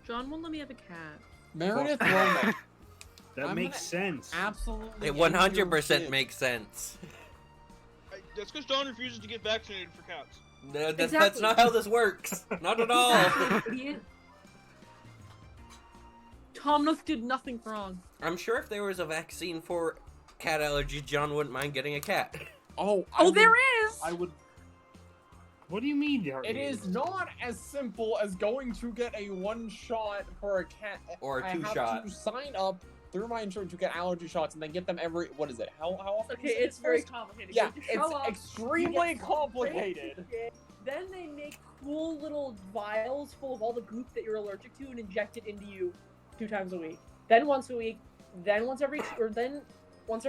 John won't let me have a cat. Meredith Roman. That makes sense. Absolutely. It 100% makes sense. That's because John refuses to get vaccinated for cats. No, that's Exactly. not how this works. Not at all. Idiot. Thomas did nothing wrong. I'm sure if there was a vaccine for cat allergies, John wouldn't mind getting a cat. Oh, There is! I would. What do you mean? It is not as simple as going to get a one shot for a cat. Or a I two-shot. have to sign up through my insurance to get allergy shots and then get them every. What is it? How often? Okay, is it it's very supposed- complicated. Yeah, You have to show it's up, extremely you get complicated. sprayed, Then they make cool little vials full of all the goop that you're allergic to and inject it into you 2 times a week. Then once a week, then once every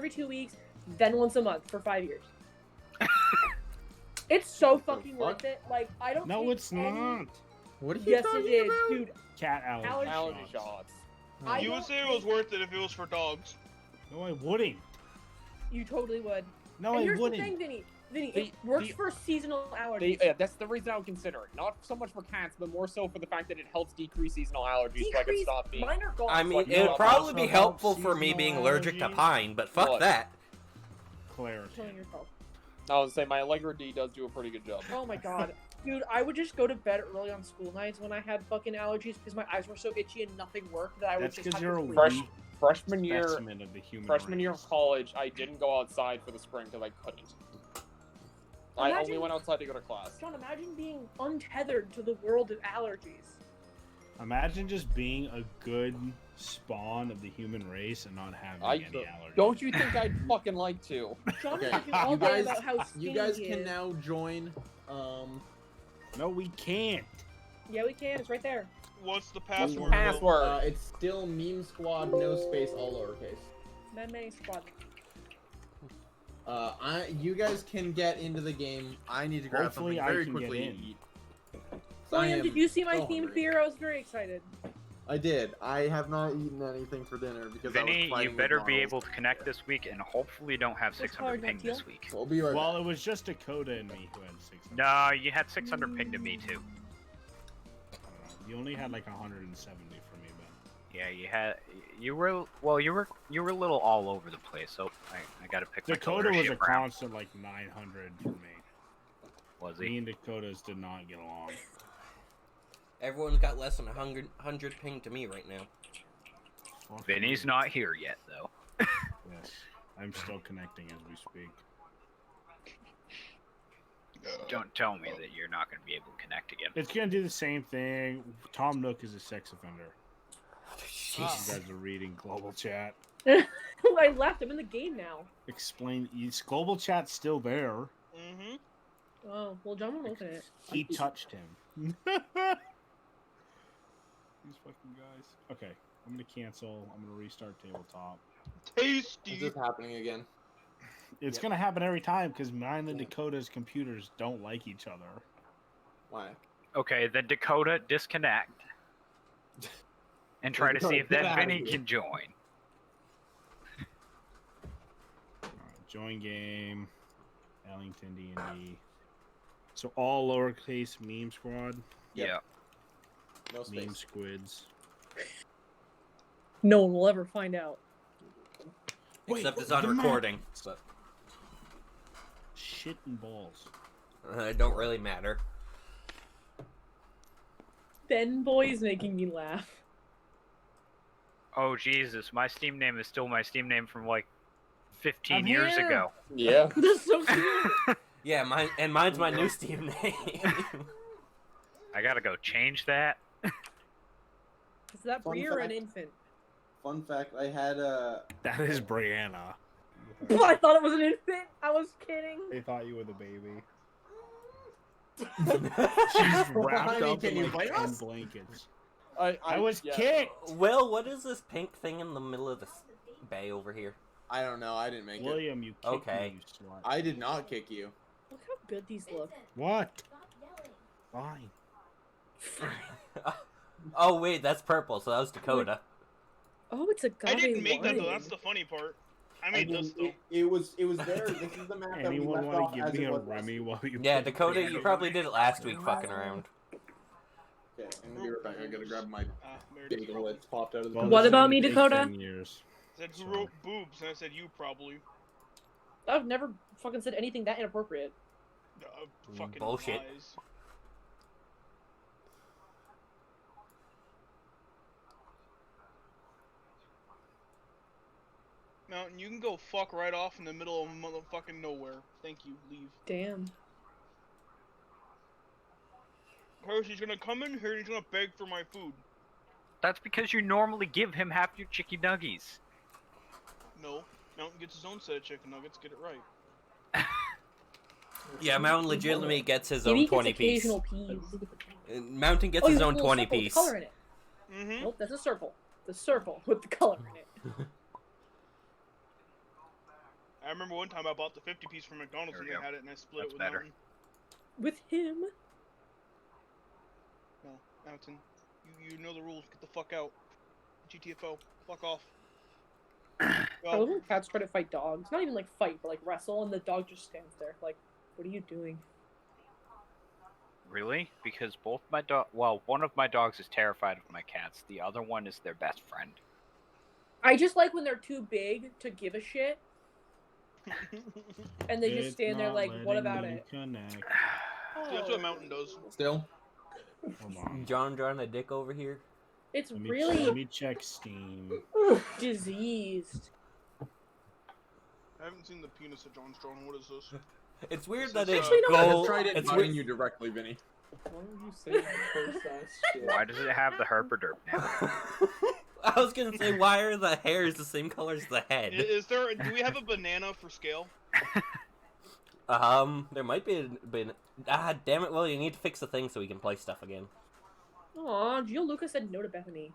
2 weeks, then once a month for 5 years. It's so fucking worth it. Like, I don't. No, take it's any- not. What are you Yes, talking it is, about? dude. Cat allergy, Allergy shots. shots. I You would don't say it was worth it if it was for dogs. No, I wouldn't. You totally would. No, And I here's wouldn't. the thing, Vinny. Vinny, The- it works the- for seasonal allergies. Yeah, that's the reason I would consider it. Not so much for cats, but more so for the fact that it helps decrease seasonal allergies, so I can stop being. Mine are gone. I mean, Like, it would no, probably be also helpful helps for me being seasonal allergic to allergies. pine, but fuck What? that. Clarity. Killing yourself. I would say my Allegra D does do a pretty good job. Oh my god. Dude, I would just go to bed early on school nights when I had fucking allergies because my eyes were so itchy and nothing worked that I would That's just because have you're to a sleep. Fresh- weak Freshman year, specimen of the human freshman year race. of college, I didn't go outside for the spring because I couldn't. I only Imagine- went outside to go to class. John, imagine being untethered to the world of allergies. Imagine just being a good spawn of the human race and not having I any allergies. Don't you think I'd fucking like to? John Okay, was talking all you day guys, about how skinny you guys he can is. now join. No, we can't. Yeah, we can. It's right there. What's the What's the password? password? It's still meme squad, no space, all lowercase. Meme squad. You guys can get into the game. I need to grab Hopefully something I very can quickly get to in. eat. William, did you see my so theme hungry. beer? I was very excited. I did. I have not eaten anything for dinner because I was Vinny, fighting you with better be models. able to connect this week, and hopefully don't have What's 600 hard, ping Mateo? this week. We'll be right Well, back. it was just Dakota and me who had 600. No, you had 600 ping to me too. I don't know. You only had like 170 for me, but Yeah, you were a little all over the place. So I got to pick Dakota my was a ship around. constant like 900 for me. Was Me he? and Dakota's did not get along. Everyone's got less than 100 ping to me right now. Fuck Vinny's you. not here yet though. Yes, I'm still connecting as we speak. Don't tell me that you're not going to be able to connect again. It's gonna do the same thing. Tom Nook is a sex offender. You Jeez. guys are reading global chat. I left. I'm in the game now. Explain. Is global chat still there? Mm-hmm. Oh, well, John won't open it. He touched him. These fucking guys. Okay, I'm gonna cancel. I'm gonna restart tabletop. Tasty. Is this happening again? It's Yep. gonna happen every time because mine and Dakota's computers don't like each other. Why? Okay, then Dakota disconnect and try to see if Get then outta Vinny here. can join. Alright, join game. Ellington D&D. So all lowercase meme squad, Yep. Yeah. No space. meme squids. No one will ever find out. Except it's the on map. recording. So Shit and balls. it don't really matter. Ben Boy's making me laugh. Oh Jesus, my Steam name is still my Steam name from like 15 I'm years here. ago. Yeah. That's so cute. Yeah, mine's my new Steam name. I gotta go change that. Is that Fun Brie or an fact. infant? Fun fact: I had a. That is Brianna. I thought it was an infant. I was kidding. They thought you were the baby. She's She's wrapped up Can in you like blame 10 us? blankets. I I was yeah. kicked! Will, what is this pink thing in the middle of the bay over here? I don't know. I didn't make it. William, you kicked Okay. me, you slut. I did not kick you. Look how good these look. What? Fine. Oh wait, that's purple, so that was Dakota. Oh, it's a I agave didn't make that though. wine. That's the funny part. I I made mean, this though. it was there. This is the map that we Anyone left want off to give as me it a was last Remy week. while you Yeah, play Dakota, Remy? you probably did it last week fucking around. Okay, I'm gonna be right back. I gotta grab my Meredith bagel probably. that's popped out of the Well, What this is about gonna me, take Dakota? 10 years. Said who So- wrote boobs, and I said you probably. I've never fucking said anything that inappropriate. Fucking Bullshit. lies. Mountain, you can go fuck right off in the middle of motherfucking nowhere. Thank you. Leave. Damn. Hershey's gonna come in here and he's gonna beg for my food. That's because you normally give him half your chicken nuggies. No. Mountain gets his own set of chicken nuggets. Get it right. Yeah, Mountain legitimately gets his Maybe own he 20 gets piece. occasional peas. Mountain gets Oh, his you own have a little 20 circle with piece. color in it. Mm-hmm. Nope, that's a circle. The circle with the color in it. I remember one time I bought the 50 piece from McDonald's There and we they go. had it and I split That's it with better. Mountain. With him. No, Mountain. You know the rules. Get the fuck out. GTFO. Fuck off. I Go. love when cats try to fight dogs. Not even like fight, but like wrestle, and the dog just stands there. Like, what are you doing? Really? Because both my one of my dogs is terrified of my cats. The other one is their best friend. I just like when they're too big to give a shit, and they just It's stand there not like, what letting about me it? Connect. That's what Mountain does. Still? Hold on. John drawing a dick over here. It's Let really me check Steam. diseased. I haven't seen the penis of John Strong. What is this? It's weird This that is, it's Actually, no, I gold. tried It's inviting weird. you directly, Vinny. Why would you say that first ass shit? Why does it have the herpaderp now? I was gonna say, why are the hairs the same color as the head? Is there? Do we have a banana for scale? There might be ah, damn it, well, you need to fix the thing so we can play stuff again. Aw, Gio Lucas said no to Bethany.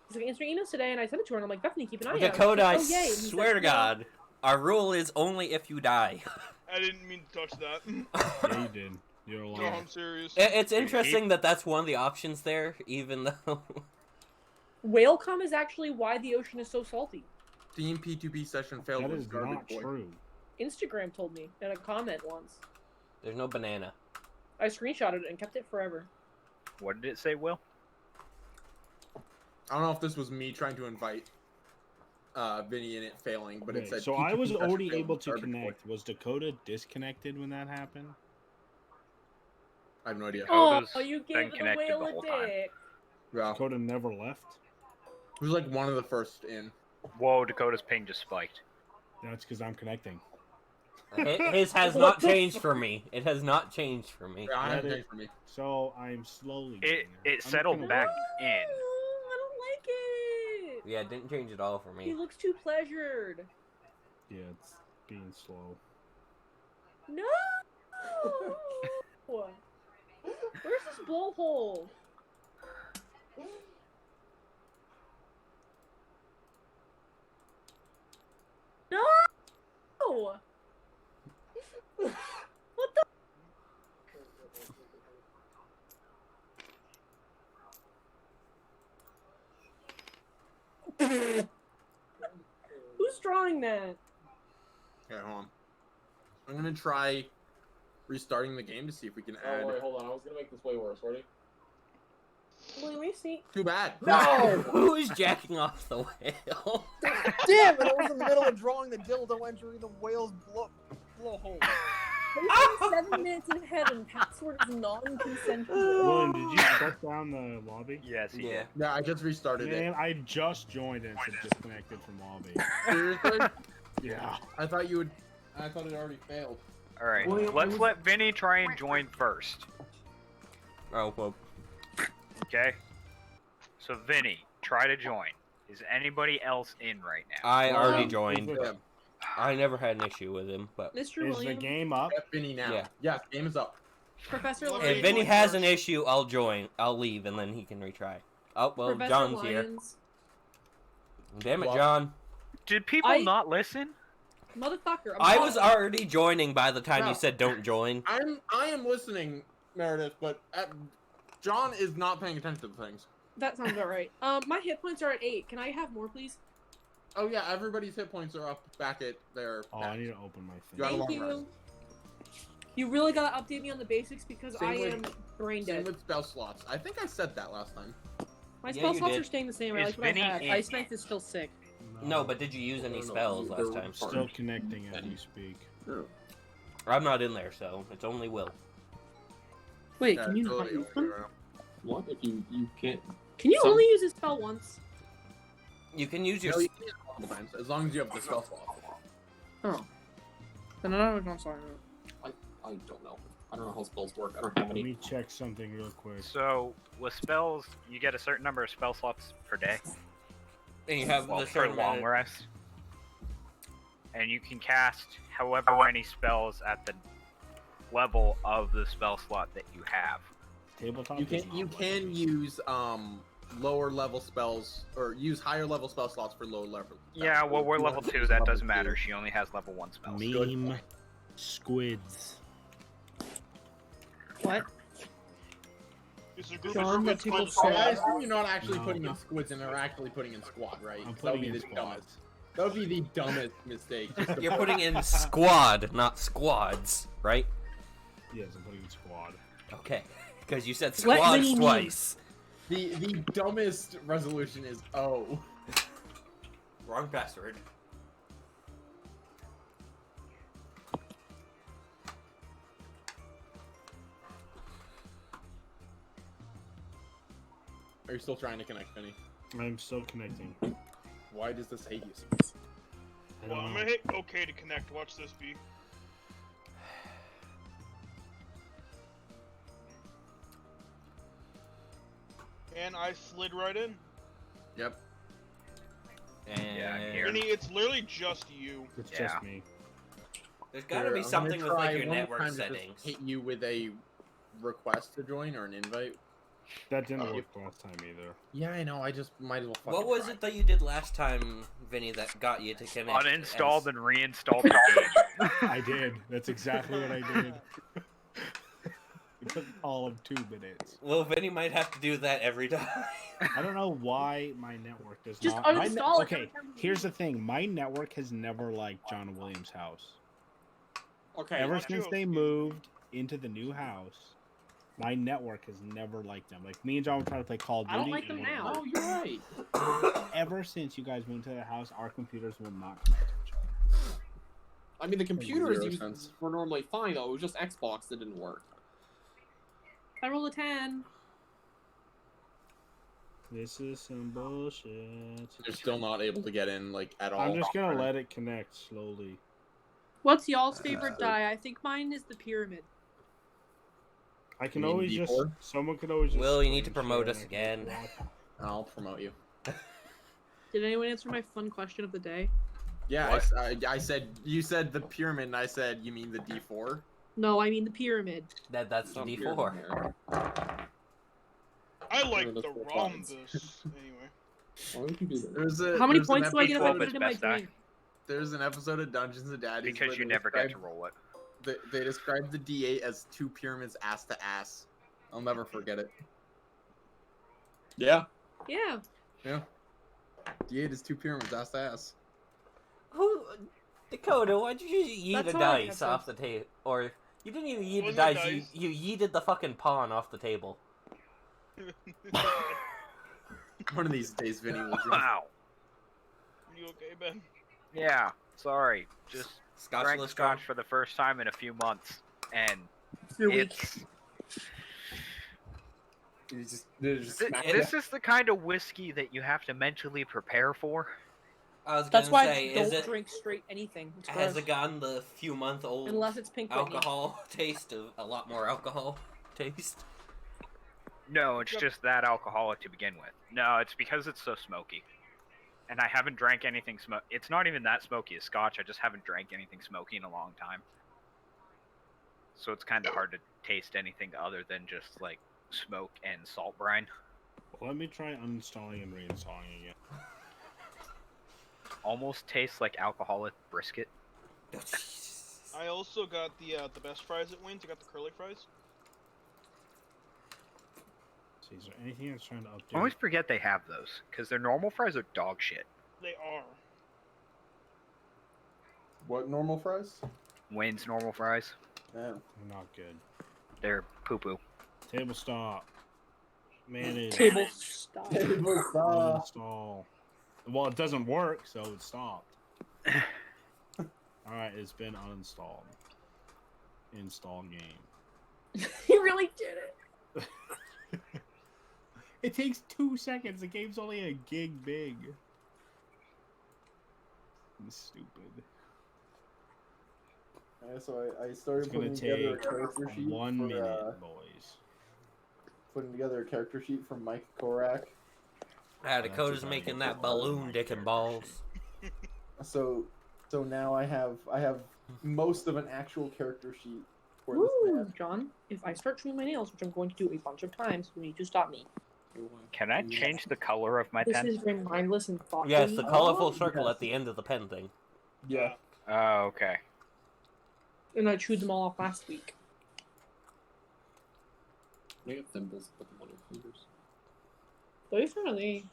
He's like, answering emails today, and I sent it to her, and I'm like, Bethany, keep an eye out. Dakota, I She's like, oh, yay. And he swear said, to God, our rule is only if you die. I didn't mean to touch that. Yeah, you did. You're No, alive. I'm serious. It's interesting that that's one of the options there, even though... Whale cum is actually why the ocean is so salty. Team P2P session failed That with is garbage not boy. true. Instagram told me in a comment once. There's no banana. I screenshotted it and kept it forever. What did it say, Will? I don't know if this was me trying to invite Vinny and it failing, but it Okay, said so I P2P was session already failed able with to garbage boy. connect. Was Dakota disconnected when that happened? I have no idea. Dakota's Oh, you been gave the connected whale the a whole time. dick. Yeah. Dakota never left. It was like one of the first in. Whoa, Dakota's ping just spiked. That's because I'm connecting. His has What not the changed for me. It has not changed for me. Yeah, I That have is- changed for me. So I'm slowly. It getting there. I'm settled gonna- back in. I don't like it. Yeah, it didn't change at all for He me. looks too pleasured. Yeah, it's being slow. No. Where's this blowhole? No. What the? Who's drawing that? Okay, hold on. I'm gonna try restarting the game to see if we can add. Oh, wait, hold on. I was gonna make this way worse. Ready? Let me see. Too bad. No! Who is jacking off the whale? Damn it! I was in the middle of drawing the dildo entering the whale's blowhole. We're 7 minutes ahead and password is non-consensual. William, did you shut down the lobby? Yes, he Yeah. did. Yeah, I just restarted Man, it. I just joined and it said disconnected from lobby. Seriously? Yeah. I thought you would. I thought it already failed. All right, William, let's I was- let Vinny try and join first. Oh, well. Okay. So Vinny, try to join. Is anybody else in right now? I already Um, joined. Yeah. I never had an issue with him, but... Mr. Is the William, game up? F Vinny now. Yeah. Yes, game is up. Professor If If Lyons, Vinny join has an first. issue, I'll join. I'll leave, and then he can retry. Oh, well, Professor John's here. Lyons, Damn it, Well- John. Did people I- not listen? motherfucker. I'm I was sorry. already joining by the time No. you said don't join. I am listening, Meredith, but John is not paying attention to things. That sounds about right. My hit points are at 8. Can I have more, please? Oh yeah, everybody's hit points are up back at their. Oh, I need to open my You got a thing. Thank long you. rest. You really gotta update me on the basics because Same I with- am brain Same dead. with spell slots. I think I said that last time. My Yeah, spell you slots did. are staying the same. I Is like what I Vinny had. in- Ice Strength is still sick. No, but did you use any No, no, spells they're last time? Still connecting as you speak. I'm not in there, so it's only Will. Wait, Yeah, can you it's not totally use okay them? right now. What if you can't? Can you Some- only use a spell once? You can use your. No, you can use it multiple times, as long as you have the spell slot. Oh. Then I don't know. Sorry. I don't know. I don't know how spells work. I don't have Let any. me check something real quick. So with spells, you get a certain number of spell slots per day. And you have Well, the for certain long amount. rest. And you can cast however many spells at the level of the spell slot that you have. Tabletop. You does can not you let can use lower level spells or use higher level spell slots for low level. Yeah, well, we're You level want to 2, use that level doesn't matter. 2. She only has level 1 spells. Meme squids. What? It's a group John, of what squids people called a say. I squad. assume you're not actually No. putting in squids and they're actually putting in squad, right? I'm 'Cause that would putting be in the squads. dumbest. That would be the dumbest mistake. just to You're put- putting in squad, not squads, right? Yes, I'm putting in squad. Okay. Because you said What squad do you mean? twice. The dumbest resolution is O. Wrong password. Are you still trying to connect, Vinny? I'm still connecting. Why does this hate you? I Well, don't I'm know. gonna hit OK to connect. Watch this be. And I slid right in. Yep. And Yeah, I'm here. Vinny, it's literally just you. It's Yeah. just me. there's gotta Here, be I'm gonna something with like try your one more network time to just settings. hit you with a request to join or an invite. That didn't Oh. work last time either. Yeah, I know. I just might as well. What fucking was try. it that you did last time, Vinny, that got you to connect? Uninstalled as- and reinstalled the game. I did. That's exactly what I did. It took all of 2 minutes. Well, Vinny might have to do that every time. I don't know why my network does Just not. uninstall it Okay, every time you here's the use thing. My network has never liked John Williams' house. Okay. Ever not since you. they moved into the new house, my network has never liked them. Like me and John were trying to play Call of I Duty. don't like them and it now. Oh, wouldn't you're right. work. Ever since you guys moved to the house, our computers will not connect to each other. I mean, the computers zero used sense. were normally fine though. It was just Xbox that didn't work. I roll a 10. This is some bullshit. You're still not able to get in like at all. I'm just gonna let it connect slowly. What's y'all's favorite die? I think mine is the pyramid. I can You mean always just. D4? Someone could always just. Will, you need to screen promote share us and I can again. watch. I'll promote you. Did anyone answer my fun question of the day? Yeah, What? I said you said the pyramid, and I said you mean the D4. No, I mean the pyramid. That's the Not weird D4. in there. I like those the four buttons. rhombus. Anyway. Why would you do that? How many there's points an do I get if I Twelve put is it in my best die. drink? There's an episode of Dungeons and Daddies Because where you they never get to describe- roll it. They described the D8 as 2 pyramids ass to ass. I'll never forget it. Yeah. Yeah. Yeah. D8 is 2 pyramids ass to ass. Who, Dakota? Why'd you yeet That's a all I dice have to- off the table? Or you didn't even yeet a Wasn't dice. a dice. You yeeted the fucking pawn off the table. One of these days, Vinny will drink. Wow. You okay, Ben? Yeah, sorry. Just drank Scotchless scotch for the first time in a few months, and You're weak. it's Just this is the kind of whiskey that you have to mentally prepare for. I was That's gonna why say, I is don't it drink straight anything. It's has gross. it gotten the few month old Unless it's pink Whitney. alcohol taste of a lot more alcohol taste? No, it's Yep. just that alcoholic to begin with. No, it's because it's so smoky. And I haven't drank anything It's not even that smoky as scotch. I just haven't drank anything smoky in a long time. So it's kind of hard to taste anything other than just like smoke and salt brine. Let me try uninstalling and reinstalling again. Almost tastes like alcoholic brisket. I also got the best fries at Wayne's. I got the curly fries. See, is there anything that's trying to update? I always forget they have those because their normal fries are dog shit. They are. What normal fries? Wayne's normal fries. No. Not good. They're poo-poo. Table stop. Manage. Table stop. Table stop. Uninstall. Well, it doesn't work, so it stopped. Alright, it's been uninstalled. Install game. You really did it. It takes 2 seconds. The game's only a gig big. It's stupid. Yeah, so I started It's gonna putting together a take character sheet 1 for, minute, boys. putting together a character sheet for Mike Korak. Dakota's about making it. that balloon dick and balls. So now I have most of an actual character sheet for this Ooh, man. John, if I start chewing my nails, which I'm going to do a bunch of times, you need to stop me. Can I change the color of my This pen? is very mindless and thoughtful. Yes, the colorful Oh, circle yes. at the end of the pen thing. Yeah. Oh, okay. And I chewed them all off last week. They have thimbles, put them on your fingers. Those are really...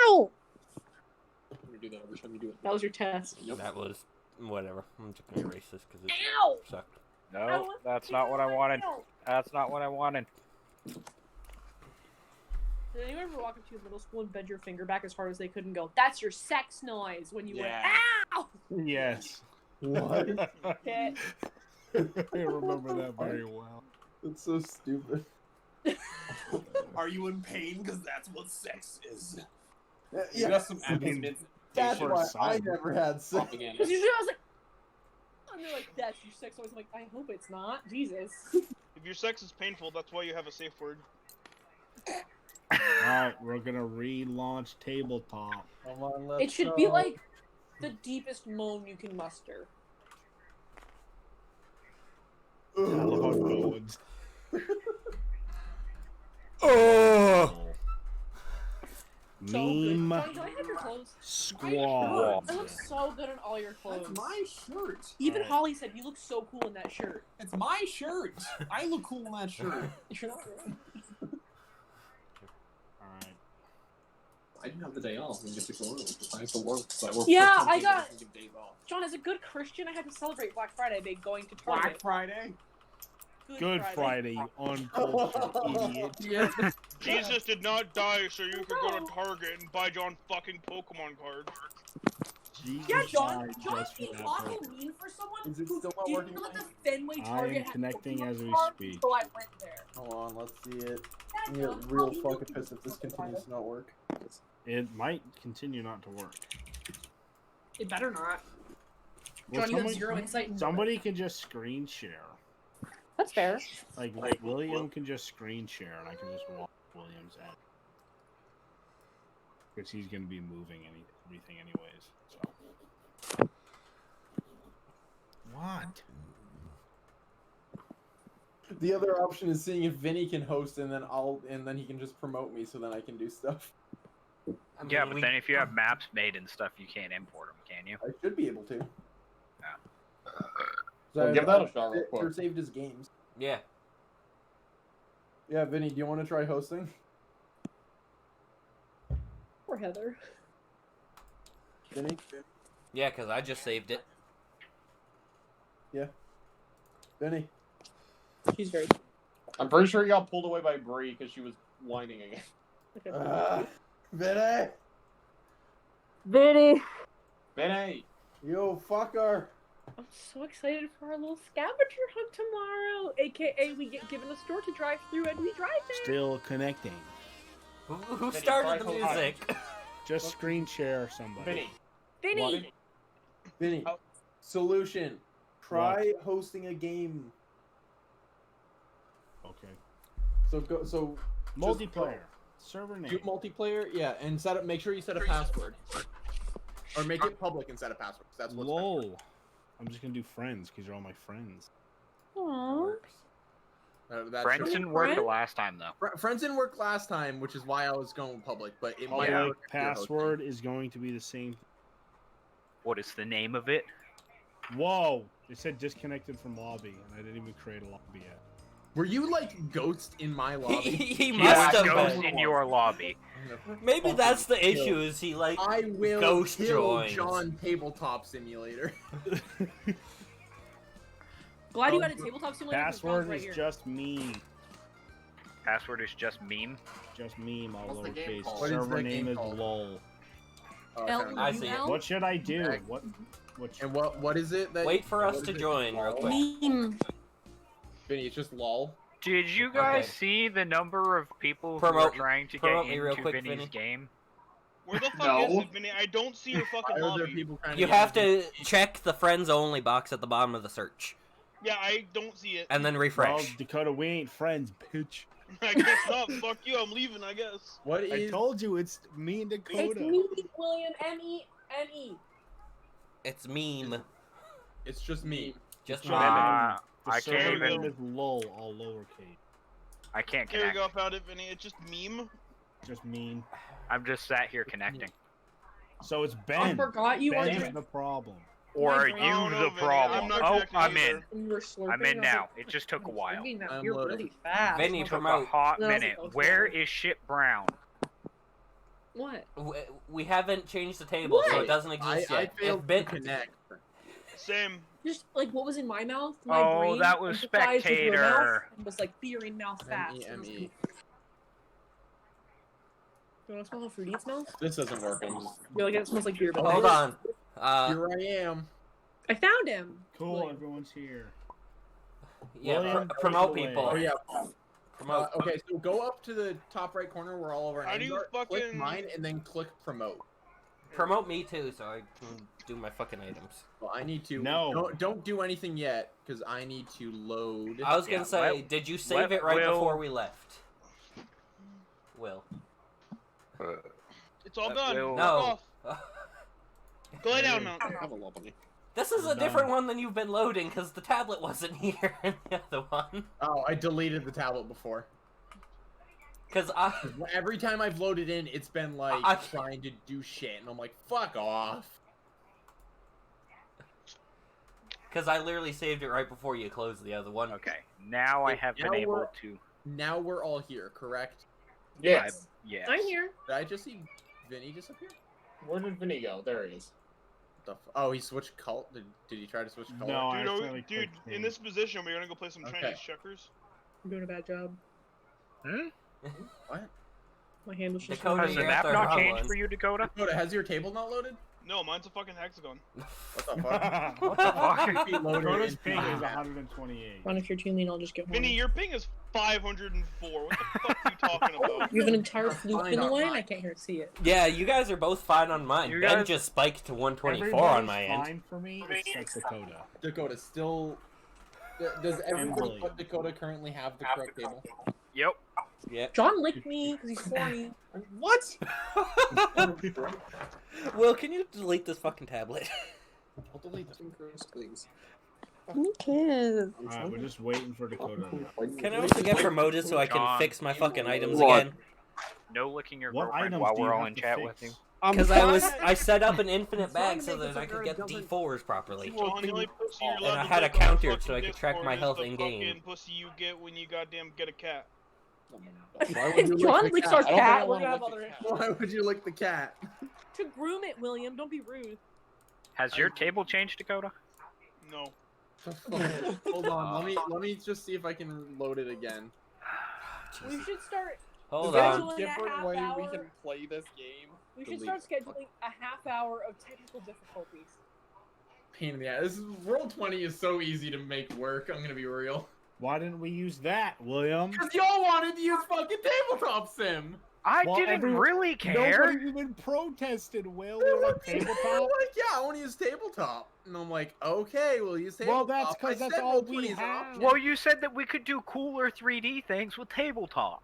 Ow! I'm gonna do that every time you do it. That was your test. Yep. That was whatever. I'm just gonna erase this because it Ow! sucked. No, that's not what I wanted. That's not what I wanted. Did anyone ever walk up to you in middle school and bend your finger back as hard as they could and go, "That's your sex noise," when you Yeah. went, "Ow!" Yes. What? Okay. I remember that very well. That's so stupid. Are you in pain? Because that's what sex is. Yeah, Just some I mean, admits that's for why some. I never had sex. propaganda. Because usually I was like, and they're like, "That's your sex noise." I'm like, I hope it's not. Jesus. If your sex is painful, that's why you have a safe word. Alright, we're gonna relaunch tabletop. Come on, let's It should be like the deepest moan you can muster. Oh, Oh! So good. Meme John, do I have your clothes? squad. I look so good in all your clothes. That's my shirt. Even Alright. Holly said you look so cool in that shirt. It's my shirt. I look cool in that shirt. You're not really. Alright. I didn't have the day off. I get to go early because I have to work. So I work Yeah, 15 I days got- and give days off. John, as a good Christian, I had to celebrate Black Friday by going to Target. Black Friday. Good Friday, you uncultured idiot. Yeah. Jesus did not die so you could go to Target and buy John fucking Pokemon cards. Jesus Yeah, John. died John just for being that awful purpose. mean for someone Is it who still not didn't working? know that the Fenway I Target am had connecting Pokemon as we cards, speak. so I went there. Hold on, let's see it. Yeah, I'm gonna John, get real how fucking you pissed if this doing? continues to not work. It might continue not to work. It better not. Well, John, you have zero insight into somebody can just screen share. That's fair. Like William can just screen share, and I can just watch William's ad. Because he's gonna be moving everything anyways. So. What? The other option is seeing if Vinny can host, and then he can just promote me, so then I can do stuff. I mean, Yeah, but then if you have maps made and stuff, you can't import them, can you? I should be able to. Well, give that a shot real quick. They're saved as games. Yeah. Yeah, Vinny, do you want to try hosting? Poor Heather. Vinny? Yeah, because I just saved it. Vinny? She's very. I'm pretty sure he got pulled away by Bree because she was whining again. Vinny! Vinny. Benny! You fucker! I'm so excited for our little scavenger hunt tomorrow. AKA, we get given a store to drive through and we drive there. Still connecting. Who Vinny, started the try music? Just screen share somebody. Vinny! Vinny. Vinny, Oh. solution. Try hosting a game. Okay. So Multiplayer. Server name. do multiplayer, yeah, and set up. Make sure you set a password, or make it public and set a password. 'Cause that's what's Lol. I'm just gonna do friends because you're all my friends. Aww. Friends didn't work the last time, though. Friends didn't work last time, which is why I was going public. But it might Public work if you're hosting. password is going to be the same. What is the name of it? Whoa! It said disconnected from lobby, and I didn't even create a lobby yet. Were you like ghost in my lobby? He Yeah, must have goes been. in your lobby. Maybe that's the issue. Is he like? I will Ghost kill joins. John Tabletop Simulator. Glad you got a tabletop simulator. 'cause Ron's Password right is here. just meme. Password is just meme. Just meme, all What's the game lowercase. called? What is Server the name game is called? lol. Oh, L- found it. I see it. UL? What should I do? Okay. What? And what is it that? Wait for what us is to it? join real quick. Meme. Vinny, it's just lol. Did you guys Okay. see the number of people who Promote- are trying to get promote me real into quick, Vinny's Vinny. game? Where the fuck No. is it, Vinny? I don't see your Why fucking are there lobby. people trying You get have into to check the friends only box at the bottom of the search, Yeah, I don't see it. and then Well, refresh. Dakota, we ain't friends, bitch. I guess not. Fuck you. I'm leaving. I guess. What I is? told you it's me and It's Dakota. me, William. MEME. It's meme. It's just me. Just Just meme. meme. The I server can't name even. is lol, all lowercase. I can't Here we connect. go. Found it, Vinny. It's just meme. Just meme. I'm just sat here connecting. So it's I Ben. forgot you Ben are is the problem. Or are brain- you Oh, no, the Vinny, problem? I'm not Oh, connecting I'm either. in. when you were slurping. I'm in I was now. like, It just took a "I'm while. slurping that I'm beer loaded. really fast." Vinny, Took a promote. hot No, I was minute. like, okay. Where is shit brown? What? We haven't changed the table, so it What? doesn't I exist yet. failed If to bit, connect. Same. Just like what was in my mouth? My Oh, brain that was empathized with your mouth Spectator. and was like beer in mouth fast. and I was MEME. like, you want to smell how fruity it smells? This doesn't work. I'm just... You're like, it smells like beer. But hold on. Here I am. I found him. Cool, William. everyone's here. Yeah, William, promote take it people. away. Oh yeah. Promote. Okay, so go up to the top right corner where all of our How do names you are. Click fucking- mine and then click promote. Promote me too, so I can do my fucking items. Well, I need to. No. Don't do anything yet, because I need to load. I was gonna Yeah, say, let- did you save let it right Will- before we left? Will. It's all That done. will- Fuck No. off. Go lay down, Mount. Have a lovely. This is a Done. different one than you've been loading, because the tablet wasn't here in the other one. Oh, I deleted the tablet before. Because Every time I've loaded in, it's been like I- trying to do shit, and I'm like, fuck off. I literally saved it right before you closed the other one. Okay, now I Yeah, have been now able we're- to. Now we're all here, correct? Yes. Yes. I'm here. Did I just see Vinny disappear? Where did Vinny go? There he is. Oh, he switched cult. Did he try to switch color? No, I Dude, accidentally dude, clicked in him. this position, we're gonna go play some Okay. Chinese checkers. I'm doing a bad job. What? My hand was just. Dakota, Has the you're map at the not wrong changed one. for you, Dakota? Dakota, has your table not loaded? No, mine's a fucking hexagon. What the fuck? What the fuck? Should be loaded Dakota's into ping my is map. 128. Fine, if you're too lean, I'll just get Vinny, one. your ping is 504. What the fuck are you talking about? You have an entire flute Fine in the on line. mine. I can't hear see it. Yeah, you guys are both fine on mine. You Ben guys- just spiked to 124 Everybody's on my end. fine for me except Dakota. Dakota still. Does everybody William. but Dakota currently have the correct table? Yep. Yep. John licked me because he's horny. What? Will, can you delete this fucking tablet? I'll delete this. Please. Who cares? Alright, we're just waiting for Dakota. Can I also get promoted so I can John, fix my fucking items What? again? No licking your What girlfriend items while do you we're all have in to chat fix? with you. Because I set up an infinite bag so that I could get D4s properly. John, the only pussy you're And allowed I to had a lick on the counter fucking so I could track my Discord health is the in-game. fucking pussy you get when you goddamn get a cat. Why would you If John lick the licks cat? our I don't think I cat, we're wanna gonna have lick other the cat. issues. Why would you lick the cat? To groom it, William. Don't be rude. Has your table changed, Dakota? No. Hold on, let me just see if I can load it again. We should start. Hold Is there on. Scheduling a a different half way we hour. can play this game? We should Delete. start scheduling a half hour of technical difficulties. Pain in the ass. This is, Roll 20 is so easy to make work. I'm gonna be real. Why didn't we use that, William? Cause y'all wanted to use fucking tabletop sim. I Well, didn't really care. Nobody even protested, Will. They We're were like tabletop. like, yeah, I want to use tabletop, and I'm like, okay, we'll use tabletop. Well, that's 'cause I that's said all Roll we 20 is an have. option. Well, you said that we could do cooler 3D things with tabletop.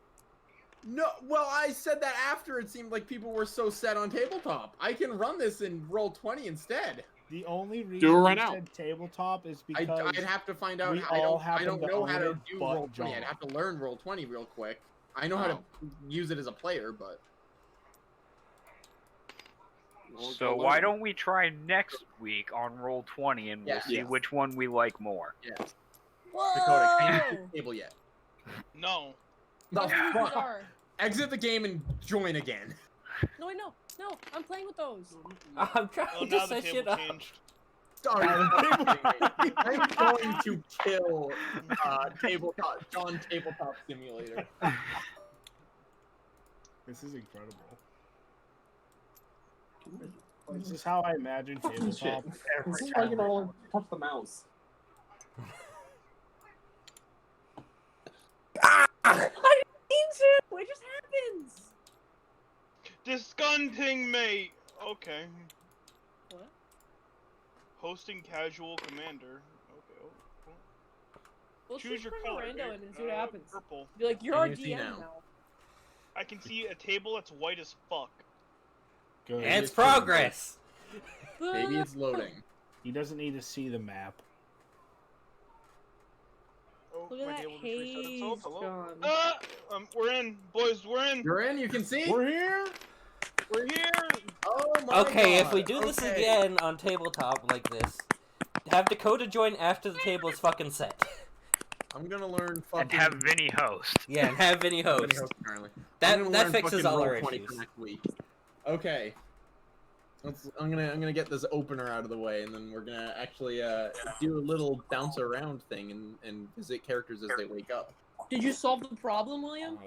No, well, I said that after it seemed like people were so set on tabletop. I can run this in Roll 20 instead. The only reason Do it right we now. said tabletop is because I'd have to find out. we I all don't happen to know how own to it do but Roll 20. I'd John. have to learn Roll 20 real quick. I know how to use it as a player, but So why don't we try next week on Roll 20 and we'll Yeah. see Yeah. which one we like more. yeah. Whoa! Dakota, can you use the table yet? No. The Those are fuck? bizarre. Exit the game and join again. No, wait, no. I'm playing with those. I'm trying Oh, to now the set shit table up. changed. Sorry, I'm going to kill John Tabletop Simulator. This is incredible. This is how I imagine tabletop. This is why you don't touch the mouse. I didn't mean to. It just happens. Disgusting, mate. Okay. What? Hosting casual commander. Okay. Well, Choose your bring color. a rando dude. in and see what happens. Purple. Be like, you're What our do you see DM now? now. I can see a table that's white as fuck. Good. It's progress. Maybe it's loading. He doesn't need to see the map. Oh, Look at my that table just reset haze, itself. Hello? John. We're in, boys. We're in. You're in. You can see. We're here. We're here. Oh my Okay, God. if we do this Okay. again on tabletop like this, have Dakota join after the table is fucking set. I'm gonna learn fucking. And have Vinny host. Yeah, and have Vinny host. Vinny host, apparently. I'm That gonna that learn fixes fucking all our Roll20 issues. for next week. Okay. I'm gonna get this opener out of the way, and then we're gonna actually do a little bounce around thing and visit characters as they wake up. Did you solve the problem, William?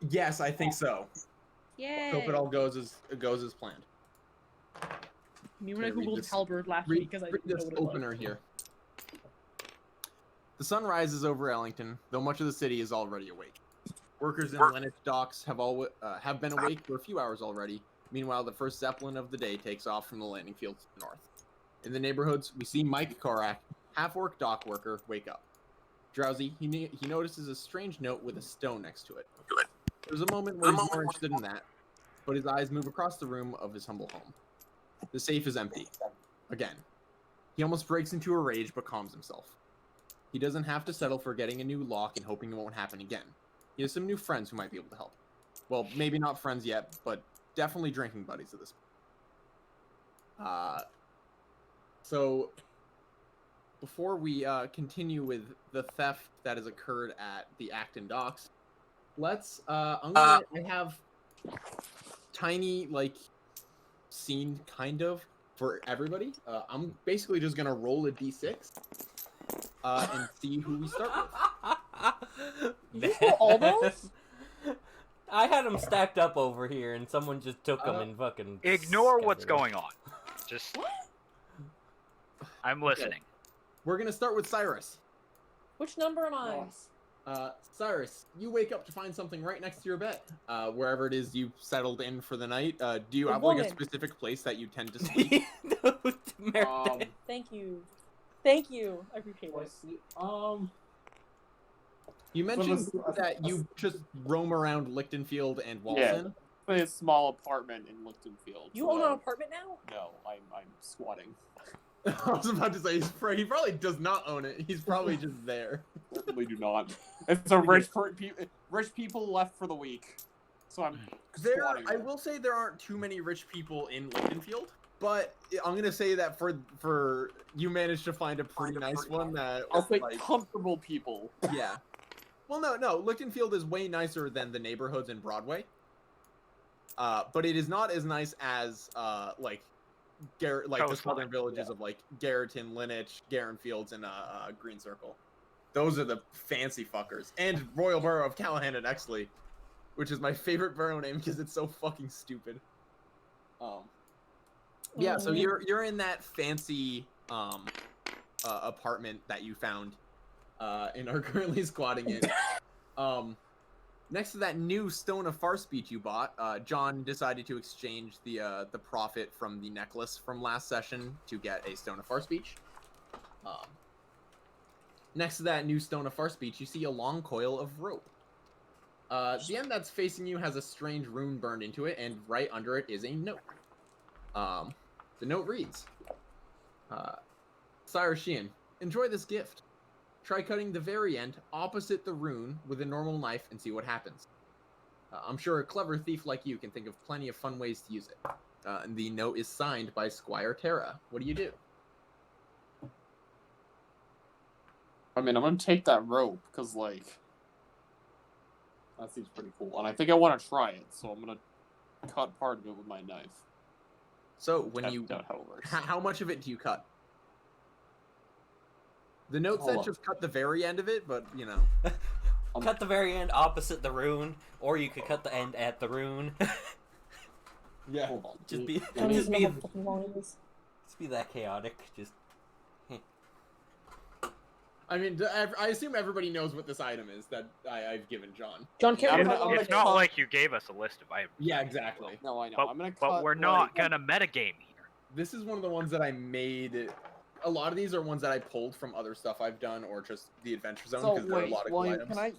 Yes, I think so. Yay. Hope it all goes as planned. Me when I Okay, read googled this- halberd last Read, week because I read didn't know this what it opener was. here. The sun rises over Ellington, though much of the city is already awake. Workers in Lennox docks have been awake for a few hours already. Meanwhile, the first Zeppelin of the day takes off from the landing field to the north. In the neighborhoods, we see Mike Korak, half-orc dock worker, wake up. Drowsy, he notices a strange note with a stone next to it. There's a moment where he's more interested in that, but his eyes move across the room of his humble home. The safe is empty. Again. He almost breaks into a rage, but calms himself. He doesn't have to settle for getting a new lock and hoping it won't happen again. He has some new friends who might be able to help. Well, maybe not friends yet, but definitely drinking buddies at this point. So, before we continue with the theft that has occurred at the Acton docks, let's, I have tiny, like, scene, kind of, for everybody. I'm basically just gonna roll a d6 and see who we start with. You roll all those? I had them stacked up over here, and someone just took them and fucking. Ignore what's scattered 'em. going on. Just. I'm listening. We're gonna start with Cyrus. Which number am I? Cyrus, you wake up to find something right next to your bed. Wherever it is you settled in for the night. Do you A have like a woman. specific place that you tend to sleep? Thank you. Thank you. I appreciate it. You mentioned Well, that you just roam around Lichtenfield and Walson. A small apartment in Lichtenfield. You own an apartment now? No, I'm squatting. I was about to say he probably does not own it. He's probably just there. Certainly do not. It's a rich people left for the week, so I'm squatting. I will say there aren't too many rich people in Lichtenfield, but I'm gonna say that for you managed to find a pretty nice one that I'll say like, comfortable people. yeah. Well, no, Lichtenfield is way nicer than the neighborhoods in Broadway. But it is not as nice as like the southern villages of like Garreton, Linnich, Garenfields, and Green Circle. Those are the fancy fuckers. And Royal Borough of Callahan and Exley, which is my favorite borough name because it's so fucking stupid. Yeah, so you're in that fancy apartment that you found and are currently squatting in. Next to that new Stone of Far speech you bought, John decided to exchange the profit from the necklace from last session to get a Stone of Far speech. Next to that new Stone of Far speech, you see a long coil of rope. The end that's facing you has a strange rune burned into it, and right under it is a note. The note reads, Sire Sheehan, enjoy this gift. Try cutting the very end opposite the rune with a normal knife and see what happens. I'm sure a clever thief like you can think of plenty of fun ways to use it. And the note is signed by Squire Terra. What do you do? I mean, I'm gonna take that rope because like that seems pretty cool, and I think I want to try it, so I'm gonna cut part of it with my knife. So when That's you, not how it works. how much of it do you cut? The note Hold said on. just cut the very end of it, but you know. Cut the very end opposite the rune, or you could cut the end at the rune. Yeah. Hold on. Just be, I don't just even know be, how fucking long it is. just be that chaotic. Just I mean, I assume everybody knows what this item is that I've given John. John, can't I'm remember gonna- how long It's it not is. like you gave us a list of items. Yeah, exactly. No, I know. But, I'm gonna cut. but we're not gonna metagame here. This is one of the ones that I made. A lot of these are ones that I pulled from other stuff I've done, or just the Adventure Zone, So because there are a wait, lot of cool William, items.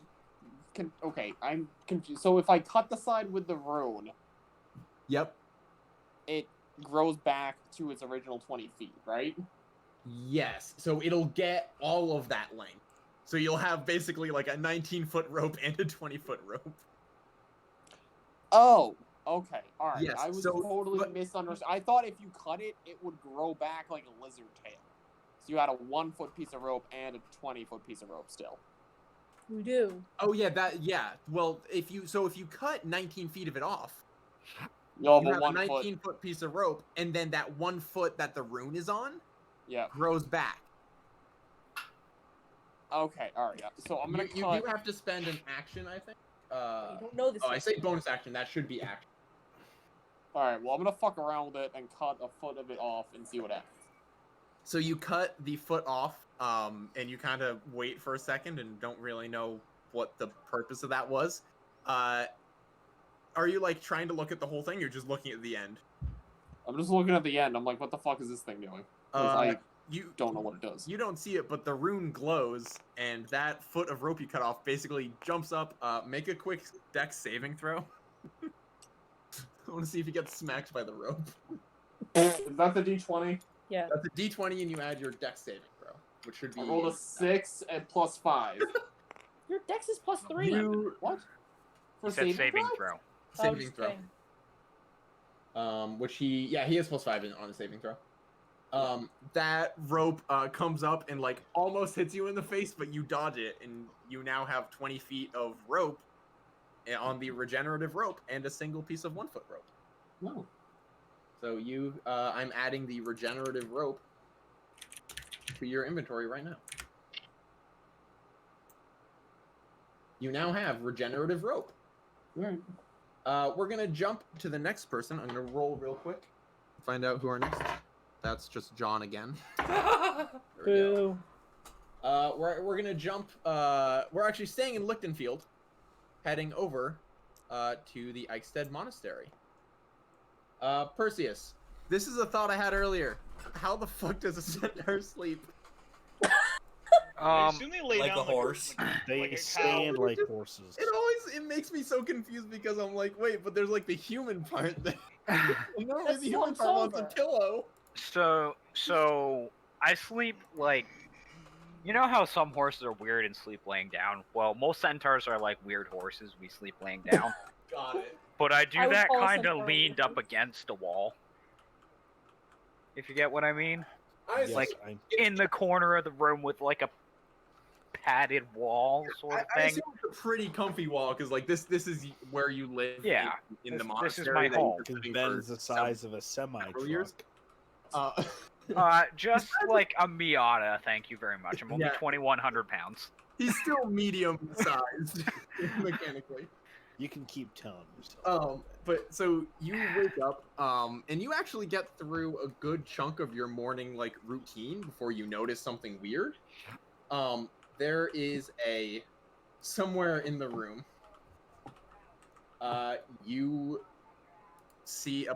okay, I'm confused. So if I cut the side with the rune, Yep. it grows back to its original 20 feet, right? Yes. So it'll get all of that length. So you'll have basically like a 19-foot rope and a 20-foot rope. Oh, okay, all right. Yes, I was so- totally but- misunderstood. I thought if you cut it, it would grow back like a lizard tail. So you had a 1-foot piece of rope and a 20-foot piece of rope still. We do. Oh yeah, yeah. Well, if you cut 19 feet of it off, You'll you have have a a 1 foot. 19-foot piece of rope, and then that 1 foot that the rune is on Yeah. grows back. Okay, all right. Yeah. So I'm gonna You cut. do have to spend an action, I think. I don't know this. Oh, I yet. say bonus action. That should be action. All right. Well, I'm gonna fuck around with it and cut a foot of it off and see what happens. So you cut the foot off, and you kind of wait for a second and don't really know what the purpose of that was. Are you like trying to look at the whole thing? Or you're just looking at the end. I'm just looking at the end. I'm like, what the fuck is this thing doing? 'Cause I You don't know what it does. You don't see it, but the rune glows, and that foot of rope you cut off basically jumps up. Make a quick dex saving throw. I want to see if you get smacked by the rope. Is that the D20? Yeah. That's a D20, and you add your dex saving throw, which should be. I rolled a 6 and plus 5. Your dex is +3. What? For He said saving throw? throw. I was saving just throw. kidding. Which he has +5 on a saving throw. That rope comes up and like almost hits you in the face, but you dodge it, and you now have 20 feet of rope on the regenerative rope and a single piece of 1-foot rope. No. So I'm adding the regenerative rope to your inventory right now. You now have regenerative rope. Alright. We're gonna jump to the next person. I'm gonna roll real quick. Find out who our next. That's just John again. There we go. Boo. We're gonna jump. We're actually staying in Lichtenfield, heading over to the Eichstätt Monastery. Perseus, this is a thought I had earlier. How the fuck does a centaur sleep? I assume they lay like down a horse. They like a cow. stand like horses. It makes me so confused because I'm like, wait, but there's like the human part there. Normally That's the human slumped part wants a over. pillow. So I sleep like, you know how some horses are weird and sleep laying down? Well, most centaurs are like weird horses. We sleep laying down. Got it. But I do I would that call a kind of centaur leaned weird. up against a wall. If you get what I mean. Yes, like, I- In the corner of the room with like a padded wall sort of I thing. assume it's a pretty comfy wall because like this is where you live. Yeah, in the this is monastery. my that you've home. been Because living Ben's for the size of a semi several years. truck. Just like a Miata, thank you very much. I'm only Yeah. 2,100 pounds. He's still medium sized mechanically. You can keep telling yourself. But so you wake up, and you actually get through a good chunk of your morning like routine before you notice something weird. There is somewhere in the room. You see a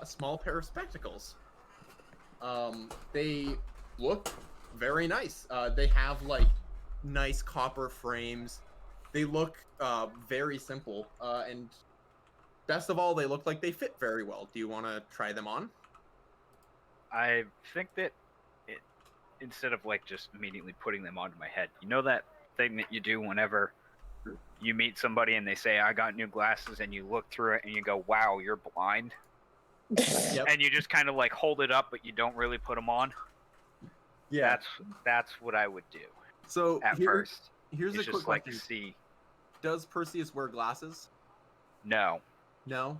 small pair of spectacles. They look very nice. They have like nice copper frames. They look very simple, and best of all, they look like they fit very well. Do you want to try them on? I think that instead of like just immediately putting them onto my head, you know that thing that you do whenever you meet somebody and they say, "I got new glasses," and you look through it and you go, "Wow, you're blind," Yep. and you just kind of like hold it up, but you don't really put them on. That's what I would do So at first. here's It's a just quick like question: see, does Perseus wear glasses? no, No.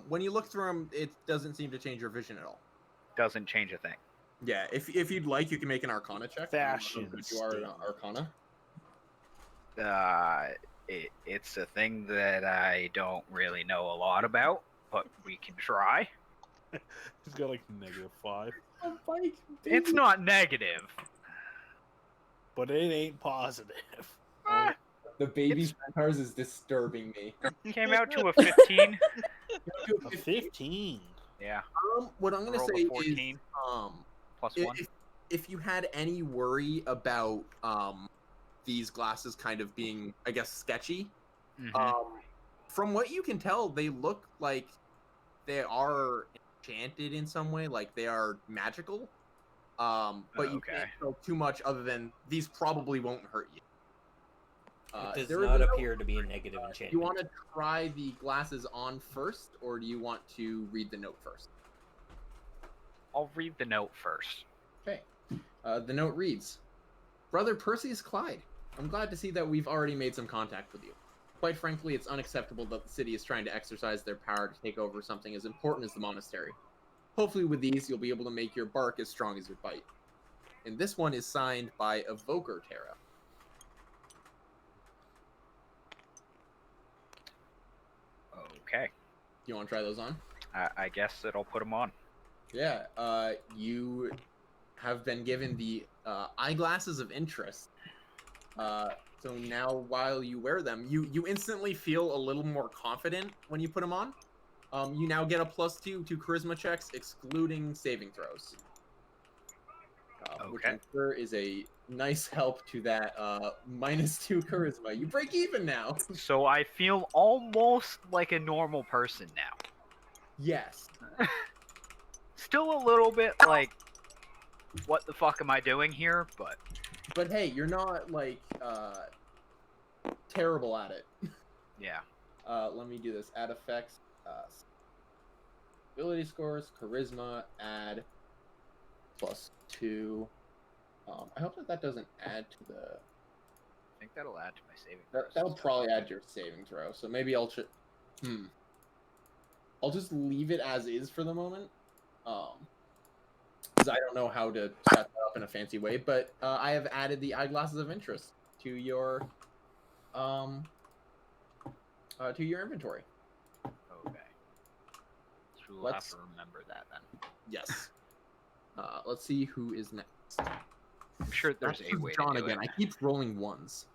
When you look through them, it doesn't seem to change your vision at all. doesn't change a thing. Yeah, if you'd like, you can make an Arcana check. I don't know how Fashion good you are in statement. Arcana. It's a thing that I don't really know a lot about, but we can try. He's got like -5, A bike, It's baby. not negative. but it ain't positive. The baby centaurs is disturbing me. Came out to a 15. A 15. Yeah, What I'm gonna rolled say a 14 is, plus 1. if you had any worry about these glasses kind of being, I guess, sketchy, from what you can tell, they look like they are enchanted in some way, like they are magical. But you can't tell too much other than these probably won't hurt you. It does there is not a note. appear to be a negative enchantment. Do you want to try the glasses on first, or do you want to read the note first? I'll read the note first. Okay. The note reads, Brother Perseus Clyde, I'm glad to see that we've already made some contact with you. Quite frankly, it's unacceptable that the city is trying to exercise their power to take over something as important as the monastery. Hopefully with these, you'll be able to make your bark as strong as your bite. And this one is signed by Evoker Terra. Okay. You want to try those on? I guess it'll put them on. Yeah, you have been given the eyeglasses of interest. So now while you wear them, you instantly feel a little more confident when you put them on. You now get a +2 to charisma checks, excluding saving throws. Which I'm sure is a nice help to that -2 charisma. You break even now. So I feel almost like a normal person now. Yes. Still a little bit like, what the fuck am I doing here? But hey, you're not like terrible at it. Yeah. Let me do this. Add effects, ability scores, charisma, add +2. I hope that doesn't add to the. I think that'll add to my saving throws. That'll probably add to your saving throw. So maybe I'll I'll just leave it as is for the moment. Because I don't know how to set that up in a fancy way. But I have added the eyeglasses of interest to your inventory. Okay. So we'll have to remember that then. Yes. Let's see who is next. I'm sure there's a way John to do again. it. I keep rolling ones.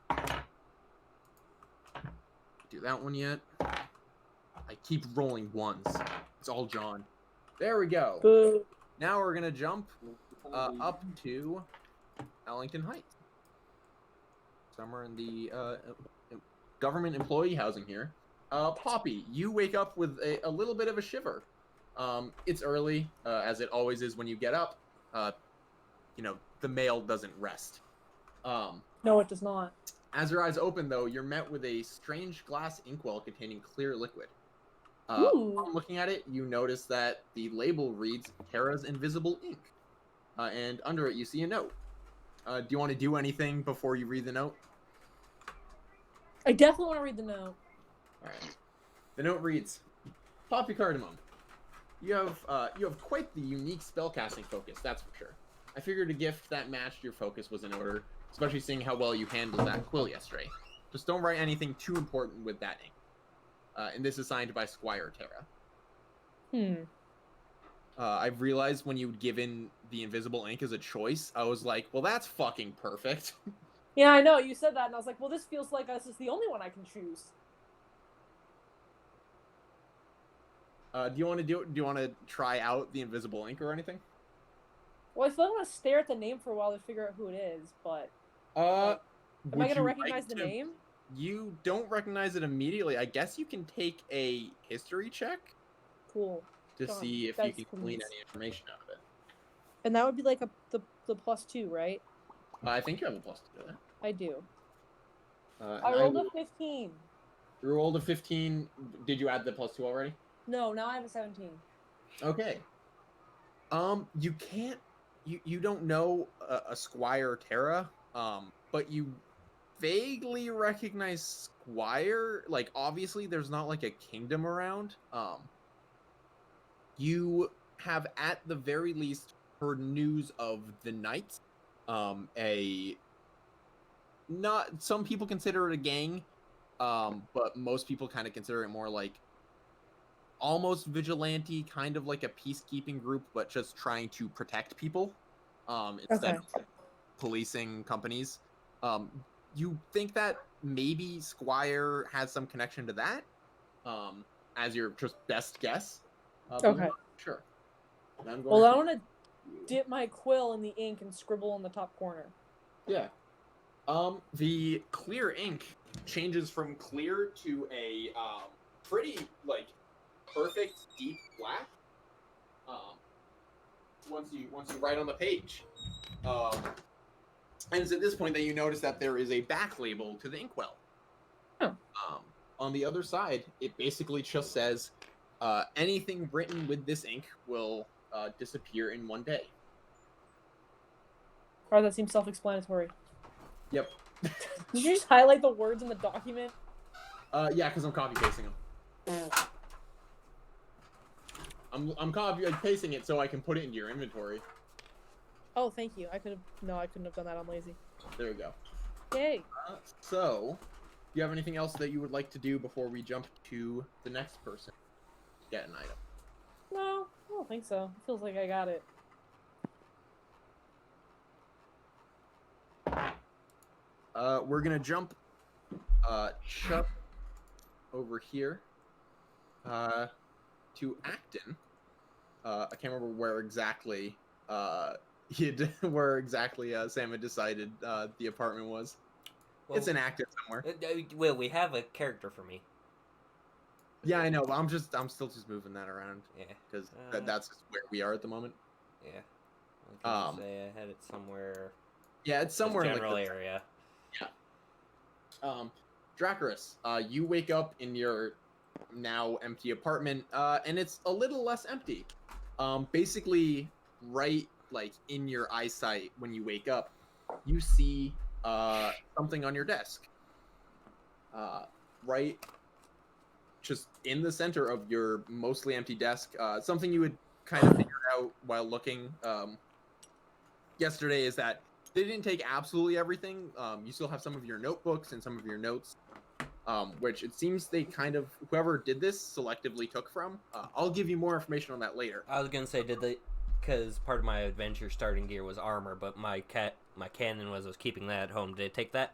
Do that one yet? I keep rolling ones. It's all John. There we go. Boo. Now we're gonna jump up to Ellington Heights. Somewhere in the government employee housing here. Poppy, you wake up with a little bit of a shiver. It's early, as it always is when you get up. The mail doesn't rest. No, it does not. As your eyes open, though, you're met with a strange glass inkwell containing clear liquid. Ooh. Upon looking at it, you notice that the label reads Terra's Invisible Ink. And under it, you see a note. Do you want to do anything before you read the note? I definitely want to read the note. Alright. The note reads, Poppy Cardamom, you have quite the unique spellcasting focus, that's for sure. I figured a gift that matched your focus was in order, especially seeing how well you handled that quill yesterday. Just don't write anything too important with that ink. And this is signed by Squire Terra. I've realized when you'd given the invisible ink as a choice, I was like, well, that's fucking perfect. Yeah, I know. You said that, and I was like, well, this feels like this is the only one I can choose. Do you want to try out the invisible ink or anything? Well, I feel like I'm going to stare at the name for a while to figure out who it is, but... am I going to recognize the name? You don't recognize it immediately. I guess you can take a history check. Cool. To see if you can glean any information out of it. And that would be like the +2, right? I think you have a +2 to that. I do. I rolled a 15. You rolled a 15. Did you add the +2 already? No, now I have a 17. Okay. You can't. You don't know a Squire Terra. But you vaguely recognize Squire. Like, obviously, there's not like a kingdom around. You have at the very least heard news of the Knights, some people consider it a gang, but most people kind of consider it more like almost vigilante, kind of like a peacekeeping group, but just trying to protect people instead of policing companies. You think that maybe Squire has some connection to that, as your just best guess? But you're not sure. And I'm going Well, I want to dip my quill in the ink and scribble in the top corner. Yeah. The clear ink changes from clear to a pretty like perfect deep black. Once you write on the page. And it's at this point that you notice that there is a back label to the inkwell. Oh. On the other side, it basically just says, anything written with this ink will disappear in 1 day. Or that seems self-explanatory. Yep. Did you just highlight the words in the document? Yeah, because I'm copy-pasting them. I'm copy-pasting it so I can put it into your inventory. Oh, thank you. I couldn't have done that. I'm lazy. There we go. Yay. So, do you have anything else that you would like to do before we jump to the next person? Get an item. No, I don't think so. It feels like I got it. We're gonna jump Chuck over here to Acton. I can't remember where exactly Sam had decided the apartment was. Well, it's in Acton somewhere. Well, we have a character for me. Yeah, I know. But I'm still just moving that around. Yeah, because that's just where we are at the moment. Yeah. I was say I had it somewhere. Yeah, it's somewhere in general like the area. Yeah. Dracarys, you wake up in your now empty apartment, and it's a little less empty. Basically, right like in your eyesight when you wake up, you see something on your desk. Right, just in the center of your mostly empty desk. Something you would kind of figure out while looking yesterday is that they didn't take absolutely everything. You still have some of your notebooks and some of your notes, which it seems they kind of, whoever did this selectively took from. I'll give you more information on that later. I was gonna say, because part of my adventure starting gear was armor, but my cannon was keeping that at home. Did it take that?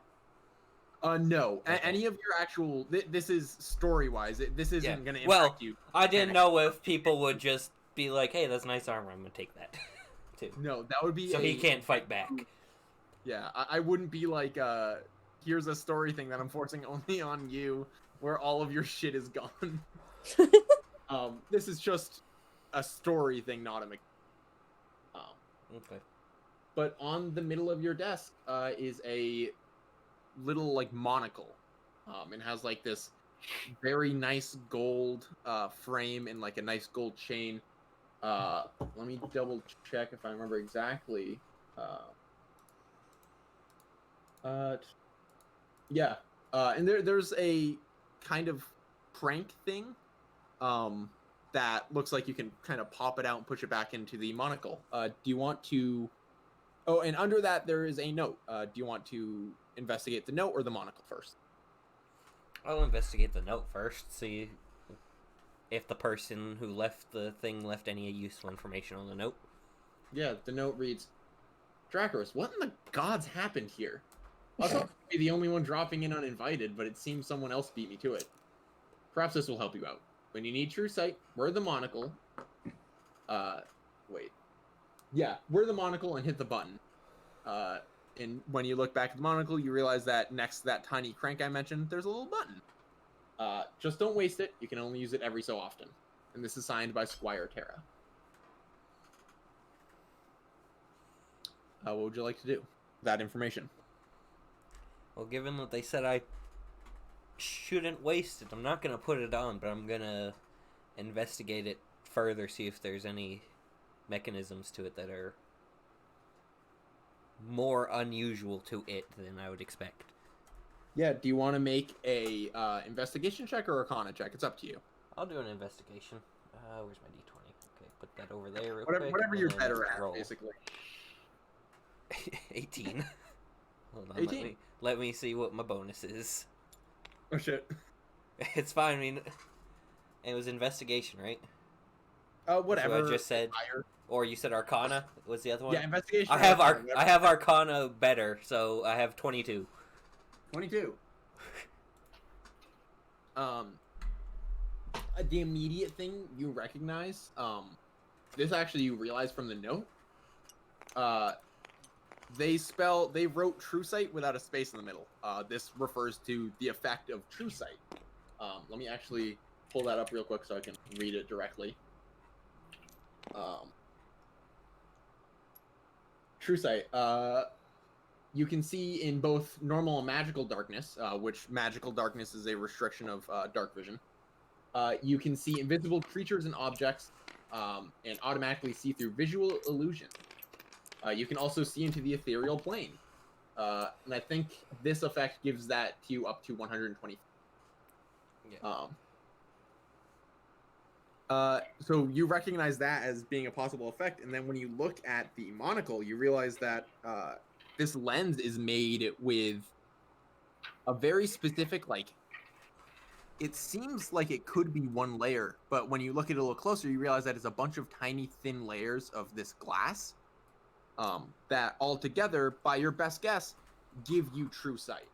No. Okay. Any of your actual, this is story-wise. This isn't going to impact well, you. I didn't know if people would just be like, hey, that's nice armor, I'm going to take that, too. No, that would be so he can't fight back. Yeah, I wouldn't be like, here's a story thing that I'm forcing only on you, where all of your shit is gone. This is just a story thing, not a mechanic. Okay. But on the middle of your desk is a little, like, monocle. It has, like, this very nice gold frame and, like, a nice gold chain. Let me double check if I remember exactly. Yeah. And there's a kind of crank thing that looks like you can kind of pop it out and push it back into the monocle. Do you want to... Oh, and under that there is a note. Do you want to investigate the note or the monocle first? I'll investigate the note first, see if the person who left the thing left any useful information on the note. Yeah, the note reads, Dracarys, what in the gods happened here? I thought I'd be the only one dropping in uninvited, but it seems someone else beat me to it. Perhaps this will help you out. When you need true sight, wear the monocle. Wait. Yeah, wear the monocle and hit the button. And when you look back at the monocle, you realize that next to that tiny crank I mentioned, there's a little button. Just don't waste it. You can only use it every so often. And this is signed by Squire Terra. What would you like to do with that information? Well, given that they said I shouldn't waste it, I'm not going to put it on, but I'm going to investigate it further, see if there's any mechanisms to it that are more unusual to it than I would expect. Yeah, do you want to make a investigation check or arcana check? It's up to you. I'll do an investigation. Where's my d20? Okay, Put that over there real Whatever, quick. whatever and you're then better at, roll. basically. 18. Hold on, 18. let me see what my bonus is. Oh shit. It's fine. I mean, it was investigation, right? Whatever. That's what I just said. Higher. Or you said Arcana was the other one. Yeah, investigation. I have Arcana, I have Arcana better, so I have 22. 22. The immediate thing you recognize, this actually you realize from the note. They wrote true sight without a space in the middle. This refers to the effect of true sight. Let me actually pull that up real quick so I can read it directly. True sight. You can see in both normal and magical darkness, which magical darkness is a restriction of dark vision. You can see invisible creatures and objects, and automatically see through visual illusion. You can also see into the ethereal plane. And I think this effect gives that to you up to 120. Yeah. So you recognize that as being a possible effect, and then when you look at the monocle, you realize that this lens is made with a very specific, like, it seems like it could be one layer, but when you look at it a little closer, you realize that it's a bunch of tiny, thin layers of this glass that all together, by your best guess, give you true sight.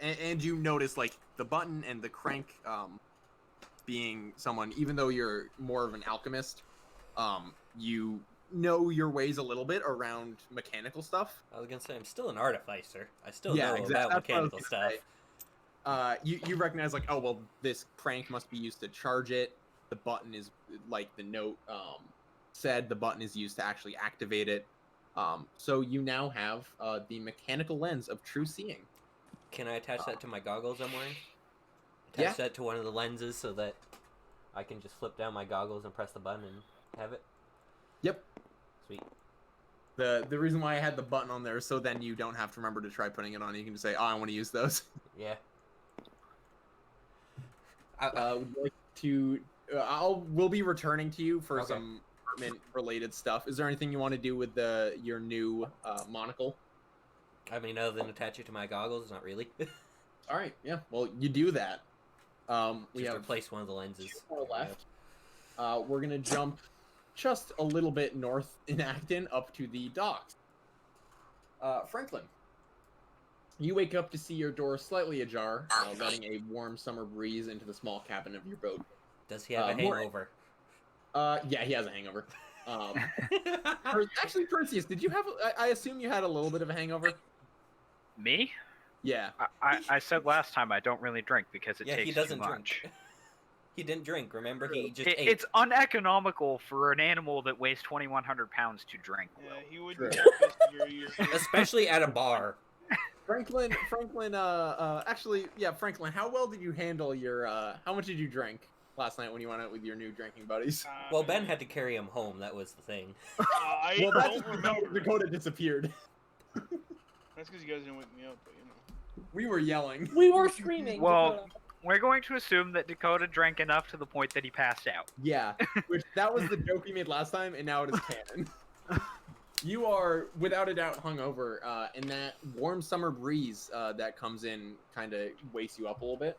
And you notice, like, the button and the crank being someone, even though you're more of an alchemist, you know your ways a little bit around mechanical stuff. I was gonna say I'm still an artificer. I still Yeah, know exactly. about That's what I was mechanical gonna stuff. say. You recognize, like, oh, well, this crank must be used to charge it. The button is, like the note said, the button is used to actually activate it. So you now have the mechanical lens of true seeing. Can I attach that to my goggles I'm wearing? Attach that to one of the lenses so that I can just flip down my goggles and press the button and have it? Yep. Sweet. The reason why I had the button on there is so then you don't have to remember to try putting it on. You can just say, oh, I want to use those. Yeah. Would you like to... we'll be returning to you for some related stuff. Is there anything you want to do with your new monocle? I mean, other than attach it to my goggles, not really. All right, yeah. Well, you do that. We Just have replace one of the lenses. 2 more left. We're gonna jump just a little bit north in Acton up to the docks. Franklin, you wake up to see your door slightly ajar, letting a warm summer breeze into the small cabin of your boat. Does he have a hangover? Yeah, he has a hangover. Actually, Perseus, did you have? I assume you had a little bit of a hangover. Me? Yeah. I said last time I don't really drink because it takes he doesn't too much. drink. He didn't drink. Remember, he just ate. It's uneconomical for an animal that weighs 2,100 pounds to drink. Yeah, he would True. be Especially at a bar. Franklin, actually, yeah, Franklin, how well did you handle your, how much did you drink last night when you went out with your new drinking buddies? Well, Ben had to carry him home. That was the thing. I Well, that's don't just remember. Dakota disappeared. That's because you guys didn't wake me up, but you know. We were yelling. We were screaming. Well, Dakota. we're going to assume that Dakota drank enough to the point that he passed out. Yeah, that was the joke we made last time, and now it is canon. You are, without a doubt, hungover, and that warm summer breeze that comes in kind of wakes you up a little bit.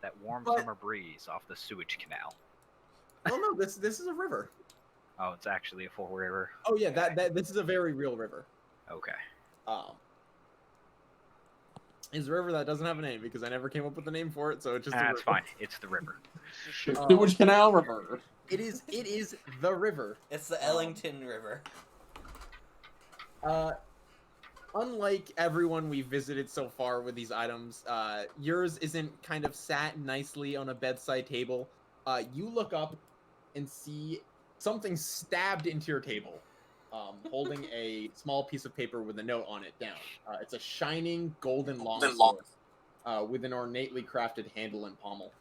That warm But- summer breeze off the sewage canal. Well, no, this is a river. Oh, it's actually a full river. Oh yeah, this is a very real river. Okay. It's a river that doesn't have a name because I never came up with a name for it, so it's just a That's river. fine. It's the river. Sewage Canal River. It is the river. It's the Ellington River. Unlike everyone we've visited so far with these items, yours isn't kind of sat nicely on a bedside table. You look up and see something stabbed into your table, holding a small piece of paper with a note on it down. It's a shining golden longsword with an ornately crafted handle and pommel.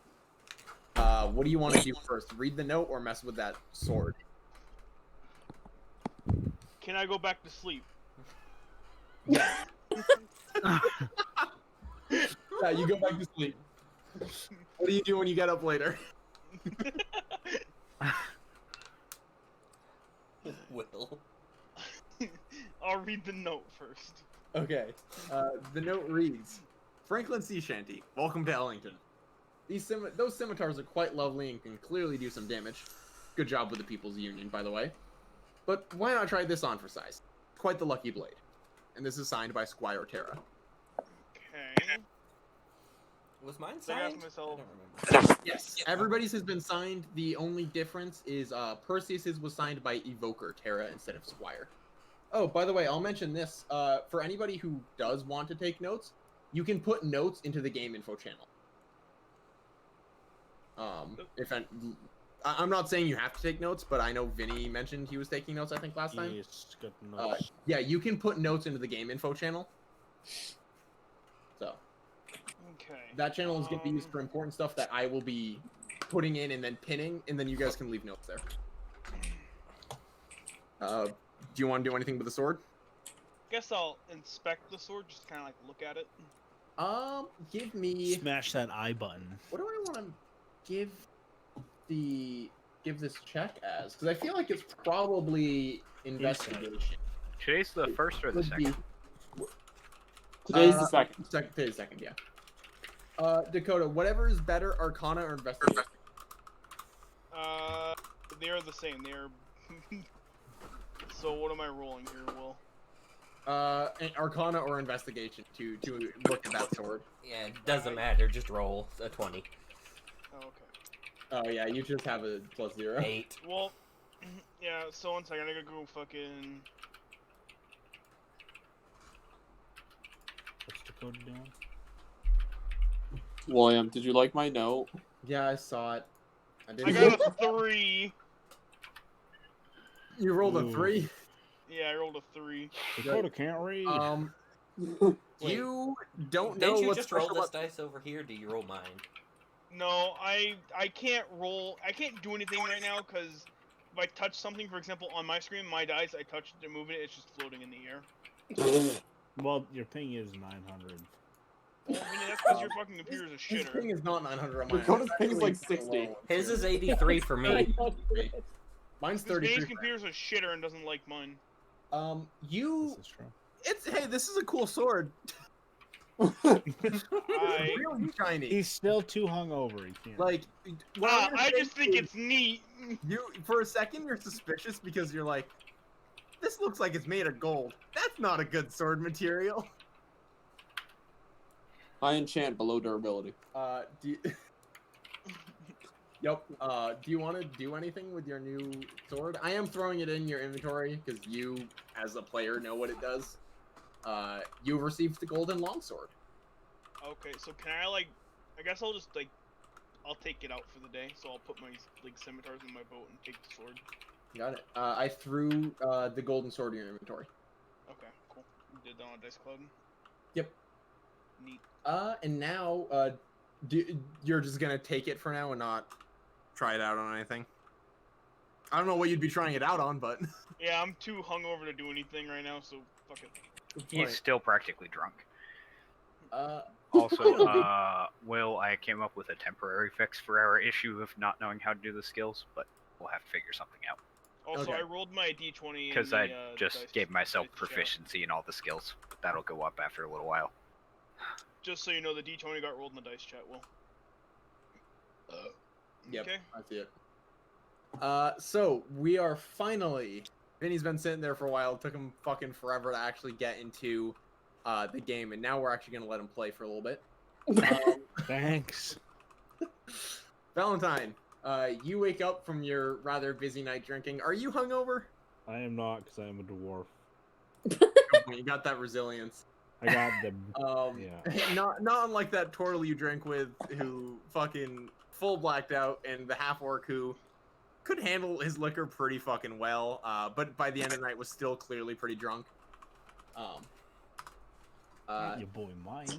What do you want to do first? Read the note or mess with that sword? Can I go back to sleep? Yeah. Yeah, you go back to sleep. What do you do when you get up later? Will. I'll read the note first. Okay. The note reads, Franklin Sea Shanty, welcome to Ellington. Those scimitars are quite lovely and can clearly do some damage. Good job with the People's Union, by the way. But why not try this on for size? Quite the lucky blade. And this is signed by Squire Terra. Okay. Was mine So I asked signed? myself- I don't remember. Yes. Everybody's has been signed. The only difference is Perseus's was signed by Evoker Terra instead of Squire. Oh, by the way, I'll mention this. For anybody who does want to take notes, you can put notes into the game info channel. I'm not saying you have to take notes, but I know Vinny mentioned he was taking notes, I think, last time. Yes, got the notes. Yeah, you can put notes into the game info channel. So, Okay. that channel is going to be used for important stuff that I will be putting in and then pinning, and then you guys can leave notes there. Do you want to do anything with the sword? Guess I'll inspect the sword, just kind of like look at it. Give me... Smash that I button. What do I want to give this check as? Because I feel like it's probably investigation. Today's the first or the Would be- second? Today's the second. Today's the second, yeah. Dakota, whatever is better, Arcana or Investigation? They're the same. They're. So what am I rolling here, Will? Arcana or Investigation to look at that sword. Yeah, it doesn't matter. Just roll a 20. Oh, okay. Oh yeah, you just have a +0. 8. Well, yeah. So one second, I gotta go fucking. What's Dakota doing? William, did you like my note? Yeah, I saw it. I I didn't. got a 3. You rolled a Ooh. 3. Yeah, I rolled a 3. Dakota can't read. You don't know Didn't you what's just roll special this about... dice over here? Do you roll mine? No, I can't roll. I can't do anything right now because if I touch something, for example, on my screen, my dice, I touch it to move it, it's just floating in the air. Well, your ping is 900. Well, I mean, that's because your fucking computer's a His shitter. ping is not 900 on mine. Dakota's It's ping is like actually 60. low. His is 83 for me. Mine's Because Dave's 33. computer's a shitter and doesn't like mine. You... This is true. Hey, this is a cool sword. I Really shiny. He's still too hungover. He can't. Like, what I'm gonna I say just think is it's neat. you. For a second, you're suspicious because you're like, this looks like it's made of gold. That's not a good sword material. High enchant, below durability. Do you... Yep. Do you want to do anything with your new sword? I am throwing it in your inventory because you, as a player, know what it does. You received the golden longsword. Okay, so can I like? I guess I'll just like, I'll take it out for the day. So I'll put my like scimitars in my boat and take the sword. Got it. I threw the golden sword in your inventory. Okay, cool. You did that on Dice Cloud. Yep. Neat. And now, you're just gonna take it for now and not try it out on anything. I don't know what you'd be trying it out on, but Yeah, I'm too hungover to do anything right now, so fuck it. He's still practically drunk. Also, Will, I came up with a temporary fix for our issue of not knowing how to do the skills, but we'll have to figure something out. Also, Okay. I rolled my D20 Because in I the, just dice- gave myself dice chat. proficiency in all the skills. That'll go up after a little while. Just so you know, the D20 got rolled in the dice chat. Will. Yep, Okay. I see it. So we are finally. Vinny's been sitting there for a while. It took him fucking forever to actually get into the game, and now we're actually gonna let him play for a little bit. Thanks. Valentine, you wake up from your rather busy night drinking. Are you hungover? I am not, because I am a dwarf. You got that resilience. I got the. Yeah. not unlike that turtle you drank with, who fucking full blacked out, and the half orc who could handle his liquor pretty fucking well, but by the end of the night was still clearly pretty drunk. Your boy Mike.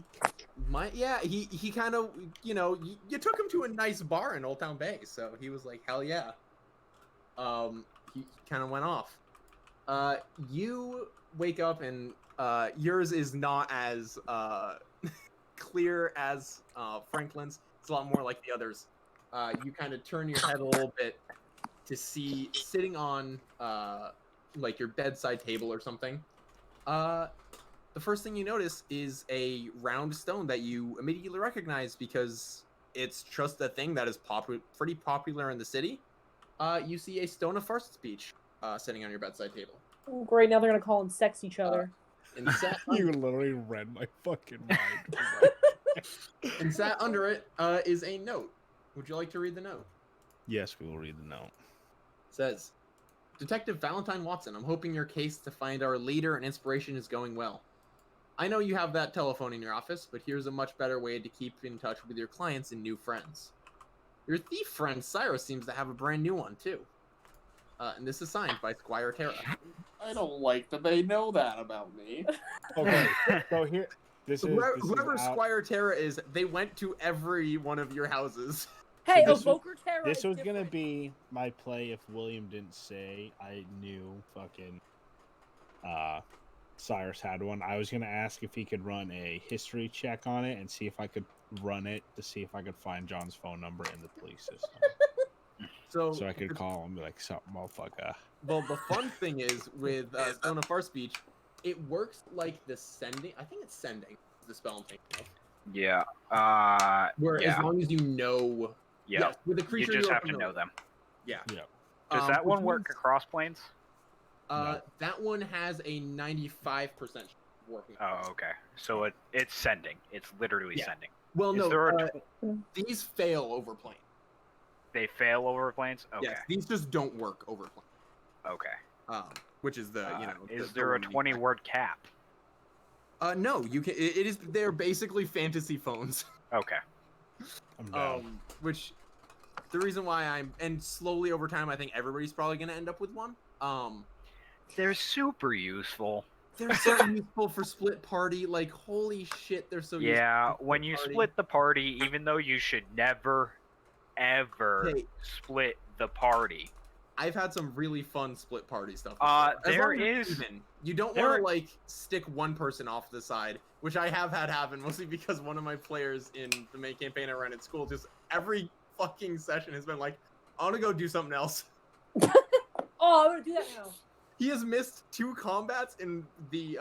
He kind of, you know, you took him to a nice bar in Old Town Bay, so he was like, hell yeah. He kind of went off. You wake up and yours is not as clear as Franklin's. It's a lot more like the others. You kind of turn your head a little bit to see sitting on like your bedside table or something. The first thing you notice is a round stone that you immediately recognize because it's just a thing that is pretty popular in the city. You see a stone of first speech sitting on your bedside table. Oh, great, now they're gonna call and sex each other. And sat You literally read my fucking mind. and sat under it is a note. Would you like to read the note? Yes, we will read the note. It says, Detective Valentine Watson, I'm hoping your case to find our leader and inspiration is going well. I know you have that telephone in your office, but here's a much better way to keep in touch with your clients and new friends. Your thief friend Cyrus seems to have a brand new one too. And this is signed by Squire Terra. I don't like that they know that about me. Okay, so here, Whoever Squire Terra is, they went to every one of your houses. Hey, this Evoker Terror. This is was gonna different. be my play if William didn't say I knew fucking Cyrus had one. I was gonna ask if he could run a history check on it and see if I could run it to see if I could find John's phone number in the police system. So I could call him and be like, "Sup, motherfucker." Well, the fun thing is with Stone of Far Speech, it works like the sending. I think it's sending. The spell I'm thinking of. Yeah. Where yeah. as long as you know. Yeah. Yes, with the You creature just are have to familiar. know them. Yeah. Yeah. Does that which one work means, across planes? No. That one has a 95% working. Oh, okay. So it's sending. It's literally Yeah. sending. Well, Is no. there a These fail over plane. They fail over planes? Okay. Yes, these just don't work over plane. Okay. Which is the Is there a 20-word cap? No, you can. It is. They're basically fantasy phones. Okay. I'm down. Which the reason why and slowly over time, I think everybody's probably gonna end up with one. They're super useful. They're so useful for split party. Like holy shit, they're so useful. Yeah, for when you party. split the party, even though you should never, ever Hey. split the party. I've had some really fun split party stuff. There As long as it's is- even. You don't there- want to like stick one person off the side, which I have had happen mostly because one of my players in the main campaign I ran at school just every fucking session has been like, I want to go do something else. Oh, I'm gonna do that now. He has missed 2 combats in the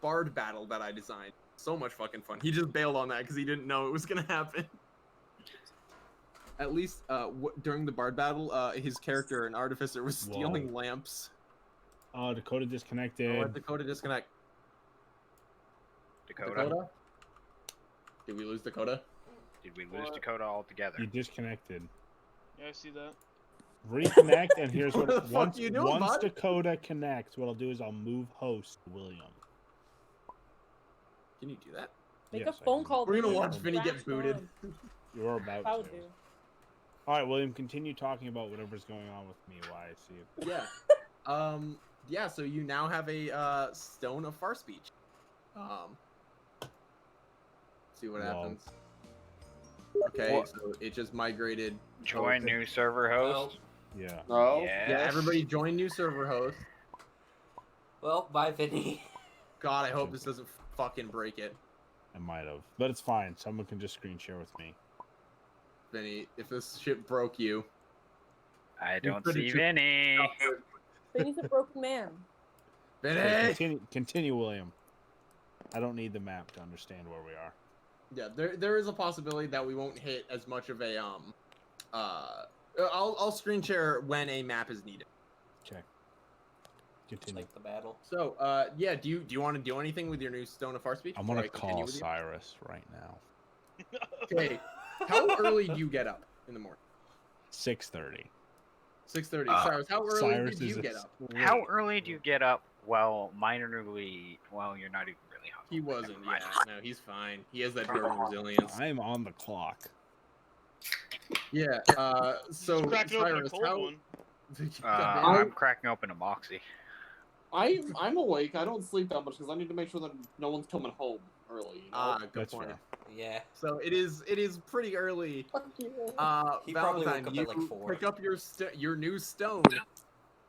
bard battle that I designed. So much fucking fun. He just bailed on that because he didn't know it was gonna happen. At least during the bard battle, his character, an artificer, was stealing lamps. Oh, Dakota disconnected. Let Dakota disconnect. Dakota? Did we lose Dakota? Did we lose Dakota altogether? You disconnected. Yeah, I see that. Reconnect, and here's What what the fuck once, you doing, once bud? Dakota connects, what I'll do is I'll move host to William. Can you do that? Make Yes, a I phone can. call. We're gonna to watch him. Vinny get Bash booted. on. You're about I would to. do. All right, William, continue talking about whatever's going on with me. Why I see it. Yeah. Yeah. So you now have a stone of far speech. See what Whoa. happens. Okay, What? so it just migrated. Join new server host. Yeah. No. Yes. Yeah, everybody join new server host. Well, bye, Vinny. God, I hope this doesn't fucking break it. I might have, but it's fine. Someone can just screen share with me. Vinny, if this shit broke you. I don't could've see ju- Vinny. Vinny's a broken man. Okay, Vinny! continue, William. I don't need the map to understand where we are. Yeah, there is a possibility that we won't hit as much of a I'll screen share when a map is needed. Okay. It's Continue. like the battle. So, yeah, do you want to do anything with your new Stone of Far Speech? I'm before gonna I continue call with you? Cyrus right now. Okay. How early do you get up in the morning? 6:30. 6:30. Uh, Cyrus, how early Cyrus did is you get up? How early do you get up? Well, minorly. Well, you're not even really hungry. He wasn't. Never Yeah, mind. no, he's fine. He has that German resilience. I'm on the clock. Yeah. So Cracking open a Cyrus, cold how? one. I'm cracking open a Moxie. I'm awake. I don't sleep that much because I need to make sure that no one's coming home early. You know? Good That's point. fair. Yeah. So it is pretty early. Fuck you. He probably Valentine, woke up you at, like, 4. pick up your new stone.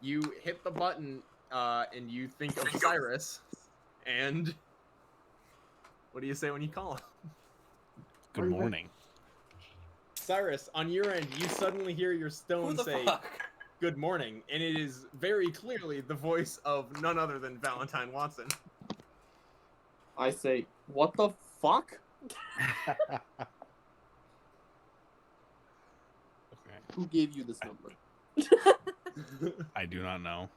You hit the button, and you think of Cyrus, and What do you say when you call him? Good morning. Cyrus, on your end, you suddenly hear your Who stone the say, fuck? "Good morning," and it is very clearly the voice of none other than Valentine Watson. I say, what the fuck? Okay. Who gave you this number? I do not know.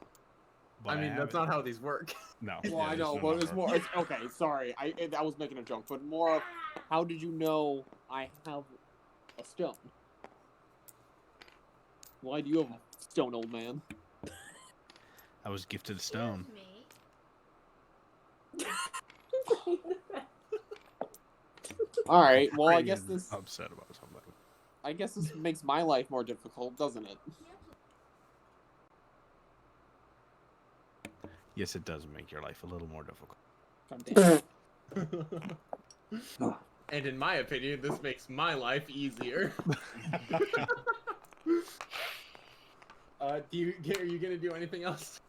But I mean, have that's it. not how these work. No. Well, yeah, I there's know, no but it's number. more. It's, okay, sorry. I was making a joke, but more of how did you know I have a stone? Why do you have a stone, old man? I was gifted a stone. All right. Well, I Pretty guess this. upset about something. I guess this makes my life more difficult, doesn't it? Yes, it does make your life a little more difficult. God damn. And in my opinion, this makes my life easier. Are you gonna do anything else?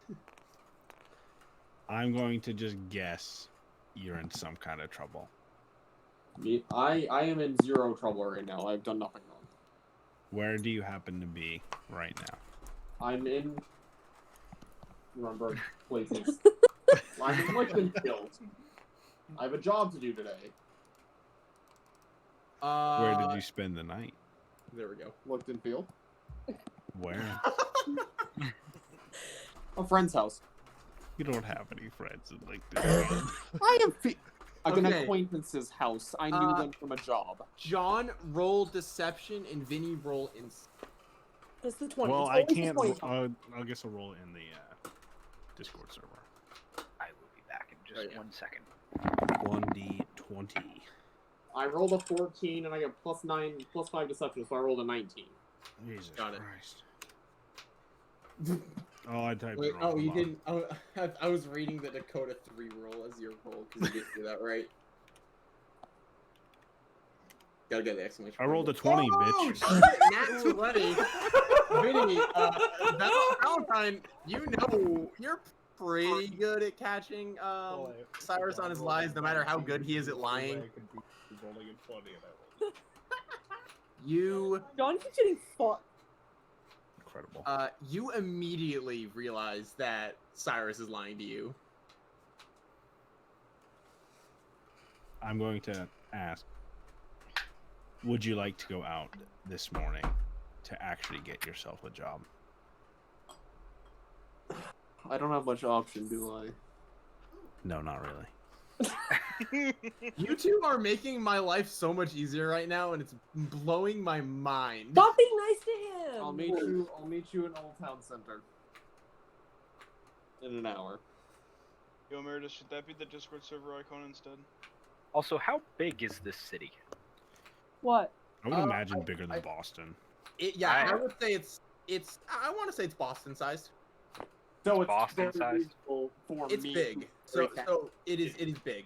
I'm going to just guess you're in some kind of trouble. I am in zero trouble right now. I've done nothing wrong. Where do you happen to be right now? I'm in. Remember places. I'm in Lichtenfield. I have a job to do today. Where did you spend the night? There we go. Lichtenfield. Where? A friend's house. You don't have any friends in Lichtenfield. I have an Okay. acquaintance's house. I knew them from a job. John, roll deception, and Vinny, roll insight. That's the 20. Well, It's I always the can't. 20. I guess I'll roll in the Discord server. I will be back in just Oh, yeah. 1 second. 1d20. I rolled a 14 and I got +9, +5 deception, so I rolled a 19. Jesus Got it. Christ. Oh, I typed Wait, it wrong. oh, you Hold on. didn't. Oh, I was reading the Dakota 3 roll as your roll because you didn't do that right. Gotta get the exclamation. I rolled a 20, Oh, bitch. shit, nat 20. Vinny, Valentine, you know you're pretty good at catching Cyrus on his lies, no matter how good he is at lying. You John keeps getting fucked. Incredible. you immediately realize that Cyrus is lying to you. I'm going to ask, would you like to go out this morning to actually get yourself a job? I don't have much option, do I? No, not really. You two are making my life so much easier right now, and it's blowing my mind. Stop being nice to him. I'll meet you in Old Town Center. In an hour. Yo, Meredith, should that be the Discord server icon instead? Also, how big is this city? What? I would imagine bigger than I- Boston. I would say it's. I want to say it's Boston sized. So it's Boston very size? reasonable for It's me. big. So it is big.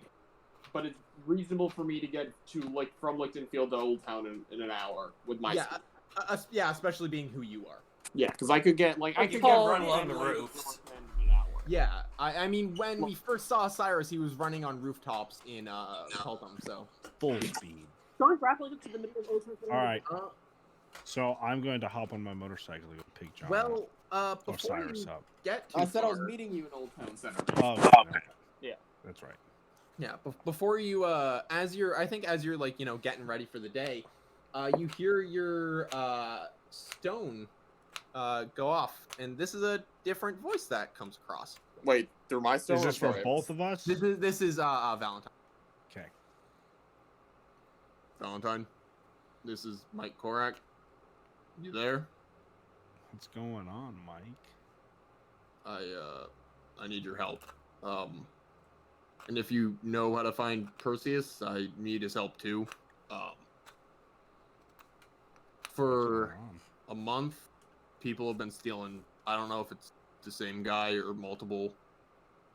But it's reasonable for me to get to from Lichtenfield to Old Town in an hour with my Yeah, speed. yeah, especially being who you are. Yeah, because I could get I You could can get run from along the North roofs. End in an hour. Yeah, I mean when we first saw Cyrus, he was running on rooftops in Peltham. So Full speed. John grappling up to the middle of Ocean. All right. So I'm going to hop on my motorcycle to go pick John up, well, or before Cyrus you up. get too I said I was far- meeting you in Old Town Center. Oh, Yeah. That's right. Yeah, before you, as you're getting ready for the day, you hear your stone go off, and this is a different voice that comes across. Wait, through my stone? Is this or for sorry? both of us? This is Valentine. Okay. Valentine, this is Mike Korak. You there? What's going on, Mike? I need your help. And if you know how to find Perseus, I need his help too. For What's going on? a month, people have been stealing. I don't know if it's the same guy or multiple.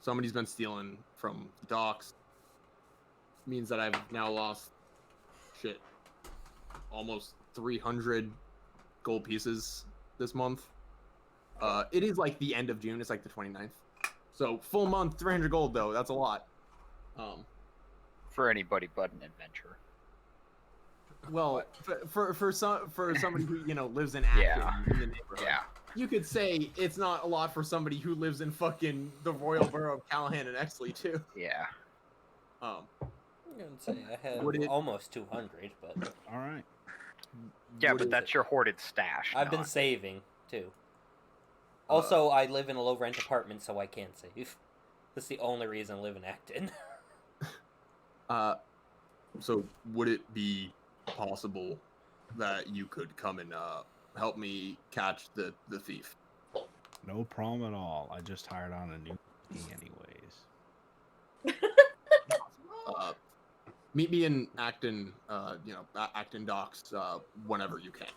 Somebody's been stealing from the docks. Means that I've now lost almost 300 gold pieces this month. It is like the end of June. It's like the 29th. So full month, 300 gold though. That's a lot. for anybody but an adventurer. Well, for somebody who lives in Acton Yeah. in the neighborhood, Yeah. you could say it's not a lot for somebody who lives in fucking the Royal Borough of Callahan and Exley too. Yeah. I'm gonna say I have Would it- almost 200, but All right. Yeah, What but is that's it? your hoarded stash. I've been not- saving too. Also, I live in a low rent apartment, so I can't save. That's the only reason I live in Acton. So would it be possible that you could come and help me catch the thief? No problem at all. I just hired on a new anyways. Meet me in Acton, Acton Docks, whenever you can.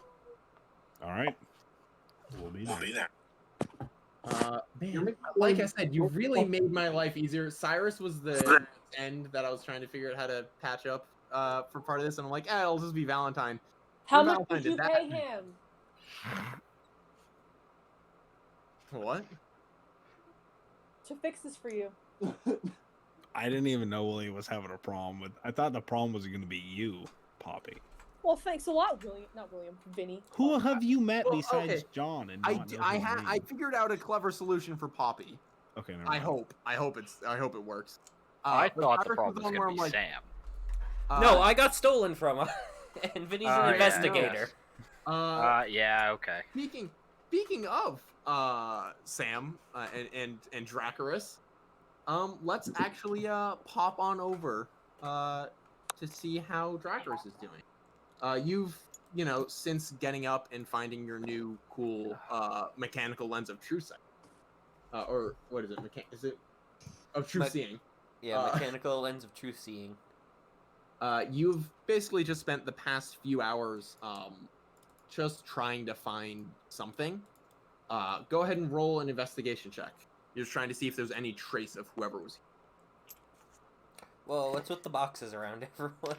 All right. We'll be there. Man, like I said, you really made my life easier. Cyrus was the end that I was trying to figure out how to patch up for part of this, and I'm like, it'll just be Valentine. How Then much Valentine did you did that. pay him? What? To fix this for you. I didn't even know William was having a problem with. I thought the problem was going to be you, Poppy. Well, thanks a lot, William. Not William, Vinny. Who have you met Well, besides okay. John? And I not know his I name? figured out a clever solution for Poppy. Okay, never I mind. hope it works. I but thought the Cyrus problem was on going where to be I'm like, Sam. No, I got stolen from him, and Vinny's Oh, an yeah, investigator. Yeah, okay. Speaking of Sam and Dracarys, let's actually pop on over to see how Dracarys is doing. You've since getting up and finding your new cool mechanical lens of true sight, or what is it? Is it of true seeing? Yeah, mechanical lens of true seeing. You've basically just spent the past few hours just trying to find something. Go ahead and roll an investigation check. You're just trying to see if there's any trace of whoever was here. Well, what's with the boxes around everyone?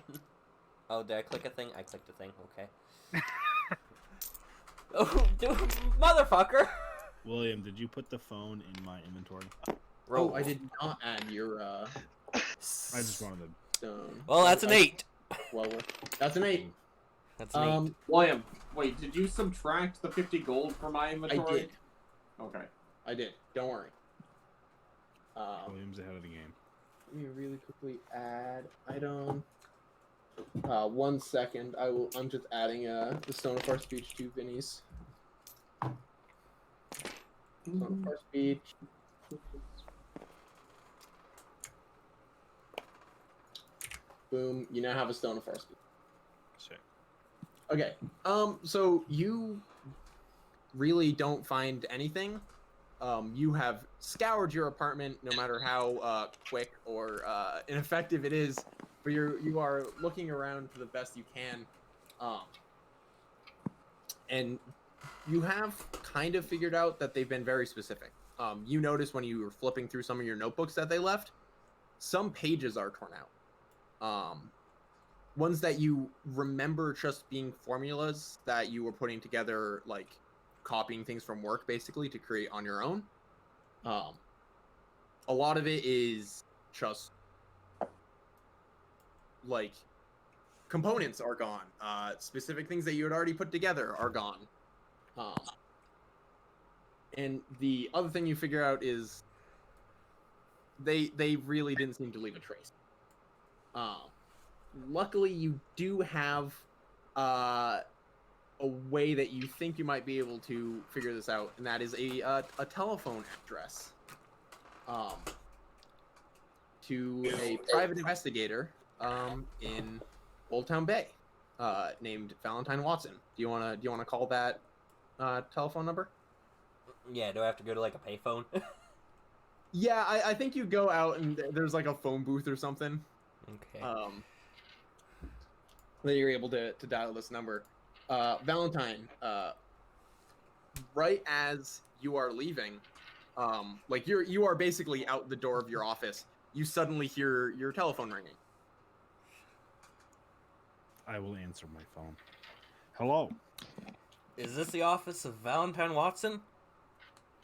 Oh, did I click a thing? I clicked a thing, okay. Oh, dude, motherfucker! William, did you put the phone in my inventory? Oh, I did not add your I just wanted to. stone. Well, that's an 8. Well, that's an 8. That's an 8. William, wait, did you subtract the 50 gold from my inventory? I did. Okay. I did. Don't worry. William's ahead of the game. Let me really quickly add item. 1 second. I'm just adding the Stone of Far Speech to Vinny's. Stone of Far Speech. Boom. You now have a Stone of Far Speech. Sick. Okay. So you really don't find anything. You have scoured your apartment, no matter how quick or ineffective it is. But you are looking around for the best you can, and you have kind of figured out that they've been very specific. You noticed when you were flipping through some of your notebooks that they left, some pages are torn out. Ones that you remember just being formulas that you were putting together, like copying things from work, basically, to create on your own. A lot of it is just like components are gone. Specific things that you had already put together are gone. And the other thing you figure out is they really didn't seem to leave a trace. Luckily, you do have a way that you think you might be able to figure this out, and that is a telephone address to a private investigator in Old Town Bay named Valentine Watson. Do you wanna call that telephone number? Yeah, do I have to go to like a payphone? Yeah, I think you go out and there's like a phone booth or something. Okay. That you're able to dial this number. Valentine, right as you are leaving, like you are basically out the door of your office, you suddenly hear your telephone ringing. I will answer my phone. Hello. Is this the office of Valentine Watson?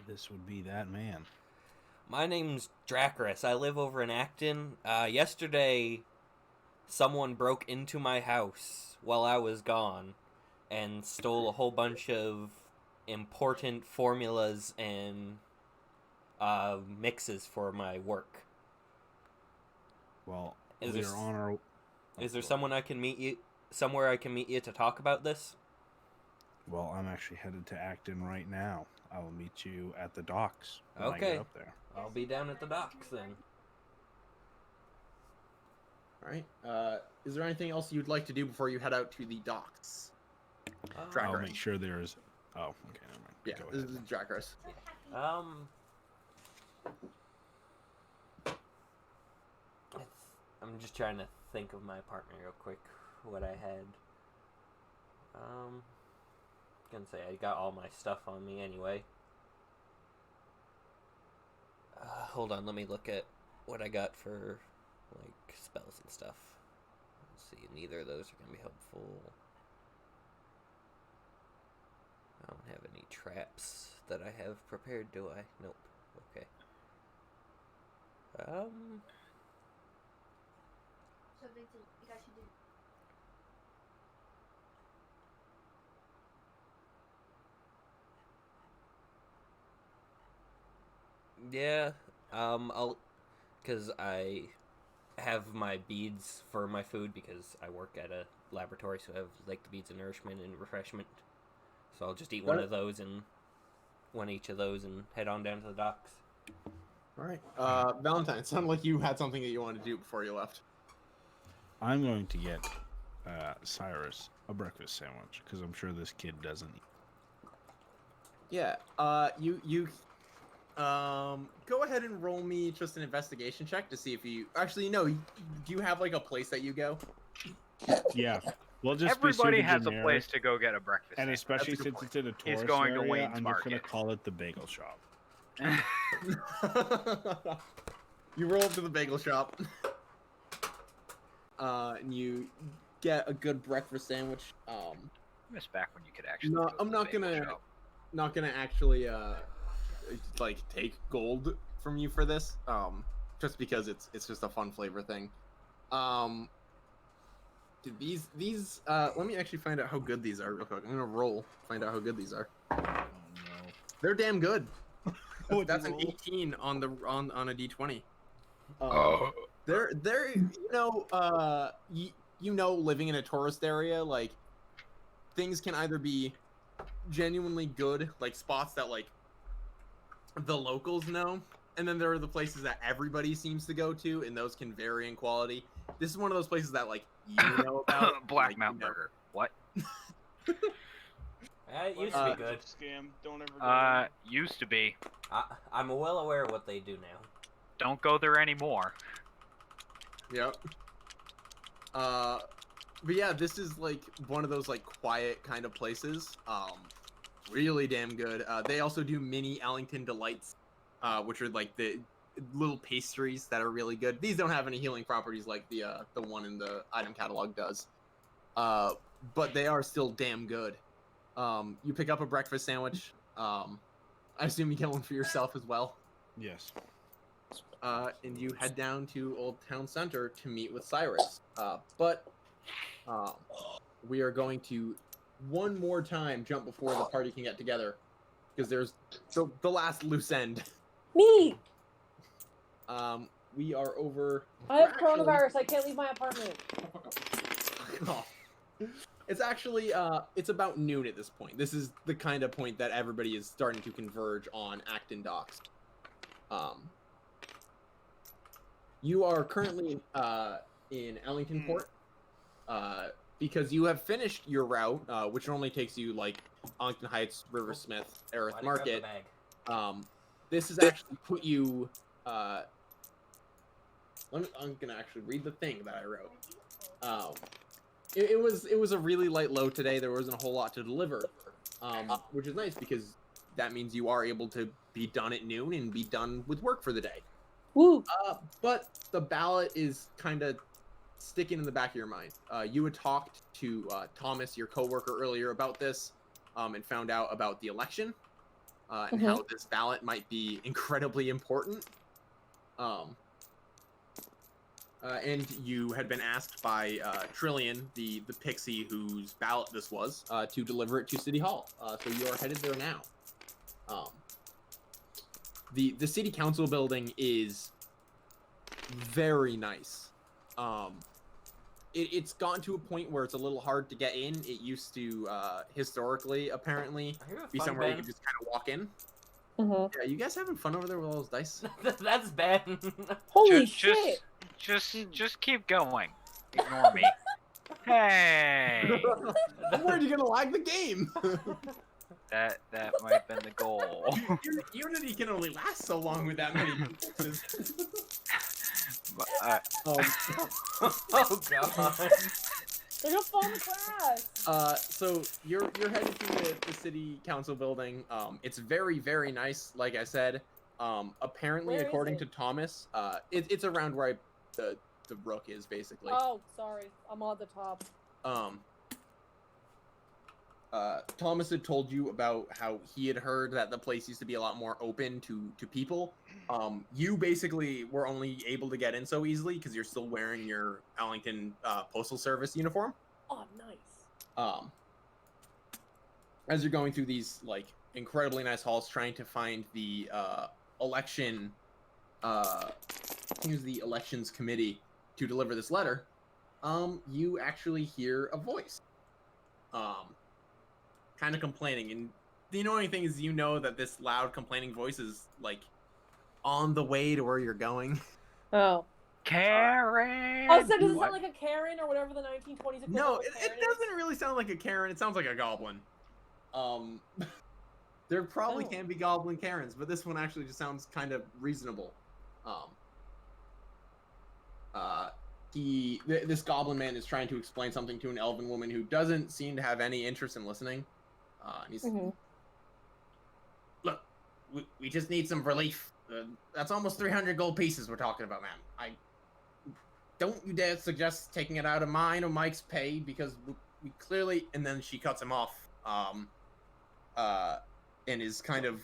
This would be that man. My name's Dracarys. I live over in Acton. Yesterday, someone broke into my house while I was gone and stole a whole bunch of important formulas and mixes for my work. Well, Is we there are on our. Is there someone I can meet you? Somewhere I can meet you to talk about this? Well, I'm actually headed to Acton right now. I will meet you at the docks when I Okay. get up there. I'll be down at the docks then. All right. Is there anything else you'd like to do before you head out to the docks? Drag I'll race. make sure there's. Oh, okay, never mind. Yeah, Go this ahead. is drag race. I'm just trying to think of my apartment real quick. What I had. Gonna say I got all my stuff on me anyway. Hold on, let me look at what I got for like spells and stuff. Let's see, neither of those are gonna be helpful. I don't have any traps that I have prepared, do I? Nope. Okay. Yeah, because I have my beads for my food because I work at a laboratory, so I have like the beads of nourishment and refreshment. So I'll just eat one of those and one each of those and head on down to the docks. All right. Valentine, it sounded like you had something that you wanted to do before you left. I'm going to get Cyrus a breakfast sandwich because I'm sure this kid doesn't eat. Yeah. You go ahead and roll me just an investigation check to see if you actually no. Do you have like a place that you go? Yeah. Well, just Everybody be has generic, a place to go get a breakfast. and sandwich. especially That's a good since it's in a He's tourist going to area, Wayne's I'm just going Market. to call it the bagel shop. You roll up to the bagel shop, and you get a good breakfast sandwich. I miss back when you could actually. No, go to I'm the not bagel gonna shop. not gonna actually like take gold from you for this. Just because it's just a fun flavor thing. These let me actually find out how good these are real quick. I'm gonna roll, find out how good these are. Oh no. They're damn good. What'd That's you an roll? 18 on the on a d20. Oh. They're you know living in a tourist area, like things can either be genuinely good, like spots that like the locals know, and then there are the places that everybody seems to go to, and those can vary in quality. This is one of those places that like you know about. Black like, Mountain you know. Burger. What? It used to be good. Scam. Don't ever go there. Used to be. I'm well aware of what they do now. Don't go there anymore. Yep. But yeah, this is like one of those like quiet kind of places. Really damn good. They also do mini Ellington Delights, which are like the little pastries that are really good. These don't have any healing properties like the one in the item catalog does. But they are still damn good. You pick up a breakfast sandwich. I assume you get one for yourself as well. Yes. And you head down to Old Town Center to meet with Cyrus. But we are going to one more time jump before the party can get together, because there's the last loose end. Me! We are over. I have we're actually- coronavirus. I can't leave my apartment. Oh. It's actually it's about noon at this point. This is the kind of point that everybody is starting to converge on Acton Docks. You are currently in Ellington Port because you have finished your route, which normally takes you like Ellington Heights, Riversmith, Aerith Market. This has actually put you. I'm gonna actually read the thing that I wrote. It was a really light load today. There wasn't a whole lot to deliver, which is nice because that means you are able to be done at noon and be done with work for the day. Woo! But the ballot is kind of sticking in the back of your mind. You had talked to Thomas, your coworker, earlier about this, and found out about the election and how this ballot might be incredibly important. And you had been asked by Trillian, the pixie whose ballot this was, to deliver it to City Hall. So you are headed there now. The City Council building is very nice. It's gotten to a point where it's a little hard to get in. It used to, historically, apparently, be somewhere you could just kind of walk in. Mm-hmm. Yeah, you guys having fun over there with all those dice? That's bad. Holy Just, shit! just keep going. Ignore me. Hey, I'm worried you're gonna lag the game. that might have been the goal. Unity can only last so long with that many pieces. But, Oh god. They're gonna fall in the class. So you're headed to the city council building. It's very, very nice, like I said. Apparently, Where is according it? to Thomas, it's around where the rook is, basically. Oh, sorry. I'm on the top. Thomas had told you about how he had heard that the place used to be a lot more open to people. You basically were only able to get in so easily because you're still wearing your Allington Postal Service uniform. Oh, nice. As you're going through these like incredibly nice halls, trying to find the election, I think it was the elections committee to deliver this letter, you actually hear a voice. Kind of complaining, and the annoying thing is you know that this loud complaining voice is like on the way to where you're going. Oh. Karen. Oh, so does it What? sound like a Karen or whatever the 1920s equivalent No, of it Karen doesn't really sound like a Karen. It sounds like a goblin. There probably Oh. can be goblin Karens, but this one actually just sounds kind of reasonable. This goblin man is trying to explain something to an elven woman who doesn't seem to have any interest in listening. And he's, Mhm. Look, we just need some relief. That's almost 300 gold pieces we're talking about, ma'am. Don't you dare suggest taking it out of mine or Mike's pay, because we clearly... And then she cuts him off, and is kind of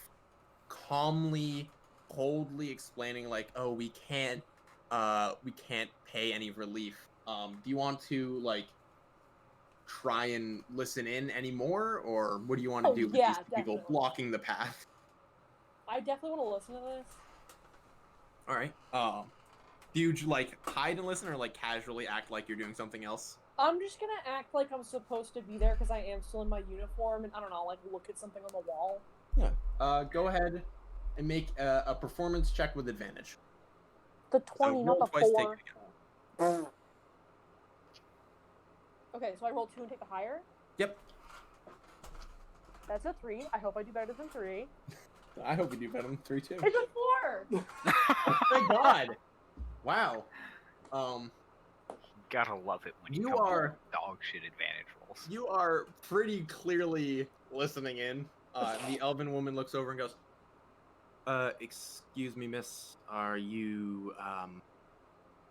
calmly, coldly explaining, like, oh, we can't pay any relief. Do you want to, like, try and listen in anymore, or what do you want to do with yeah, these people definitely. blocking the path? I definitely want to listen to this. All right. Do you like hide and listen, or like casually act like you're doing something else? I'm just gonna act like I'm supposed to be there because I am still in my uniform, and I don't know, like look at something on the wall. Yeah. Go ahead and make a performance check with advantage. The 20, So not roll the twice, 4. take it again. Okay, so I roll 2 and take the higher. Yep. That's a 3. I hope I do better than 3. I hope you do better than 3 too. It's a 4. Thank God. Wow. Gotta love it when You come up are- with dog shit advantage rolls. You are pretty clearly listening in. The elven woman looks over and goes, excuse me, miss. Are you,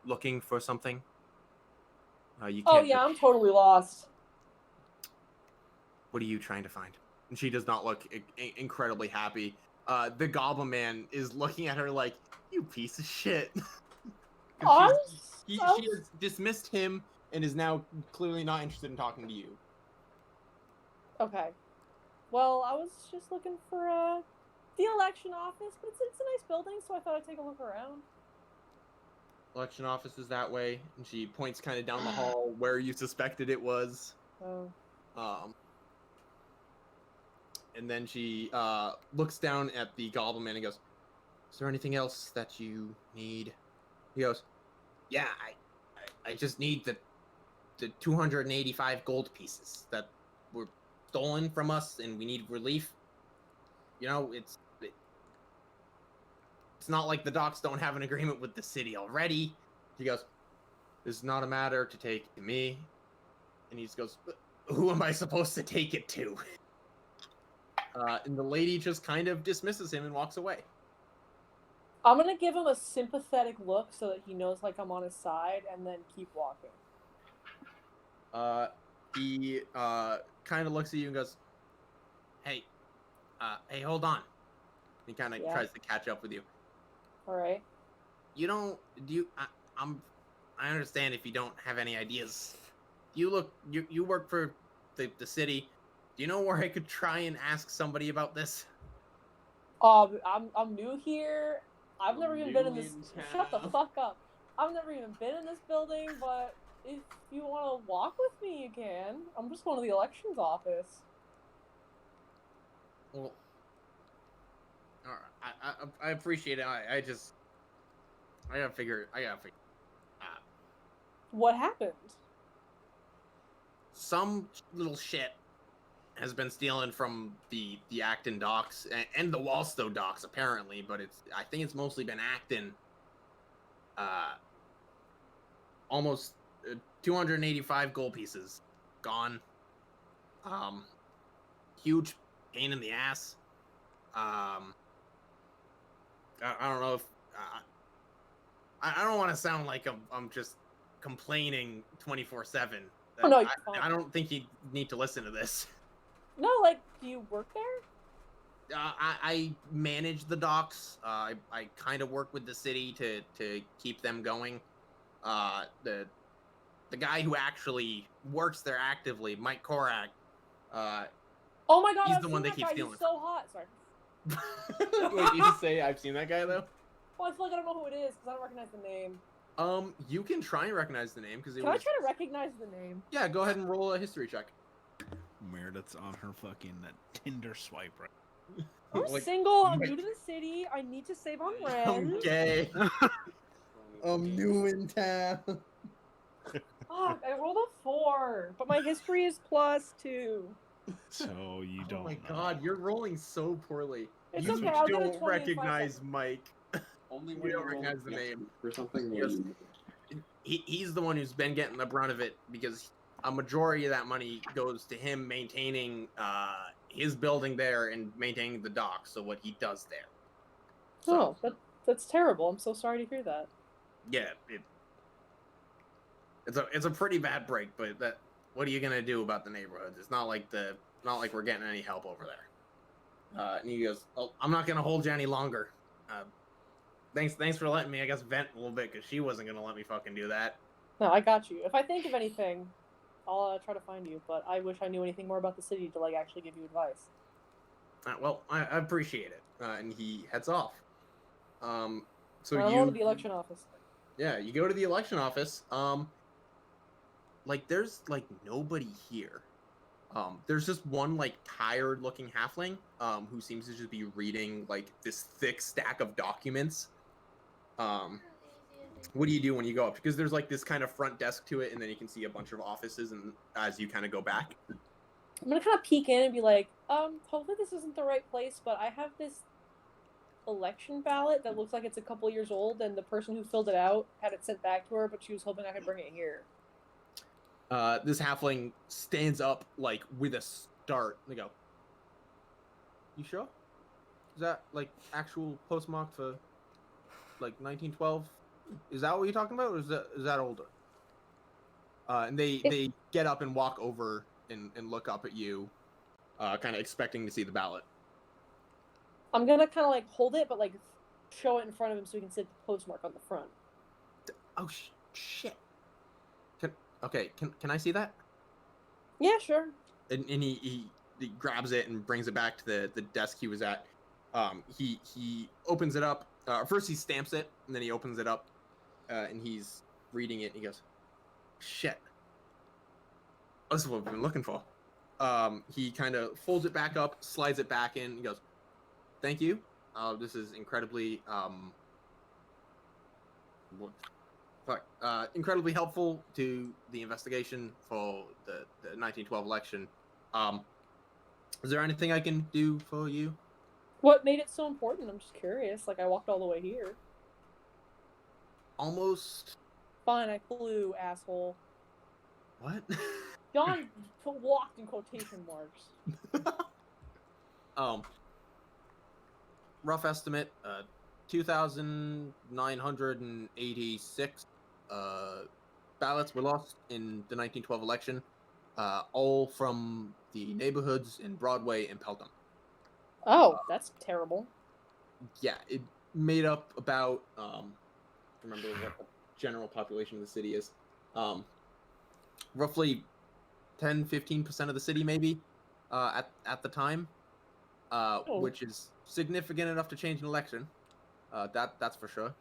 looking for something? You Oh can't... yeah, I'm totally lost. What are you trying to find? And she does not look incredibly happy. The goblin man is looking at her like, you piece of shit. Oh, She has dismissed him and is now clearly not interested in talking to you. Okay. Well, I was just looking for the election office, but it's a nice building, so I thought I'd take a look around. Election office is that way, and she points kind of down the hall where you suspected it was. Oh. And then she looks down at the goblin man and goes, "Is there anything else that you need?" He goes, "Yeah, I just need the 285 gold pieces that were stolen from us, and we need relief. You know, it's not like the docks don't have an agreement with the city already." He goes, "This is not a matter to take to me." And he just goes, "Who am I supposed to take it to?" And the lady just kind of dismisses him and walks away. I'm gonna give him a sympathetic look so that he knows like I'm on his side, and then keep walking. He kind of looks at you and goes, "Hey, hold on." He kind of Yeah. tries to catch up with you. All right. You don't, do you? I'm I understand if you don't have any ideas. You work for the city. Do you know where I could try and ask somebody about this? I'm new here. I've never even been in this. Shut the town. fuck up. I've never even been in this building, but if you want to walk with me, you can. I'm just going to the elections office. Well, all right, I appreciate it. I gotta figure. What happened? Some little shit has been stealing from the Acton docks and the Walstow docks apparently, but I think it's mostly been Acton. Almost 285 gold pieces gone. Huge pain in the ass. I don't know if I don't want to sound like I'm just complaining 24/7. Oh, no, you're fine. I don't think you need to listen to this. No, like, do you work there? I manage the docks. I kind of work with the city to keep them going. The guy who actually works there actively, Mike Korak. Oh my god, He's I've the seen one they that keep guy. stealing He's so hot. Sorry. Wait, you just say I've seen that guy though? Well, I feel like I don't know who it is because I don't recognize the name. You can try and recognize the name because Can I try to recognize the name? Yeah, go ahead and roll a history check. Meredith's on her fucking Tinder swipe right. I'm Like, single. I'm new to the city. I need to save on rent. I'm gay. I'm new in town. Fuck, I rolled a 4, but my history is +2. So you don't. Oh my know. god, you're rolling so poorly. It's You okay, I'll get a don't 20 in 5 recognize seconds. Mike. Only You when don't you roll recognize the against name. for something. Yes. He's the one who's been getting the brunt of it because a majority of that money goes to him maintaining his building there and maintaining the dock. So what he does there. So, Oh, that's terrible. I'm so sorry to hear that. yeah, it's a pretty bad break, but what are you gonna do about the neighborhoods? It's not like we're getting any help over there. And he goes, "Oh, I'm not gonna hold you any longer. Thanks for letting me, I guess, vent a little bit because she wasn't gonna let me fucking do that." No, I got you. If I think of anything, I'll try to find you. But I wish I knew anything more about the city to like actually give you advice. Well, I appreciate it. And he heads off. So I'm going to the election office. Yeah, you go to the election office. Like there's like nobody here. There's just one like tired looking halfling who seems to just be reading like this thick stack of documents. What do you do when you go up? Because there's like this kind of front desk to it, and then you can see a bunch of offices, and as you kind of go back. I'm gonna kind of peek in and be like, hopefully this isn't the right place, but I have this election ballot that looks like it's a couple years old, and the person who filled it out had it sent back to her, but she was hoping I could bring it here. This halfling stands up like with a start. They go, "You sure? Is that like actual postmark for like 1912? Is that what you're talking about, or is that older?" And they get up and walk over and look up at you, kind of expecting to see the ballot. I'm gonna kind of like hold it, but like show it in front of him so he can see the postmark on the front. Oh shit! Can I see that? Yeah, sure. And he grabs it and brings it back to the desk he was at. He opens it up. First he stamps it, and then he opens it up, and he's reading it. And he goes, "Shit, this is what we've been looking for." He kind of folds it back up, slides it back in. He goes, "Thank you. This is incredibly incredibly helpful to the investigation for the 1912 election. Is there anything I can do for you?" What made it so important? I'm just curious. Like, I walked all the way here. Almost. Fine, I flew, asshole. What? John walked in quotation marks. Rough estimate, 2,986 ballots were lost in the 1912 election, all from the neighborhoods in Broadway and Pelham. Oh, that's terrible. Yeah, it made up about, remember what the general population of the city is. Roughly 10-15% of the city, maybe, at the time, which is significant enough to change an election. That's for sure.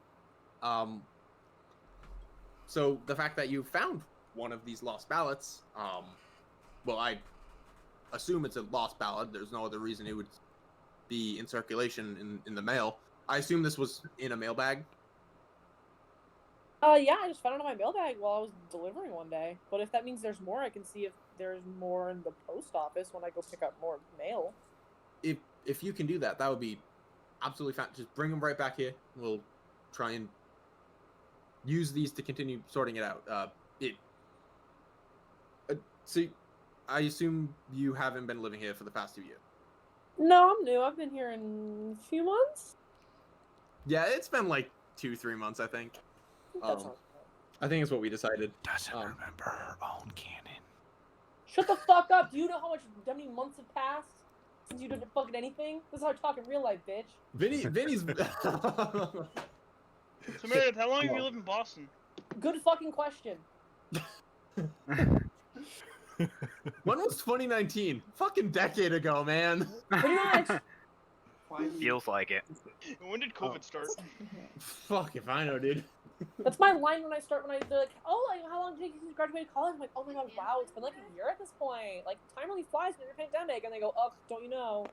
So the fact that you found one of these lost ballots, well, I assume it's a lost ballot. There's no other reason it would be in circulation in the mail. I assume this was in a mailbag. Yeah, I just found it in my mailbag while I was delivering one day. But if that means there's more, I can see if there's more in the post office when I go pick up more mail. If you can do that, that would be absolutely fine. Just bring them right back here. We'll try and use these to continue sorting it out. So I assume you haven't been living here for the past 2 years. No, I'm new. I've been here in a few months. Yeah, it's been like 2-3 months, I think. That's not I think it's what we decided. Doesn't remember her own canon. Shut the fuck up. Do you know how many months have passed since you did fucking anything? This is how I talk in real life, bitch. Vinny's. So Meredith, how long have you lived in Boston? Good fucking question. When was 2019? Fucking decade ago, man. Pretty much. Feels like it. When did COVID start? Fuck if I know, dude. That's my line when they're like, oh, like, how long did it take you to graduate college? I'm like, oh my god, wow, it's been like a year at this point. Like, time really flies when you're in a pandemic. And they go, oh, don't you know?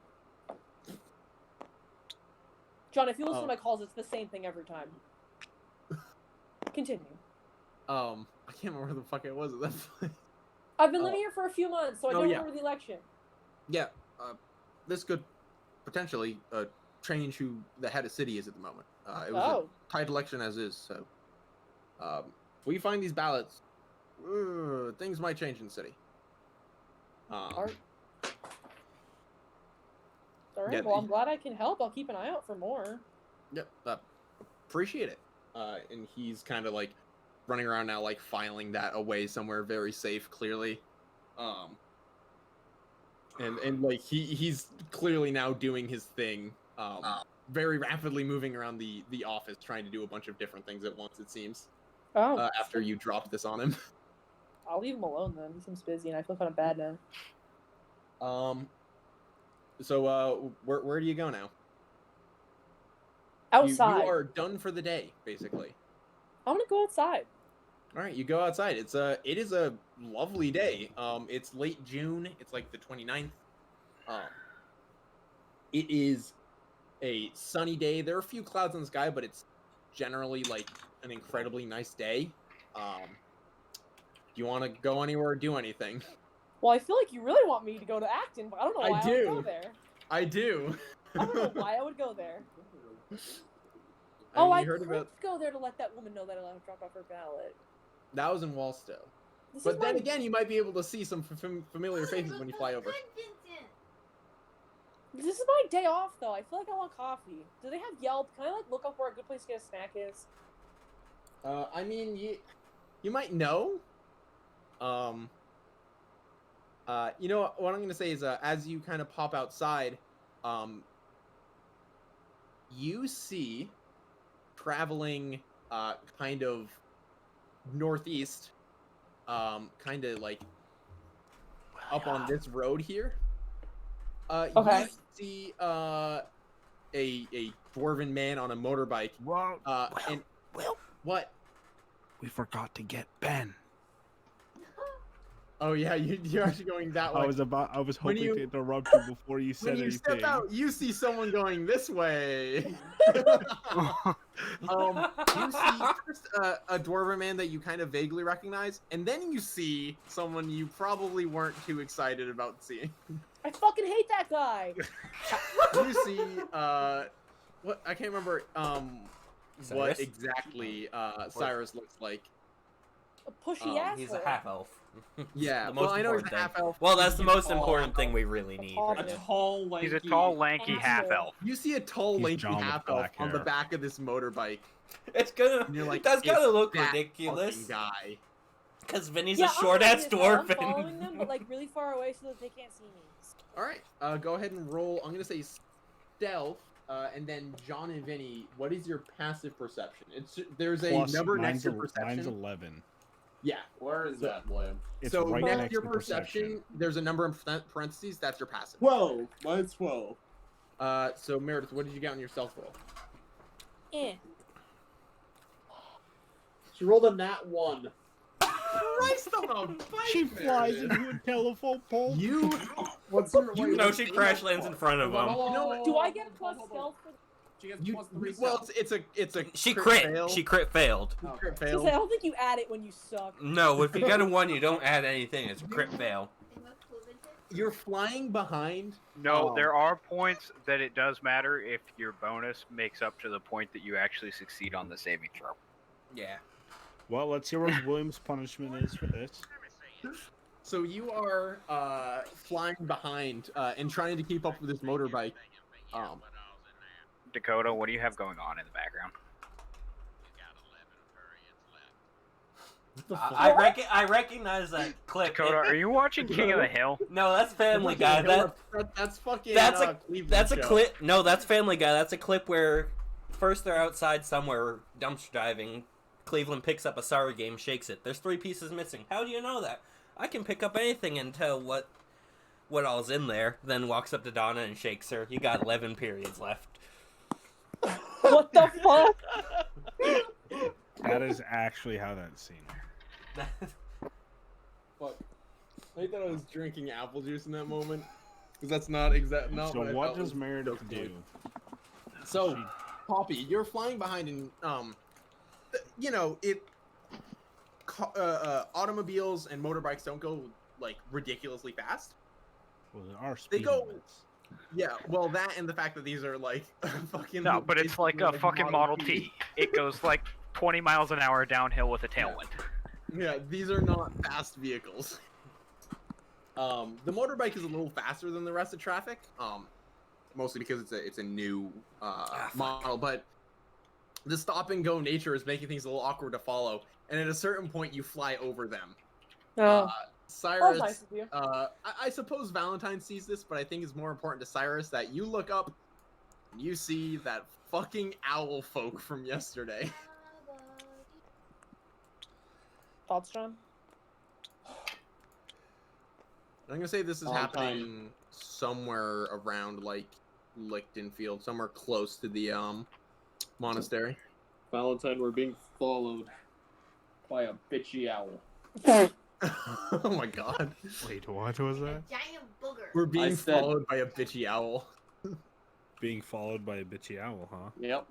John, if you listen to my calls, it's the same thing every time. Continue. I can't remember where the fuck it was at that point. I've been living here for a few months, so I don't remember the election. Yeah, this could potentially change who the head of city is at the moment. It was a tight election as is, so if we find these ballots, things might change in the city. All right, well, I'm glad I can help. I'll keep an eye out for more. Yep, appreciate it. And he's kind of like running around now, like filing that away somewhere very safe, clearly. And like he's clearly now doing his thing, very rapidly moving around the office, trying to do a bunch of different things at once, it seems. After you dropped this on him. I'll leave him alone then. He seems busy, and I feel kind of bad now. So where do you go now? Outside. You are done for the day, basically. I'm gonna go outside. All right, you go outside. It is a lovely day. It's late June. It's like the 29th. It is a sunny day. There are a few clouds in the sky, but it's generally like an incredibly nice day. Do you want to go anywhere or do anything? Well, I feel like you really want me to go to Acton, but I don't know why I would go there. I do. I don't know why I would go there. I could go there to let that woman know that I dropped off her ballot. That was in Wallstow. But then again, you might be able to see some familiar faces when you fly over. This is my day off, though. I feel like I want coffee. Do they have Yelp? Can I like look up where a good place to get a snack is? I mean, you might know. You know what I'm gonna say is, as you kind of pop outside, you see traveling, kind of northeast, kind of like up on this road here. You see a dwarven man on a motorbike. Whoa. What? We forgot to get Ben. Oh yeah, you're actually going that way. I was hoping to interrupt you before you said anything. When you step out, you see someone going this way. You see first a dwarven man that you kind of vaguely recognize, and then you see someone you probably weren't too excited about seeing. I fucking hate that guy. You see, what I can't remember, what exactly Cyrus looks like. A pushy asshole. He's a half elf. Yeah, well, I know he's a half elf. Well, that's the most important thing we really need. A tall, lanky. He's a tall, lanky half elf. You see a tall, lanky half elf on the back of this motorbike. It's gonna. Like, that's gonna look that ridiculous. Guy. Because Vinny's a short ass dwarf. I'm following them, but like really far away so that they can't see me. All right, go ahead and roll. I'm gonna say stealth And then John and Vinny, what is your passive perception? There's a Plus, number next mine's to perception. Mine's 11. Yeah. Where is that, William? It's So right next next to your to perception, there's a number in parentheses. That's your passive. 12. Mine's 12. So Meredith, what did you get on your stealth roll? She rolled a nat 1. Christ on a bike, She flies into a telephone pole. You. What's her? You know she crash lands in front of him. Do I get plus stealth for She gets You, plus 3 well, stealth. it's a She crit. crit. Fail. She crit failed. Crit I fail. don't think you add it when you suck. No, if you get a 1, you don't add anything. It's a crit fail. You're flying behind. No, Oh. there are points that it does matter if your bonus makes up to the point that you actually succeed on the saving throw. Yeah. Well, let's hear what William's punishment is for this. So you are flying behind and trying to keep up with this motorbike. Dakota, what do you have going on in the background? I recognize that clip. Dakota, are you watching King of the Hill? No, that's Family Guy. That's fucking. That's Cleveland a show. clip. No, that's Family Guy. That's a clip where first they're outside somewhere dumpster diving. Cleveland picks up a sorry game, shakes it. There's 3 pieces missing. How do you know that? I can pick up anything and tell what all's in there. Then walks up to Donna and shakes her. You got 11 periods left. What the fuck? That is actually how that's seen. Fuck. I thought I was drinking apple juice in that moment. Because that's not exact. Not So what I what thought does was Meredith so do? So, Poppy, you're flying behind and you know it. Automobiles and motorbikes don't go like ridiculously fast. Well, there are They speed go. limits. Yeah, well, that and the fact that these are like fucking. No, but it's like a fucking Model T. T. It goes like 20 miles an hour downhill with a tailwind. Yeah, these are not fast vehicles. The motorbike is a little faster than the rest of traffic. Mostly because it's a new model, but the stop and go nature is making things a little awkward to follow. And at a certain point, you fly over them. Oh, Cyrus, nice of you. I suppose Valentine sees this, but I think it's more important to Cyrus that you look up, and you see that fucking owl folk from yesterday. Thoughts, John? I'm gonna say this is Valentine. happening somewhere around like Lichtenfield, somewhere close to the monastery. Valentine, we're being followed by a bitchy owl. Oh my god. Wait, what was that? Giant booger. We're being said- followed by a bitchy owl. Being followed by a bitchy owl, huh? Yep.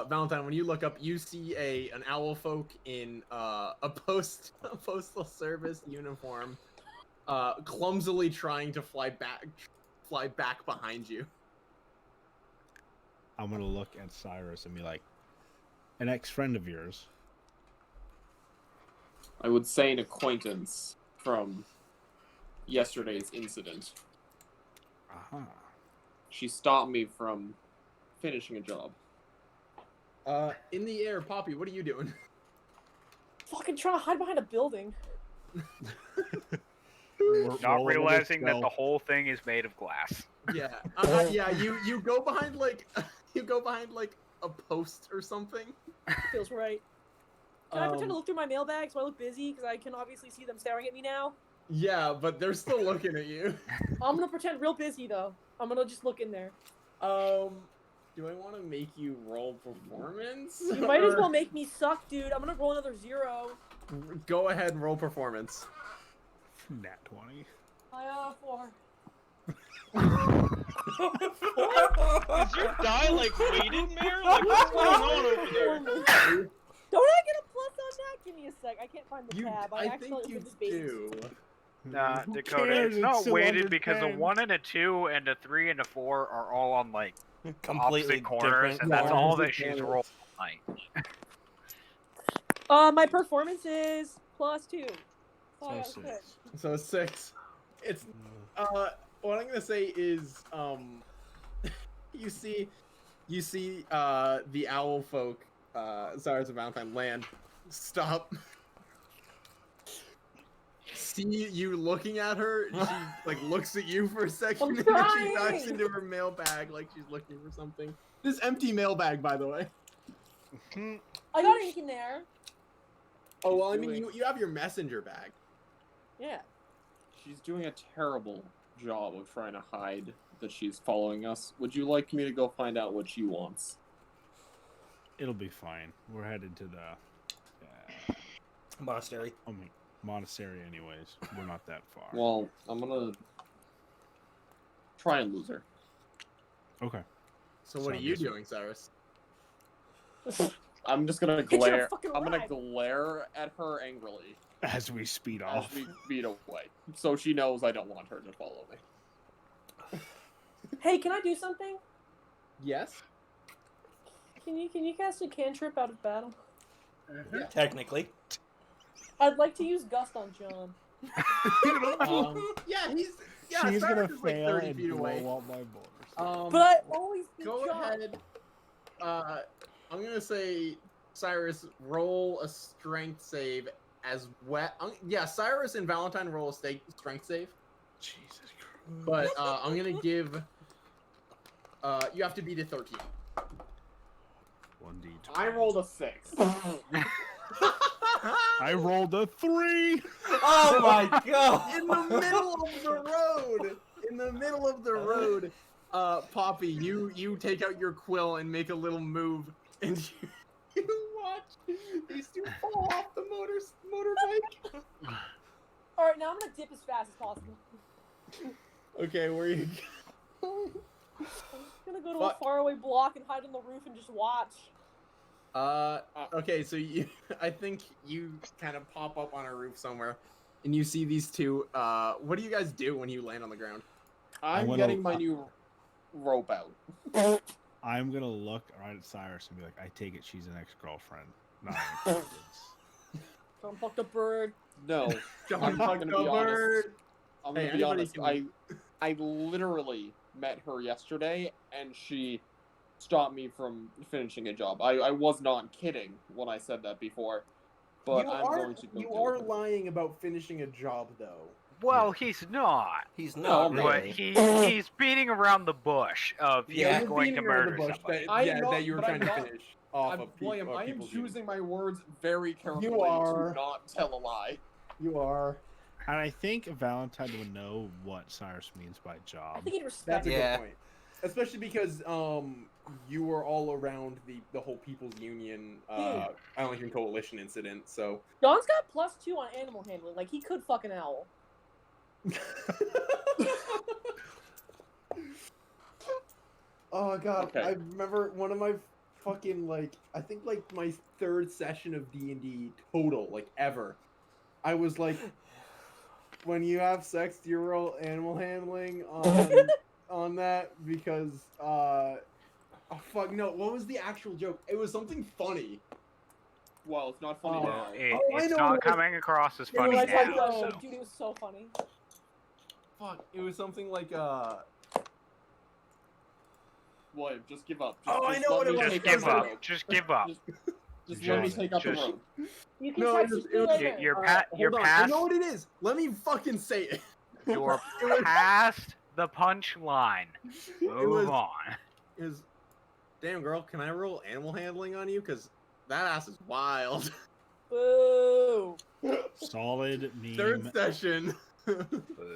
Valentine, when you look up, you see an owl folk in a postal service uniform, clumsily trying to fly back behind you. I'm gonna look at Cyrus and be like, an ex-friend of yours. I would say an acquaintance from yesterday's incident. Aha. She stopped me from finishing a job. In the air, Poppy, what are you doing? Fucking trying to hide behind a building. Not realizing that the whole thing is made of glass. Yeah, yeah. You go behind like a post or something. Feels right. Can I pretend to look through my mailbag so I look busy? Because I can obviously see them staring at me now. Yeah, but they're still looking at you. I'm gonna pretend real busy though. I'm gonna just look in there. Do I want to make you roll performance? You might as Or- well make me suck, dude. I'm gonna roll another 0. Go ahead and roll performance. Nat 20. 4. Is your die like weighted, Mare? Like what's going on over there? Don't I get a plus on that? Give me a sec. I can't find the You, tab. I actually think you opened this base. do. Nah, Who Dakota, cares? it's not still weighted under because a 10. 1 and a 2 and a 3 and a 4 are all on like Completely opposite corners, different. and that's Yeah, all opposite that she's corners. rolled tonight. My performance is +2. So I got So a 6. So 6. It's what I'm gonna say is you see the owl folk Cyrus and Valentine land, stop see you looking at her. She like looks at you for a second, I'm and then she trying. backs into her mailbag like she's looking for something. This empty mailbag, by the way. I got ink in there. Oh well, I mean, you have your messenger bag. Yeah. She's doing a terrible job of trying to hide that she's following us. Would you like me to go find out what she wants? It'll be fine. We're headed to the Monastery. monastery anyways. We're not that far. Well, I'm gonna try and lose her. Okay. So what are you doing, Cyrus? I'm just gonna Get you a glare. fucking I'm gonna ride. glare at her angrily As we speed as off. we speed away, so she knows I don't want her to follow me. Hey, can I do something? Yes. Can you cast a cantrip out of battle? Technically. I'd like to use Gust on John. Yeah, She's Cyrus gonna is like fail 30 and feet away. blow up my bonus. But I always beat Go John. ahead. I'm gonna say, Cyrus, roll a strength save as well. Yeah, Cyrus and Valentine roll a strength save. Jesus Christ. But I'm gonna give. You have to beat a 13. 1d20. I rolled a 6. I rolled a 3. Oh my god! In the middle of the road. In the middle of the road, Poppy, you take out your quill and make a little move, and you watch these two fall off the motorbike. All right, now I'm gonna dip as fast as possible. Okay, where you? I'm just gonna go to What? a faraway block and hide on the roof and just watch. Okay, so I think you kind of pop up on a roof somewhere, and you see these two. What do you guys do when you land on the ground? I'm getting my new rope out. I'm gonna look right at Cyrus and be like, I take it she's an ex-girlfriend. Not any kids. Don't fuck the bird. No, Don't I'm fuck gonna the be bird. I'm Hey, gonna be anybody honest. can- I literally met her yesterday, and she stopped me from finishing a job. I was not kidding when I said that before, but I'm going to go You do are it. lying about finishing a job, though. Well, he's not. He's No, not But really. he's beating around the bush of he's Yeah, you're going to beating around the murder bush somebody. That you were but trying to I'm not- finish off of William, I am people's choosing my words very carefully You are. to not tell a lie. You are. And I think Valentine would know what Cyrus means by I job. think he'd respect That's a it. Yeah. good point. Especially because you were all around the whole People's Union Arlington Coalition incident, so John's got +2 on animal handling. Like, he could fuck an owl. Oh god, Okay. I remember one of my fucking I think my third session of D&D total ever. I was like, when you have sex, do you roll animal handling on that because oh fuck no, what was the actual joke? It was something funny. Well, it's not funny Oh. now. I It's know not it was- coming across as it was funny like, now. Oh, So. dude, it was so funny. Fuck, it was something like William, just give up. Oh, I know let what it me was. take Just give up the up. rope. Just give up. Just let me Just- take up the just- rope. You can No, text it me was- later. You're Hold you're on, I past know what it is. Let me fucking say it. you're It was- past the punch line. Move was- on. Is damn girl, can I roll animal handling on you? Cause that ass is wild. Boo. Solid meme. Third session.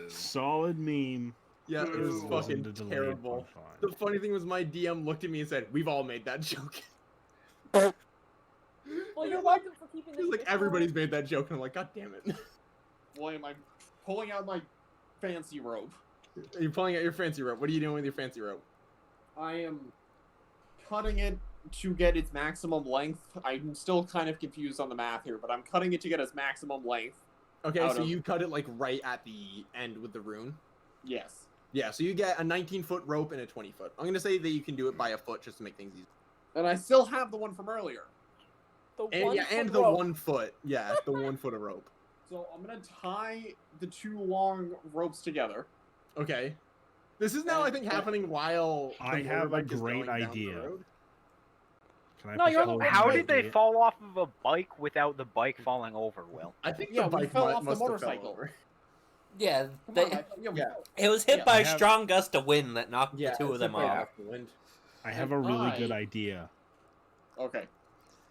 Solid meme. Yeah, it was This wasn't a fucking delayed terrible. punchline. The funny thing was my DM looked at me and said, "We've all made that joke." Well, you're welcome for keeping It this. was like everybody's made that joke, and I'm like, God damn it. William, I'm pulling out my fancy rope. You're pulling out your fancy rope. What are you doing with your fancy rope? I am cutting it to get its maximum length. I'm still kind of confused on the math here, but I'm cutting it to get its maximum length. Okay, Out so of- you cut it like right at the end with the rune. Yes. Yeah, so you get a 19-foot rope and a 20-foot. I'm gonna say that you can do it by a foot just to make things easy. And I still have the one from earlier. The And yeah, and the 1 foot. Yeah, the 1 foot of rope. So I'm gonna tie the two long ropes together. Okay. This is now, I think, happening while the I have a motorbike is great going down the idea. road. Can I No, you're on propose the an How Wait. did they idea? fall off of a bike without the bike falling over, Will? I think Yeah, the we bike fell off the must have fell motorcycle. over. Yeah, Come they, on, Yeah. it was hit Yeah, by I a have- strong gust of wind that knocked Yeah, the two of it's them right off. off the wind. I have a really good I- idea Okay.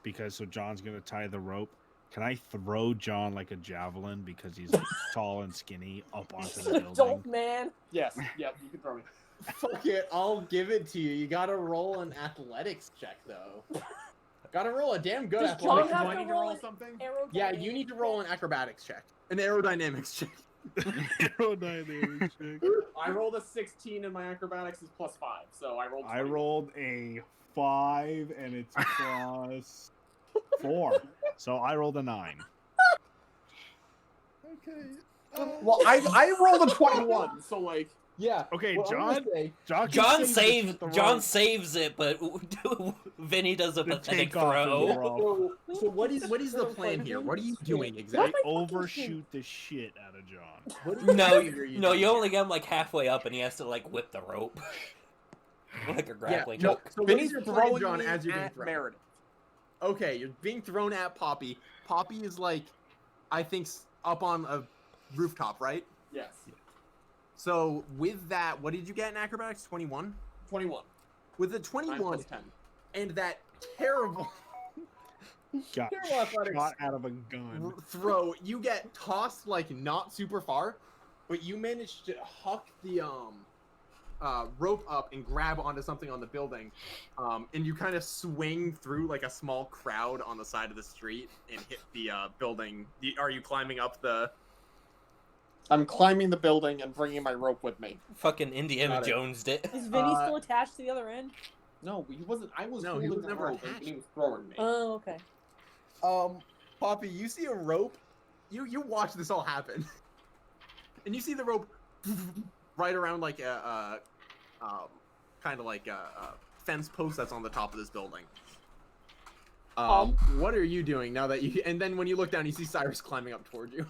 because so John's gonna tie the rope. Can I throw John like a javelin because he's like, tall and skinny up onto the building? Adult man. Yes. Yep. You can throw me. Fuck it, I'll give it to you. You gotta roll an athletics check though. Gotta roll a damn good Does athletics. John have Do I to need to roll roll an something? Yeah, you need to roll an acrobatics check, an aerodynamics check. Aerodynamic check. I rolled a 16 and my acrobatics is +5, so I rolled. I 21. rolled a 5 and it's +4, so I rolled a 9. Okay. Well, I rolled a 21, so like. Yeah. Okay, well, I'm gonna John. say- John, can John save saves. this with the John rope. saves it, but Vinny does a The pathetic takeoff is throw. rough. So what is the plan here? What are you doing I exactly? overshoot the shit out of John. What are No, doing? Are no, doing you here? only get him like halfway up, and he has to like whip the rope, like a grappling no, hook. so what Vinny's is your plan, throwing John, me as you're being at thrown? Meredith. Okay, you're being thrown at Poppy. Poppy is like, I think, up on a rooftop, right? Yes. So with that, what did you get in acrobatics? 21? 21. With the 9 21 + 10. and that terrible Got Terrible athletics. shot out of a gun. throw, you get tossed like not super far, but you manage to huck the rope up and grab onto something on the building, and you kind of swing through like a small crowd on the side of the street and hit the building. Are you climbing up the? I'm climbing the building and bringing my rope with me. Fucking Indiana Got it. Jones did. Is Vinny still attached to the other end? No, he wasn't. I was No, he holding was the never rope and attached. he was throwing me. Oh, okay. Poppy, you see a rope. You watch this all happen, and you see the rope right around like a kind of like a fence post that's on the top of this building. What are you doing now that you? And then when you look down, you see Cyrus climbing up toward you.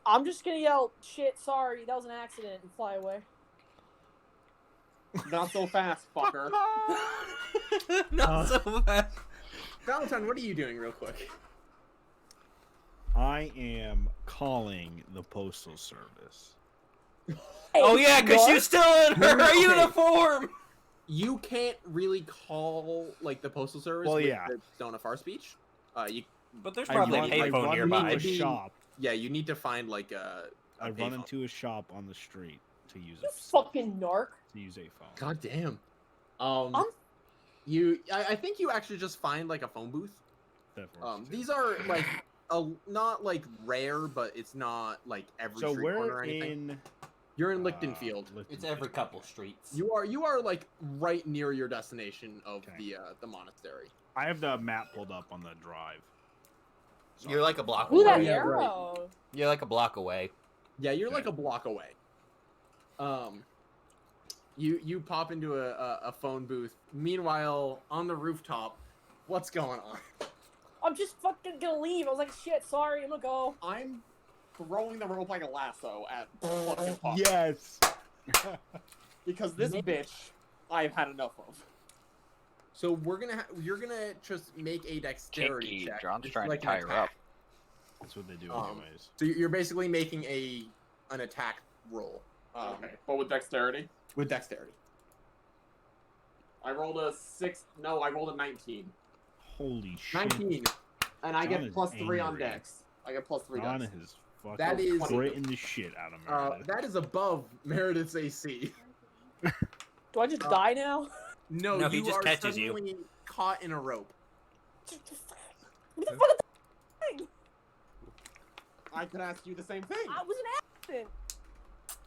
I'm just gonna yell, "Shit, sorry, that was an accident," and fly away. Not so fast, fucker. Not so fast. Valentine, what are you doing, real quick? I am calling the postal service. Oh yeah, because you're still in her Okay. uniform. You can't really call like the postal service. Well, with yeah. the Stone of Far speech. You But there's I probably a run payphone into nearby. a shop. yeah, you need to find like a I run payphone. into a shop on the street to use You a fucking narc. phone. God damn. I'm- I think you actually just find like a phone booth. That works, too. These are like not like rare, but it's not like every So street corner or we're anything. in. You're in Lichtenfield. It's every couple streets. You are like right near your destination of Okay. the monastery. I have the map pulled up on the drive. You're like a block Ooh, that away. yeah, right. arrow. You're like a block away. Yeah, you're Okay. like a block away. You pop into a phone booth. Meanwhile, on the rooftop, what's going on? I'm just fucking gonna leave. I was like, "Shit, sorry, I'm gonna go." I'm throwing the rope like a lasso at fucking Poppy. Yes. Because this bitch, I've had enough of. So you're gonna just make a dexterity Kinky. check. John's It's trying like to an tie her attack. up. That's what they do, Um, anyways. So you're basically making an attack roll Okay, but with dexterity, with dexterity. I rolled a 6. No, I rolled a 19, Holy shit. 19. and I John get is +3 on angry. dex. I get +3 John dex. is fucking That is- greating the shit out of Meredith. That is above Meredith's AC. Do I just die now? No, No, he you just are catches you. suddenly caught in a rope. What the fuck is that thing? I could ask you the same thing. I was an accident.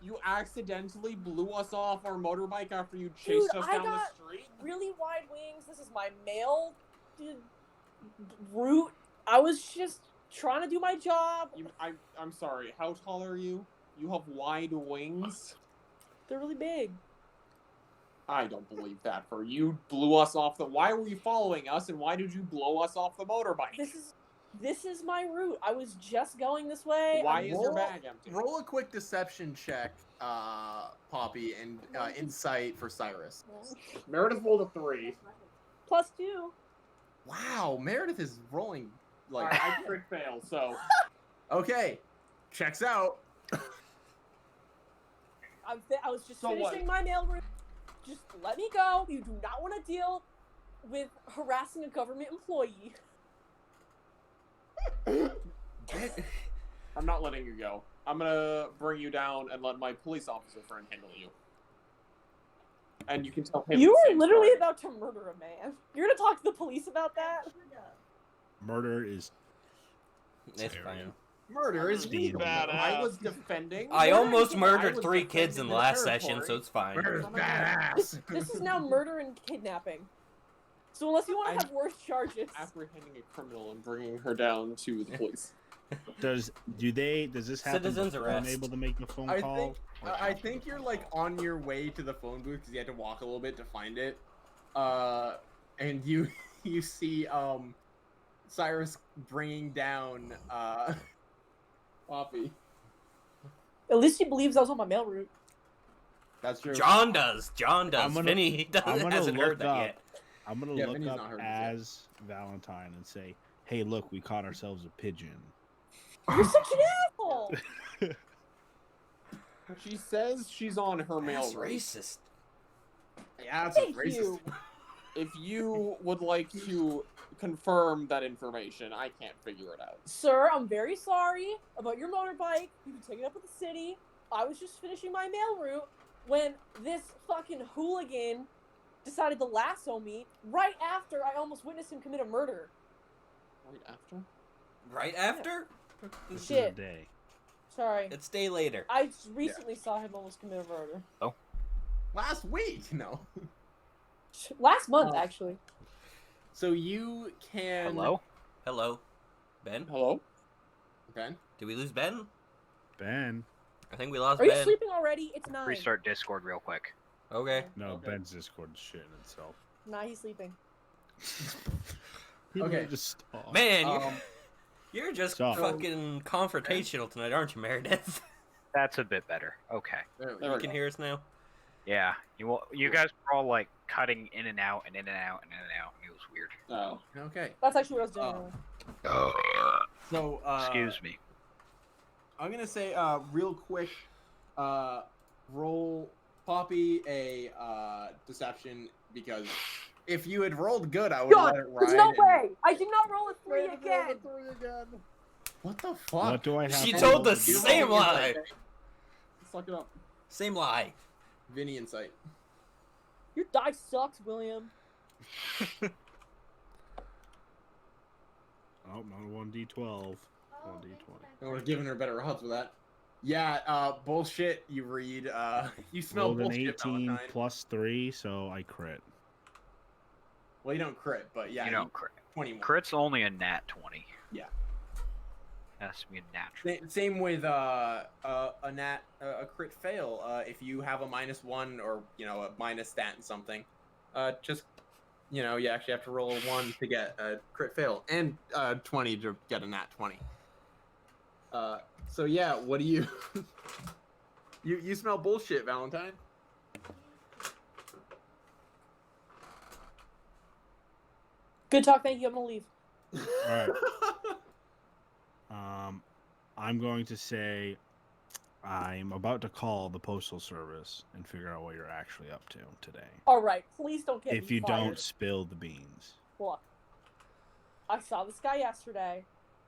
You accidentally blew us off our motorbike after you chased Dude, us I down got- the street. Really wide wings. This is my male route. I was just trying to do my job. I'm sorry. How tall are you? You have wide wings. They're really big. I don't believe that. For you blew us off the. Why were you following us, and why did you blow us off the motorbike? This is my route. I was just going this way. Why I'm- is your bag empty? Roll a quick deception check, Poppy, and insight for Cyrus. Meredith rolled a 3. +2. Wow, Meredith is rolling like. Alright, I crit fail, so Okay, checks out. I was just So what? finishing my mailroom. Just let me go. You do not want to deal with harassing a government employee. I'm not letting you go. I'm gonna bring you down and let my police officer friend handle you. And you can tell him You the were same literally story. about to murder a man. You're gonna talk to the police about that? Murder is It's area. fine. Murder is Steve. legal. Badass. I was defending. I Murder almost is- murdered I was 3 kids in defending the the last session, territory. so it's fine. Murder's Oh my God. badass. This is now murder and kidnapping. So unless you want to have worse charges. Apprehending a criminal and bringing her down to the police. Does this happen Citizen's before I'm arrest. able to make the phone I call? think or I after think the you're phone like call? on your way to the phone booth because you had to walk a little bit to find it. And you see Cyrus bringing down Poppy. At least he believes I was on my mail route. That's true. John does. I'm gonna- Vinny I'm gonna hasn't heard look that up. yet. I'm gonna Yeah, look Vinny's up not heard this yet. as Valentine and say, "Hey, look, we caught ourselves a pigeon." You're such an asshole! She says she's on her mail That's route. racist. Yeah, that's Thank racist. you. If you would like to confirm that information, I can't figure it out. Sir, I'm very sorry about your motorbike. You can take it up with the city. I was just finishing my mail route when this fucking hooligan decided to lasso me right after I almost witnessed him commit a murder. Right after? Right after? This is a Shit. day. Sorry. It's day later. I just recently saw him almost commit a murder. Last week, no. Last month, Oh. actually. So you can. Hello? Hello? Ben? Hello? Ben? Did we lose Ben? Ben. I think we lost Are you Ben. sleeping already? It's 9. Restart Discord real quick. Okay. No, Okay. Ben's Discord is shitting itself. Nah, he's sleeping. He Okay. might just stop. Man, Um, you're just So- fucking confrontational tonight, aren't you, Meredith? That's a bit better. Okay. there we There go. You can hear us now? Yeah. You guys were all like cutting in and out and in and out and in and out, and it was weird. Oh. Okay. That's actually what I was doing. Oh. earlier. So Excuse me. I'm gonna say real quick, roll Poppy a deception because if you had rolled good, I would God, let it ride. there's no and- way! I did not roll a 3 again! What the fuck? What do I have? She to told roll the to do? same lie. Suck it up. Same lie. Vinny insight. Your die sucks, William. Oh, not a 1d12. 1d20. I would have given her better odds with that. Yeah, bullshit. You read. You smell Rolled an bullshit. 18 Valentine. plus 3, so I crit. Well, you don't crit, but yeah, you don't crit. 21. Crit's only a nat 20. Yeah. Has to be a natural. Same with a crit fail. If you have a -1 or a minus stat in something, just you actually have to roll a 1 to get a crit fail and 20 to get a nat 20. So yeah, what do you you smell bullshit, Valentine? Good talk, thank you. I'm gonna leave. Alright. I'm going to say I'm about to call the Postal Service and figure out what you're actually up to today. Alright, please don't get If me you fired. don't spill the beans. Look, I saw this guy yesterday.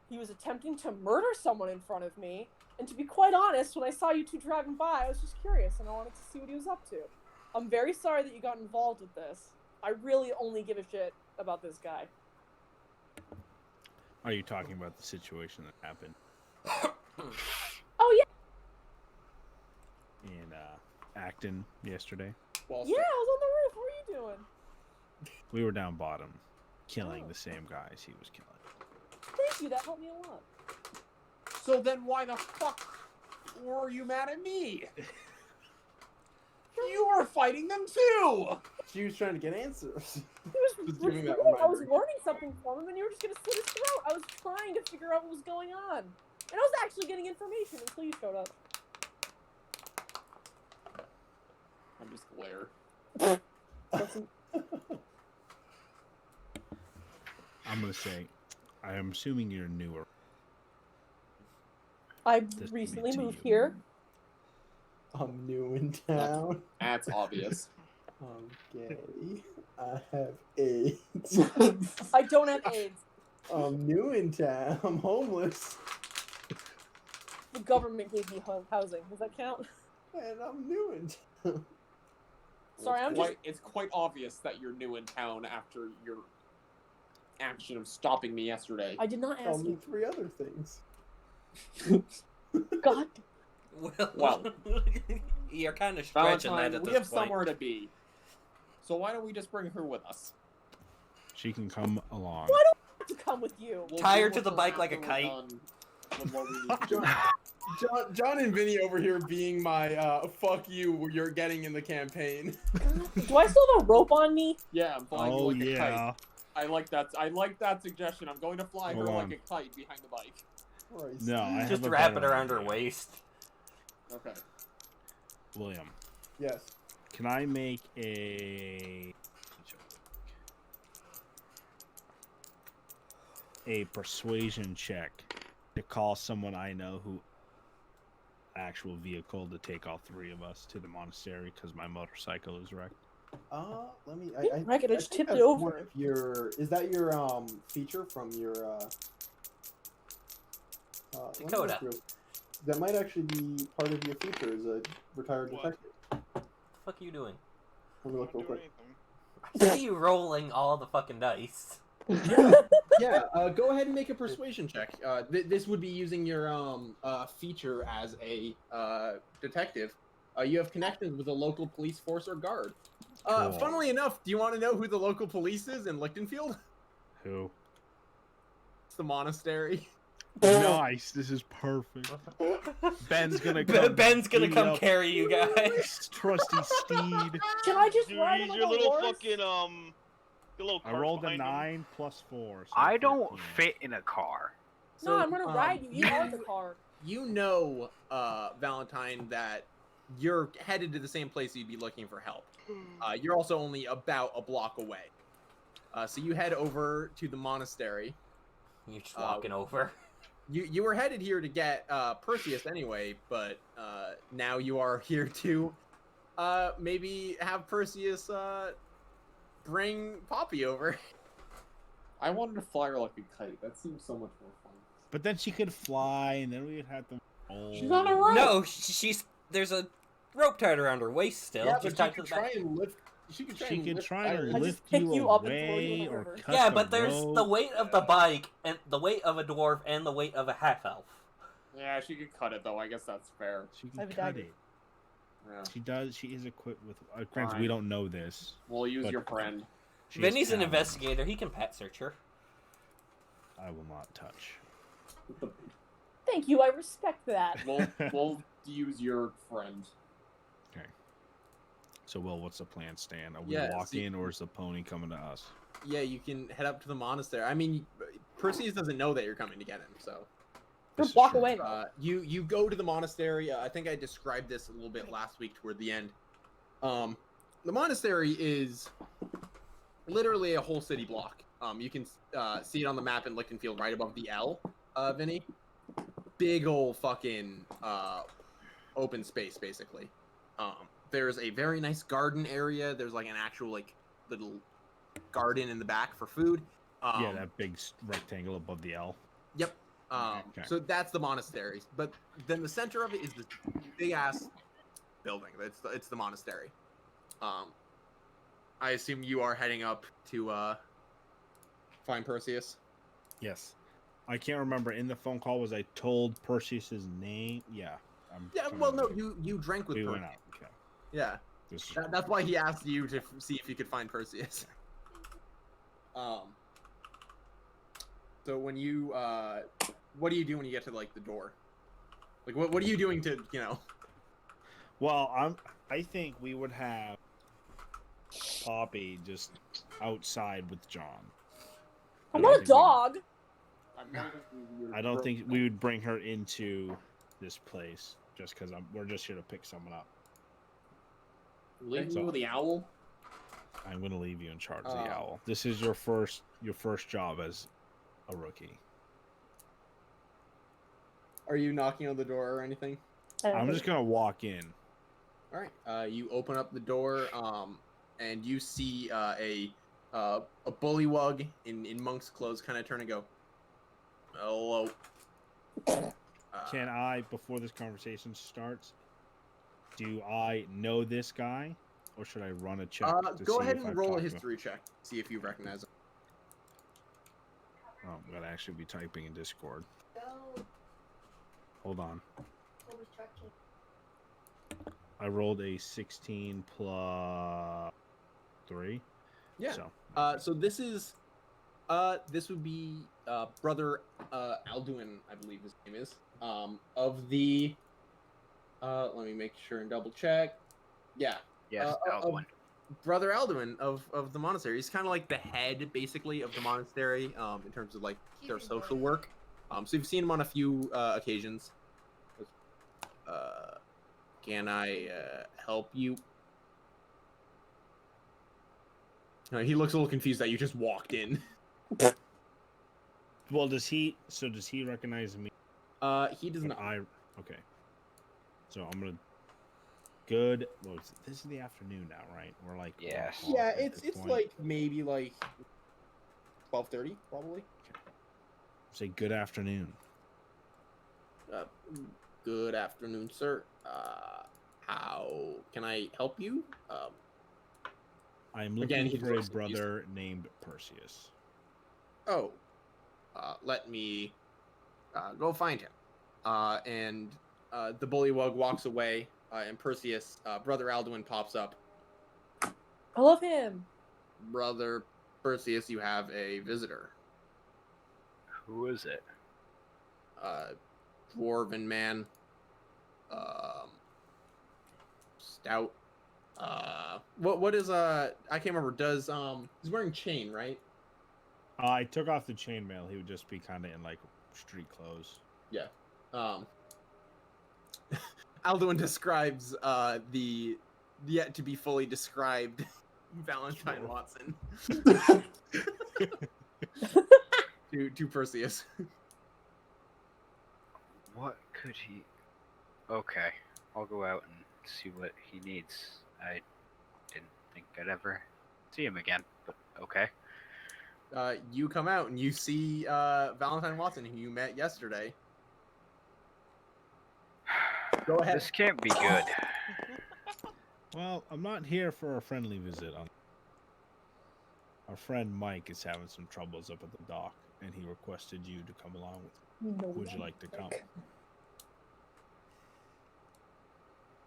He was attempting to murder someone in front of me. And to be quite honest, when I saw you two driving by, I was just curious and I wanted to see what he was up to. I'm very sorry that you got involved with this. I really only give a shit about this guy. Are you talking about the situation that happened Oh, yeah. in Acton yesterday? Yeah, I was on the roof. What were you doing? We were down bottom, killing Oh. the same guys he was killing. Thank you, that helped me a lot. So then why the fuck were you mad at me? You were fighting them too! She was trying to get answers. He was Just giving that recruiting. I was reminder. learning something from him, and you were just gonna slit his throat. I was trying to figure out what was going on, and I was actually getting information until you showed up. I'm just glare. I'm gonna say, I'm assuming you're newer. I This recently to moved you. here. I'm new in town. That's obvious. I'm gay. I have AIDS. I don't have AIDS. I'm new in town. I'm homeless. The government gave me housing. Does that count? And I'm new in town. Sorry, I'm just. It's quite obvious that you're new in town after your action of stopping me yesterday. I did not Tell ask me you. 3 other things. God. Well. You're kind of stretching Valentine, that at we this have point. somewhere to be. So why don't we just bring her with us? She can come along. Why don't I have to come with you? We'll Tie her deal to with the her bike like a after kite. we're done with what we need to do. John and Vinny over here being my fuck you you're getting in the campaign. Do I still have a rope on me? Yeah, I'm flying Oh like a kite. yeah. I like that suggestion. I'm going to fly her Hold like on. a kite behind the bike. Christ. No, I Just have a wrap it better around her idea. waist. Okay. William, Yes. can I make a persuasion check to call someone I know who actual vehicle to take all 3 of us to the monastery because my motorcycle is wrecked? Let me. I could have just think tipped it that's over. one of your. Is that your feature from your let me look Dakota. real- That might actually be part of your feature as a retired What? detective. What the fuck are you doing? Let me look real Don't do quick. anything. I see you rolling all the fucking dice. Yeah, go ahead and make a persuasion check. This would be using your feature as a detective. You have connections with a local police force or guard. Cool. Funnily enough, do you want to know who the local police is in Lichtenfield? Who? It's the monastery. Nice. This is perfect. Ben's gonna come. Ben's gonna beat come up carry you guys. this trusty steed. Can I just Dude, ride use him like your a little horse? fucking the little I cart rolled a behind him. 9 plus 4. So I don't 13. fit in a car. No, I'm gonna ride you. You are the you- car. You know, Valentine, that you're headed to the same place you'd be looking for help. You're also only about a block away. So you head over to the monastery. You're just walking over. You were headed here to get Perseus anyway, but now you are here to maybe have Perseus bring Poppy over. I wanted to fly her like a kite. That seems so much more fun. But then she could fly, and then we'd have to. She's on a rope. No, she's there's a rope tied around her waist still. Yeah, just but tied she to could the back. try and lift. She could try She and could lift try Tyler. to I just lift pick you you up and throw you in away the or river. cut Yeah, the but there's the rope. weight of the bike and the weight of a dwarf and the weight of a half elf. Yeah, she could cut it though. I guess that's fair. She I have can a cut dagger. it. Yeah. She does. She is equipped with. Granted, Fine. we don't know this. We'll use But- your friend. She is Vinny's an talented. investigator. He can pat search her. I will not touch. Thank you. I respect that. We'll use your friend. So, Will, what's the plan, Stan? Are we Yeah, walking in, or is the pony coming to us? Yeah, you can head up to the monastery. I mean, Perseus doesn't know that you're coming to get him, so. This is Walk true. away though. You go to the monastery. I think I described this a little bit last week toward the end. The monastery is literally a whole city block. You can see it on the map in Lichtenfield right above the L, Vinny. Big old fucking open space, basically. There's a very nice garden area. There's like an actual like little garden in the back for food. Yeah, that big rectangle above the L. Yep. Okay. So that's the monastery. But then the center of it is this big ass building. It's the monastery. I assume you are heading up to find Perseus. Yes. I can't remember. In the phone call, was I told Perseus's name? Yeah. Yeah. Well, no, you drank with We Perseus. went out. Okay. Yeah. This is That's why he asked you to see if you could find Perseus. So when you what do you do when you get to like the door? Like what are you doing to Well, I think we would have Poppy just outside with John. I'm not a dog. I don't think we would bring her into this place just because we're just here to pick someone up. Leave So- me with the owl. I'm gonna leave you in charge of the owl. This is your first job as a rookie. Are you knocking on the door or anything? I'm just gonna walk in. All right. You open up the door, and you see a bullywug in monk's clothes kind of turn and go, "Hello." Can I, before this conversation starts, do I know this guy, or should I run a check? Go ahead and roll a history check. See if you recognize him. Oh, I'm gonna actually be typing in Discord. Hold on. I rolled a 16 plus 3. Yeah. So, so this would be brother Alduin, I believe his name is. Of the let me make sure and double check. Yeah. Yes, Alduin. Brother Alduin of the monastery. He's kind of like the head, basically, of the monastery in terms of like their social work. So you've seen him on a few occasions. Can I help you? He looks a little confused that you just walked in. well, does he recognize me? He does not. Okay. So I'm gonna. Good. Well, this is the afternoon now, right? We're like. Yes. Yeah, it's like maybe like 12:30 probably. Okay. Say good afternoon. Good afternoon, sir. How can I help you? I'm looking for a brother named Perseus. Oh, let me go find him. And the bullywug walks away, and Perseus, brother Alduin, pops up. I love him. Brother Perseus, you have a visitor. Who is it? Dwarven man. Stout. What is I can't remember. Does he's wearing chain, right? I took off the chainmail. He would just be kind of in like street clothes. Yeah. Alduin describes the yet to be fully described Valentine Watson to Perseus. What could he? Okay, I'll go out and see what he needs. I didn't think I'd ever see him again, but okay. You come out and you see Valentine Watson, who you met yesterday. Go ahead. This can't be good. Well, I'm not here for a friendly visit. Our friend Mike is having some troubles up at the dock, and he requested you to come along with him. No, Would you like to come?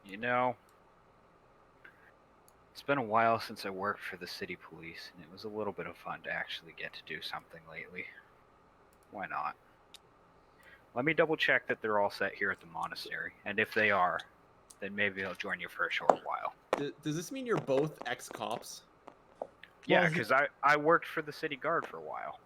You know, it's been a while since I worked for the city police, and it was a little bit of fun to actually get to do something lately. Why not? Let me double check that they're all set here at the monastery, and if they are, then maybe I'll join you for a short while. Does this mean you're both ex-cops? Yeah, because I worked for the city guard for a while.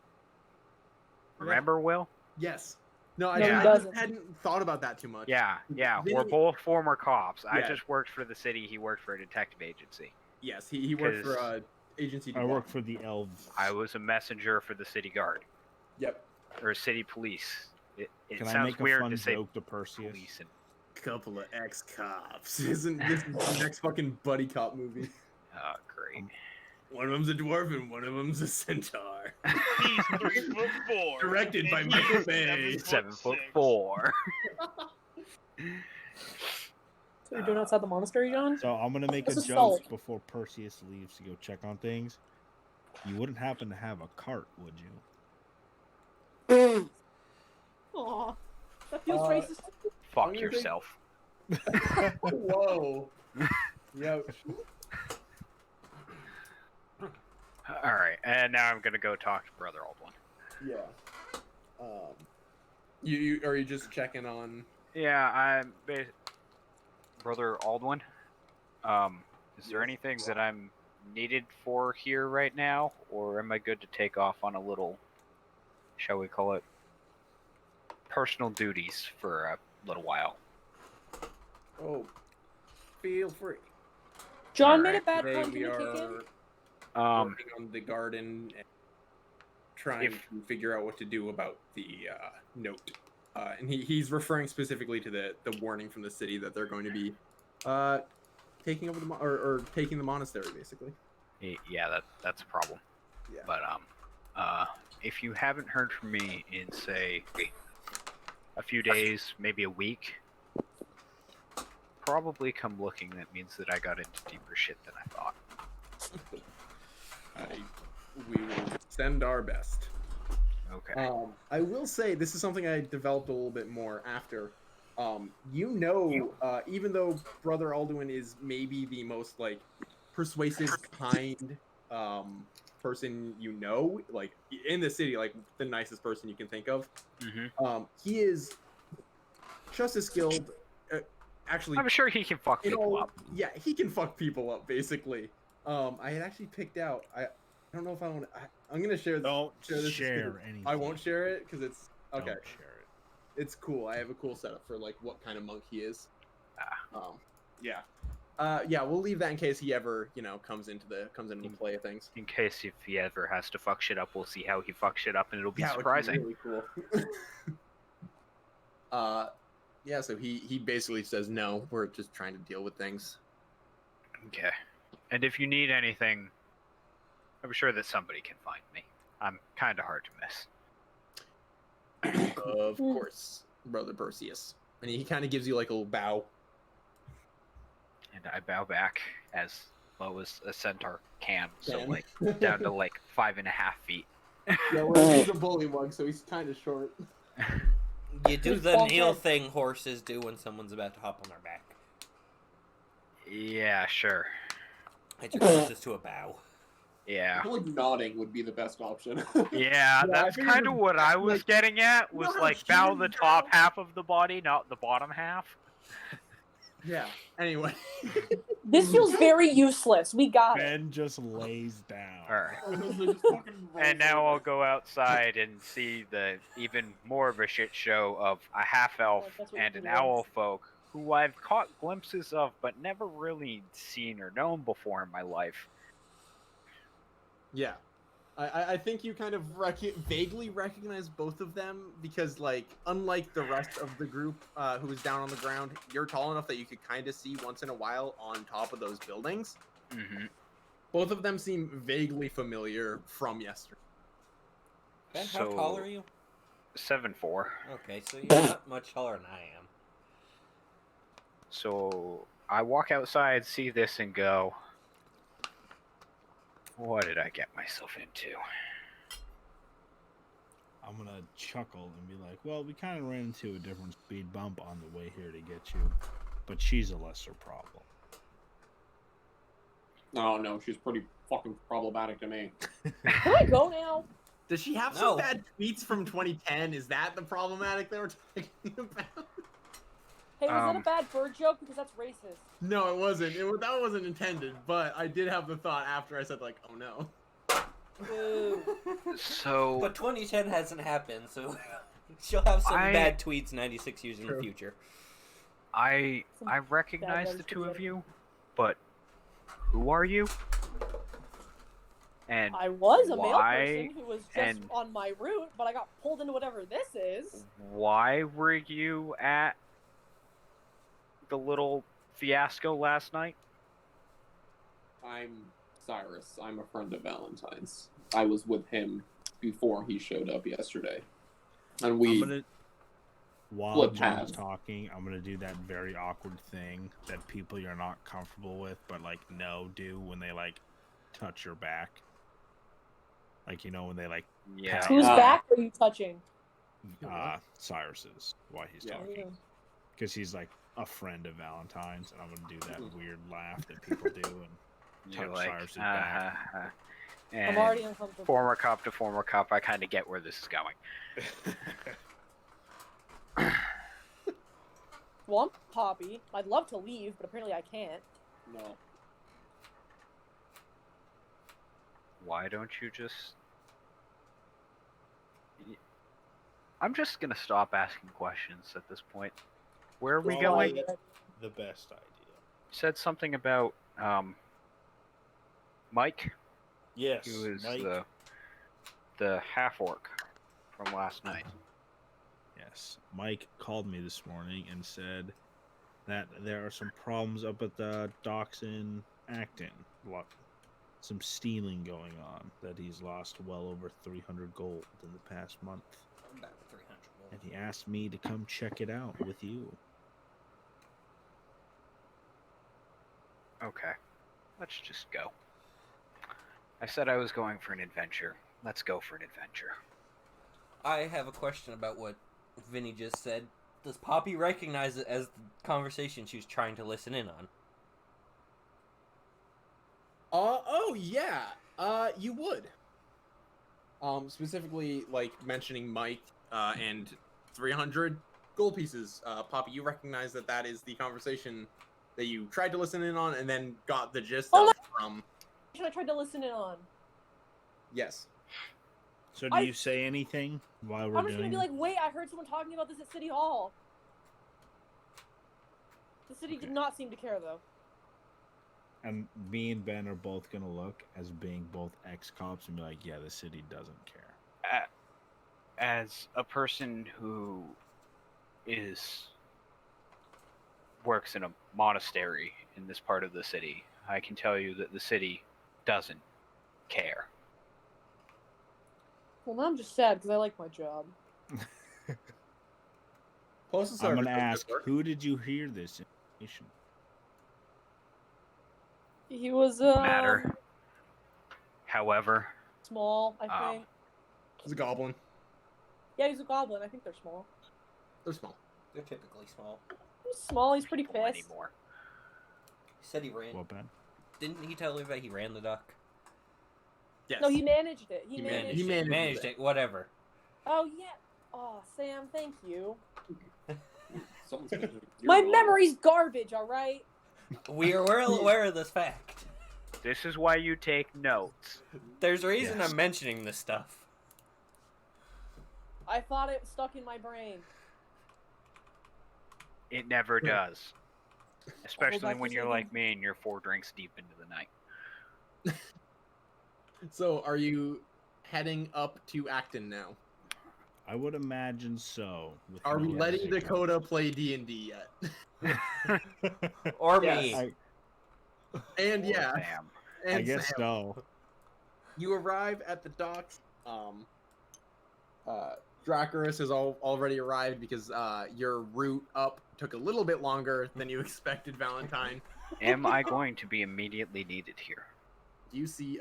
Remember, Will? Yes. No, I hadn't thought about that too much. Yeah, we're both former cops. I just worked for the city. He worked for a detective agency. Yes, he worked for agency. I worked for the elves. I was a messenger for the city guard. Yep. Or city police. It Can sounds I make weird a fun to say joke to Perseus? police and... Couple of ex-cops. Isn't this the next fucking buddy cop movie? Oh, great. One of them's a dwarf and one of them's a centaur. He's 3'4". Directed by and Michael he's Bay. 7'6". 7'4". So you're doing outside the monastery, John? So I'm gonna make a joke assault. before Perseus leaves to go check on things. You wouldn't happen to have a cart, would you? Aw, that feels racist. Fuck yourself. Whoa. Yep. Alright, and now I'm gonna go talk to Brother Aldwin. Yeah. You are you just checking on? Yeah, I'm Brother Aldwin. Is there anything that I'm needed for here right now, or am I good to take off on a little, shall we call it, personal duties for a little while? Oh, feel free. John All made right. a bad Today pun. Can we you kick are him? working on the garden and trying to figure out what to do about the note. And he's referring specifically to the warning from the city that they're going to be taking over or taking the monastery, basically. Yeah, that's a problem. Yeah. But if you haven't heard from me in, say, a few days, maybe a week, probably come looking. That means that I got into deeper shit than I thought. We will send our best. Okay. I will say this is something I developed a little bit more after. Even though Brother Alduin is maybe the most like persuasive, kind person you know, like in the city, like the nicest person you can think of. Mm-hmm. He is just as skilled. Actually, I'm sure he can fuck people up. Yeah, he can fuck people up basically. I had actually picked out. I don't know if I want. I'm gonna share. Don't this share anything. I won't share it because it's okay. Don't share it. It's cool. I have a cool setup for like what kind of monk he is. Yeah. Yeah, we'll leave that in case he ever, comes into the play of things. In case if he ever has to fuck shit up, we'll see how he fucks shit up, and it'll be It'd surprising. really cool. Yeah. So he basically says no. We're just trying to deal with things. Okay. And if you need anything, I'm sure that somebody can find me. I'm kind of hard to miss. Of course, Brother Perseus. And he kind of gives you like a little bow. And I bow back as low as a centaur can, so like down to like 5.5 feet. Yeah, well, he's a bully mug, so he's kind of short. You do the kneel thing horses do when someone's about to hop on their back. Yeah, sure. It's your closest to a bow. Yeah. I feel like nodding would be the best option. Yeah, that's kind of what I was getting at, was like bow the top half of the body, not the bottom half. Yeah, anyway. This feels very useless. We got it. Ben just lays down. Alright. And now I'll go outside and see the even more of a shit show of a half-elf and an owl folk who I've caught glimpses of but never really seen or known before in my life. Yeah. I think you kind of vaguely recognize both of them because, like, unlike the rest of the group who is down on the ground, you're tall enough that you could kind of see once in a while on top of those buildings. Mm-hmm. Both of them seem vaguely familiar from yesterday. Ben, how tall are you? 7'4". Okay, so you're not much taller than I am. So I walk outside, see this, and go, what did I get myself into? I'm gonna chuckle and be like, well, we kind of ran into a different speed bump on the way here to get you, but she's a lesser problem. Oh no, she's pretty fucking problematic to me. Can I go now? Does she have some bad tweets from 2010? Is that the problematic they were talking about? Hey, was that a bad bird joke? Because that's racist. No, it wasn't. That wasn't intended, but I did have the thought after I said, like, oh no. Boo. So... But 2010 hasn't happened, so she'll have some bad tweets 96 years in the future. I recognize the two of you, but who are you? And I was a male why, person who was just on my route, but I got pulled into whatever this is. Why were you at the little fiasco last night? I'm Cyrus. I'm a friend of Valentine's. I was with him before he showed up yesterday. And while John's talking, I'm going to do that very awkward thing that people you're not comfortable with, but, like, do when they, like, touch your back. Like, when they, like... Yeah. Whose back are you touching? Cyrus's, while he's talking. Because he's, like, a friend of Valentine's, and I'm going to do that weird laugh that people do and touch Cyrus's back. And I'm already uncomfortable. Former cop to former cop, I kind of get where this is going. Well, I'm Poppy. I'd love to leave, but apparently I can't. No. Why don't you just... I'm just gonna stop asking questions at this point. Where are we going? The best idea. You said something about, Mike? Yes, He was Mike. the half orc from last night. Yes, Mike called me this morning and said that there are some problems up at the docks in Acton. Some stealing going on. That he's lost well over 300 gold in the past month. About 300 gold. And he asked me to come check it out with you. Okay, let's just go. I said I was going for an adventure. Let's go for an adventure. I have a question about what Vinny just said. Does Poppy recognize it as the conversation she was trying to listen in on? Oh yeah. You would. Specifically, like mentioning Mike, and 300 gold pieces. Poppy, you recognize that is the conversation that you tried to listen in on, and then got the gist of from. I tried to listen in on. Yes. So do you say anything while we're I'm just doing gonna be like, wait, I heard someone talking about this at City Hall. The city did not seem to care, though. And me and Ben are both gonna look as being both ex-cops and be like, yeah, the city doesn't care. As a person who works in a monastery in this part of the city, I can tell you that the city doesn't care. Well, now I'm just sad because I like my job. I'm gonna ask, who did you hear this information? He was Matter. However, small, I think. He's a goblin. Yeah, he's a goblin. I think they're small. They're small. They're typically small. He's small. He's pretty don't pissed. anymore. He said he ran. Well, Ben. Didn't he tell everybody he ran the duck? Yes. No, he managed it. He managed it. Whatever. Oh yeah. Oh, Sam, thank you. Someone's making My your memory's garbage. All right. We're well aware of this fact. This is why you take notes. There's a reason Yes. I'm mentioning this stuff. I thought it stuck in my brain. It never does. Especially back when to you're saving. like me and you're 4 drinks deep into the night. So, are you heading up to Acton now? I would imagine so. with Are we me letting as a Dakota play D&D yet? Or Yes. me. And yeah, Damn. and I guess Sam. so. You arrive at the docks. Dracarys has already arrived because your route up took a little bit longer than you expected, Valentine. Am I going to be immediately needed here? Do you see,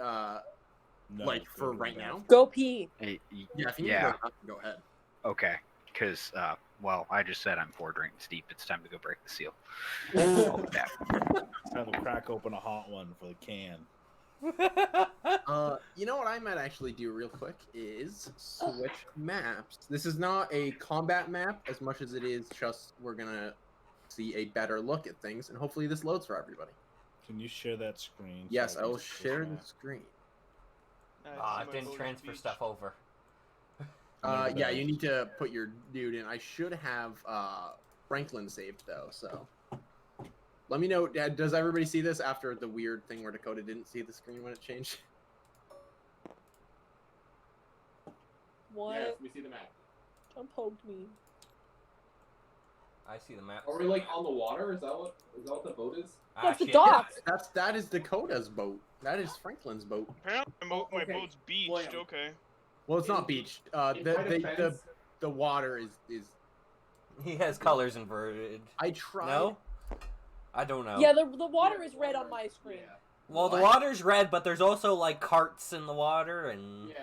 No, like, go for to the right now? bathroom. Go pee. Yeah, if you need Yeah. to go ahead. Okay. Because, well, I just said I'm 4 drinks deep. It's time to go break the seal. I'll be back. It's time to crack open a hot one for the can. You know what I might actually do real quick is switch maps. This is not a combat map as much as it is just we're gonna see a better look at things, and hopefully this loads for everybody. Can you share that screen? Yes, so I will can switch share the map? screen. Ah, it didn't transfer stuff over. Never Yeah, does. you need to put your dude in. I should have Franklin saved though, so let me know. Does everybody see this after the weird thing where Dakota didn't see the screen when it changed? What? Yes, we see the map. John poked me. I see the map. Are we like on the water? Is that what the boat is? That's the shit. docks. That is Dakota's boat. That is Franklin's boat. Apparently, my Okay. boat's beached. Well, Okay. Well, it's not beached. In my defense, The water is. He has colors inverted. I tried. No? I don't know. Yeah, the water is red on my screen. yeah. Well, the What? water's red, but there's also, like, carts in the water, and... Yeah.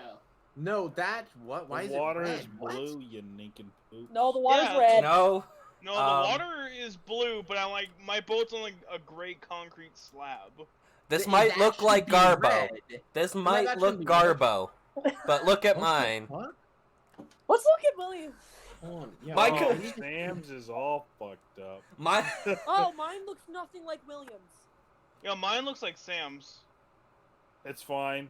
No, that what? Why The is water it red? is What? blue, you nincompoop. No, the water's Yeah. red. No. No, the water is blue, but I'm like my boat's on like a gray concrete slab. This Th- might that look should like be Garbo. red. This that might shouldn't look be red. Garbo. But look at mine. What? Let's look at William. Hold on. Yeah. My Oh, co- Sam's is all fucked up. My... Oh, mine looks nothing like William's. Yeah, mine looks like Sam's. It's fine.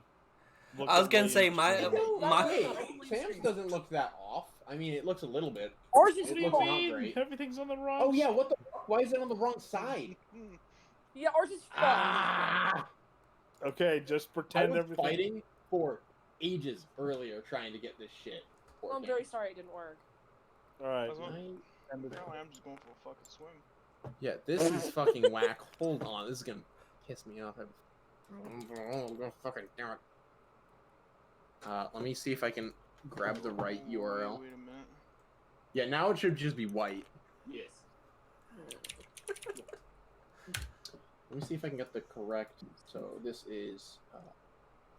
Look I was at gonna say, William's screen. my... Wait, Sam's doesn't look that off. I mean, it looks a little bit. Ours is What do It you looks full. not mean? great. Everything's on the wrong Oh yeah, what the fuck? Why is it on the wrong side? Yeah, ours is full. Ah! Okay, just I pretend was everything. fighting for ages earlier trying to get this shit. Well, I'm very sorry it didn't work. All right. Apparently, I'm just going for a fucking swim. Yeah, this is fucking whack. Hold on, this is gonna piss me off. I'm gonna fucking damn it. Let me see if I can grab the right URL. Wait a minute. Yeah, now it should just be white. Yes. Let me see if I can get the correct. So this is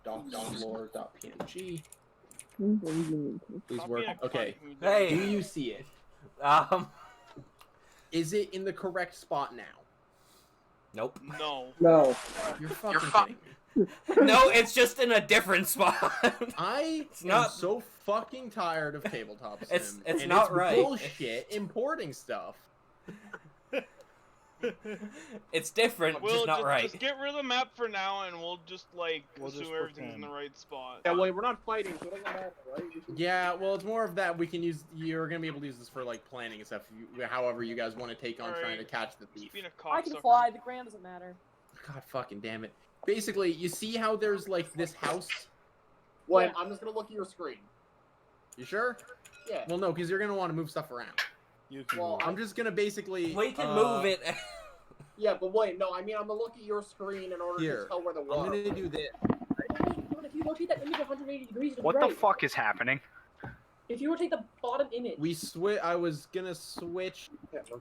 doc.lore.png. Please Stop work. being a Okay. cunt, who Hey. Do you see it? Is it in the correct spot now? Nope. No. No. You're fucking kidding me. No, it's just in a different spot. I am not- so fucking tired of tabletop sim. It's and not it's right. bullshit importing stuff. It's different, We'll just not right. Just get rid of the map for now, and we'll just like We'll assume just everything's in pretend. the right spot. Yeah, wait, we're not fighting, so it doesn't matter, right? We can- Yeah, well, it's more of that we can use. You're gonna be able to use this for like planning and stuff. However, you guys want to take on trying to catch the thief. Just being a I can cocksucker. fly. The ground doesn't matter. God fucking damn it! Basically, you see how there's like this house. Wait, I'm just gonna look at your screen. You sure? Yeah. Well, no, because you're gonna want to move stuff around. You can Well, move. I'm just gonna basically. We can move it. Yeah, but wait, no, I mean I'm gonna look at your screen in order Here, to tell where the I'm water. gonna do this. But if you rotate that image 180 degrees, it'll What be the right. fuck is happening? If you rotate the bottom image. We I was gonna switch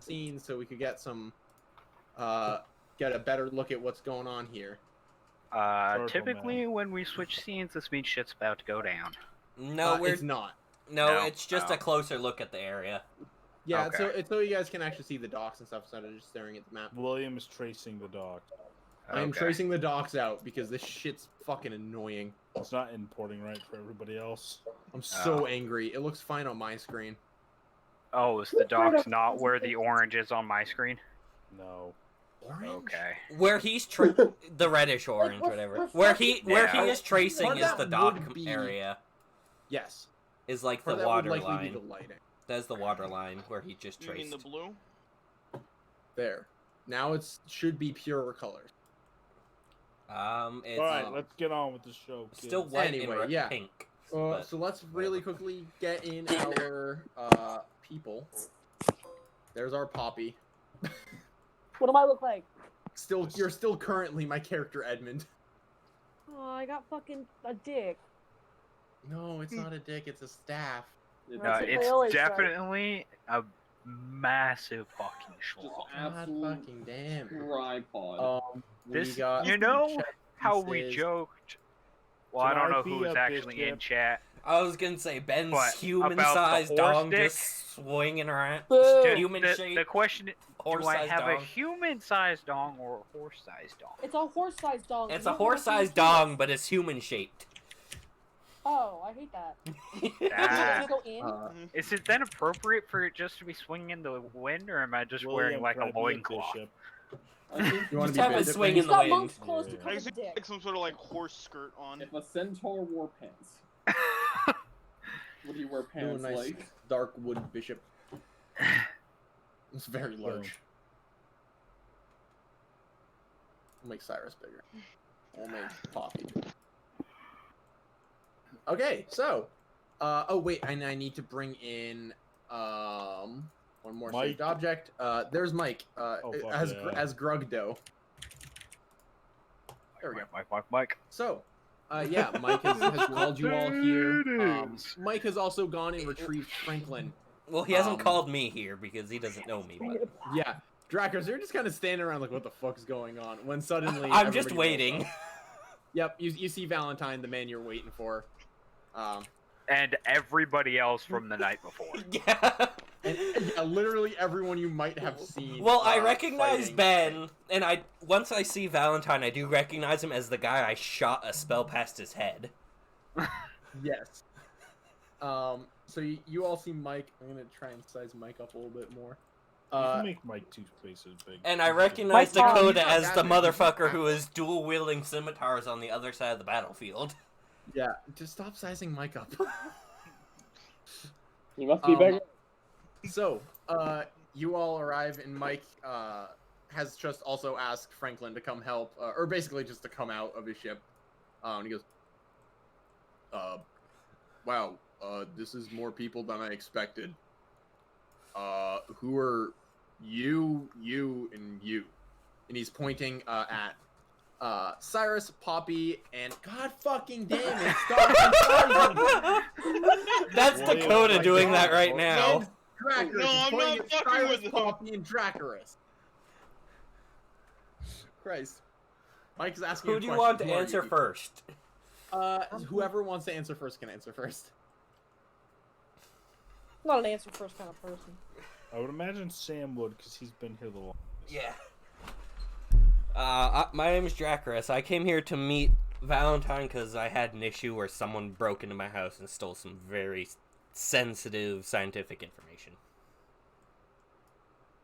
scenes so we could get some. Get a better look at what's going on here. Typically when we switch scenes, this means shit's about to go down. No, we're It's not. no, No. it's just Oh. a closer look at the area. Yeah, Okay. so it's so you guys can actually see the docks and stuff instead of just staring at the map. William is tracing the dock. I am Okay. tracing the docks out because this shit's fucking annoying. It's not importing right for everybody else. I'm so Oh. angry. It looks fine on my screen. Oh, is the docks not where the orange is on my screen? No. Orange? Okay. Where he's the reddish orange, whatever. Where he Yeah. is tracing Part of is that the dock would be- area. Yes. Is like Or the that would water likely be line. the lighting. That's the water line where he just You mean traced. the blue? There. Now it should be purer colors. It's All right, let's get on with the show. Kids. still white Anyway, and yeah. pink. but So let's really quickly get in our people. There's our Poppy. What do I look like? You're still currently my character Edmund. Oh, I got fucking a dick. No, it's not a dick. It's a staff. Uh, That's what they It's always say. definitely a massive fucking Just schlong. God absolute fucking damn it. tripod. We This, got you know chat how we pieces. joked? Well, I Can don't I know be who's a actually in bishop? chat. I was gonna say Ben's What, human-sized about the horse dong dick? just swinging around. Boo. The- Human the, shape. the question is, do I horse-sized have a dong. human-sized dong or a horse-sized dong? It's a horse-sized dong. It's No a one else horse-sized can see it. dong, but it's human-shaped. Oh, I hate that. Ah. Does it go in? Is it then appropriate for it just to be swinging in the wind, or am I just wearing William, like can I a be loincloth? bishop? You want Just to have be a bishop? swing in He's the got wind. monk's clothes to Yeah. cover I the see dick. like some sort of like horse skirt on. If a centaur wore pants, would he wear Do a pants nice like? dark wood bishop. It's very large. We'll make Cyrus bigger. We'll make Poppy. Okay, so, oh wait, and I need to bring in one more Mike. saved object. There's Mike. fuck As yeah. as Grugdo. There we go. Mike. So, yeah, Mike has called you all here. Mike has also gone and retrieved Franklin. Well, he hasn't Um, called me here because he doesn't know me. But Yeah, Drakos, you're just kind of standing around like, what the fuck's going on? When suddenly I'm just everybody rolls waiting. up. Yep, you see Valentine, the man you're waiting for. And everybody else from the night before. Yeah. And yeah, literally everyone you might have seen. Well, I recognize fighting. Ben, and once I see Valentine, I do recognize him as the guy I shot a spell past his head. Yes. So you all see Mike. I'm gonna try and size Mike up a little bit more. You can make Mike 2 spaces big. And I recognize Mike, Dakota he's not as that the big. motherfucker who is dual wielding scimitars on the other side of the battlefield. Yeah, just stop sizing Mike up. He must be bigger. So, you all arrive, and Mike has just also asked Franklin to come help, or basically just to come out of his ship. And he goes, wow, this is more people than I expected. Who are you, and you? And he's pointing at Cyrus, Poppy, and God fucking damn it, stop! That's Dakota doing that right now. And Dracarys. No, He's I'm pointing not at fucking Cyrus, with him. Poppy, and Dracarys. Christ. Mike's asking. Who do you want to Who are answer you? first? Whoever wants to answer first can answer first. I'm not an answer first kind of person. I would imagine Sam would, because he's been here the longest. Yeah. My name is Dracarys. I came here to meet Valentine because I had an issue where someone broke into my house and stole some very sensitive scientific information.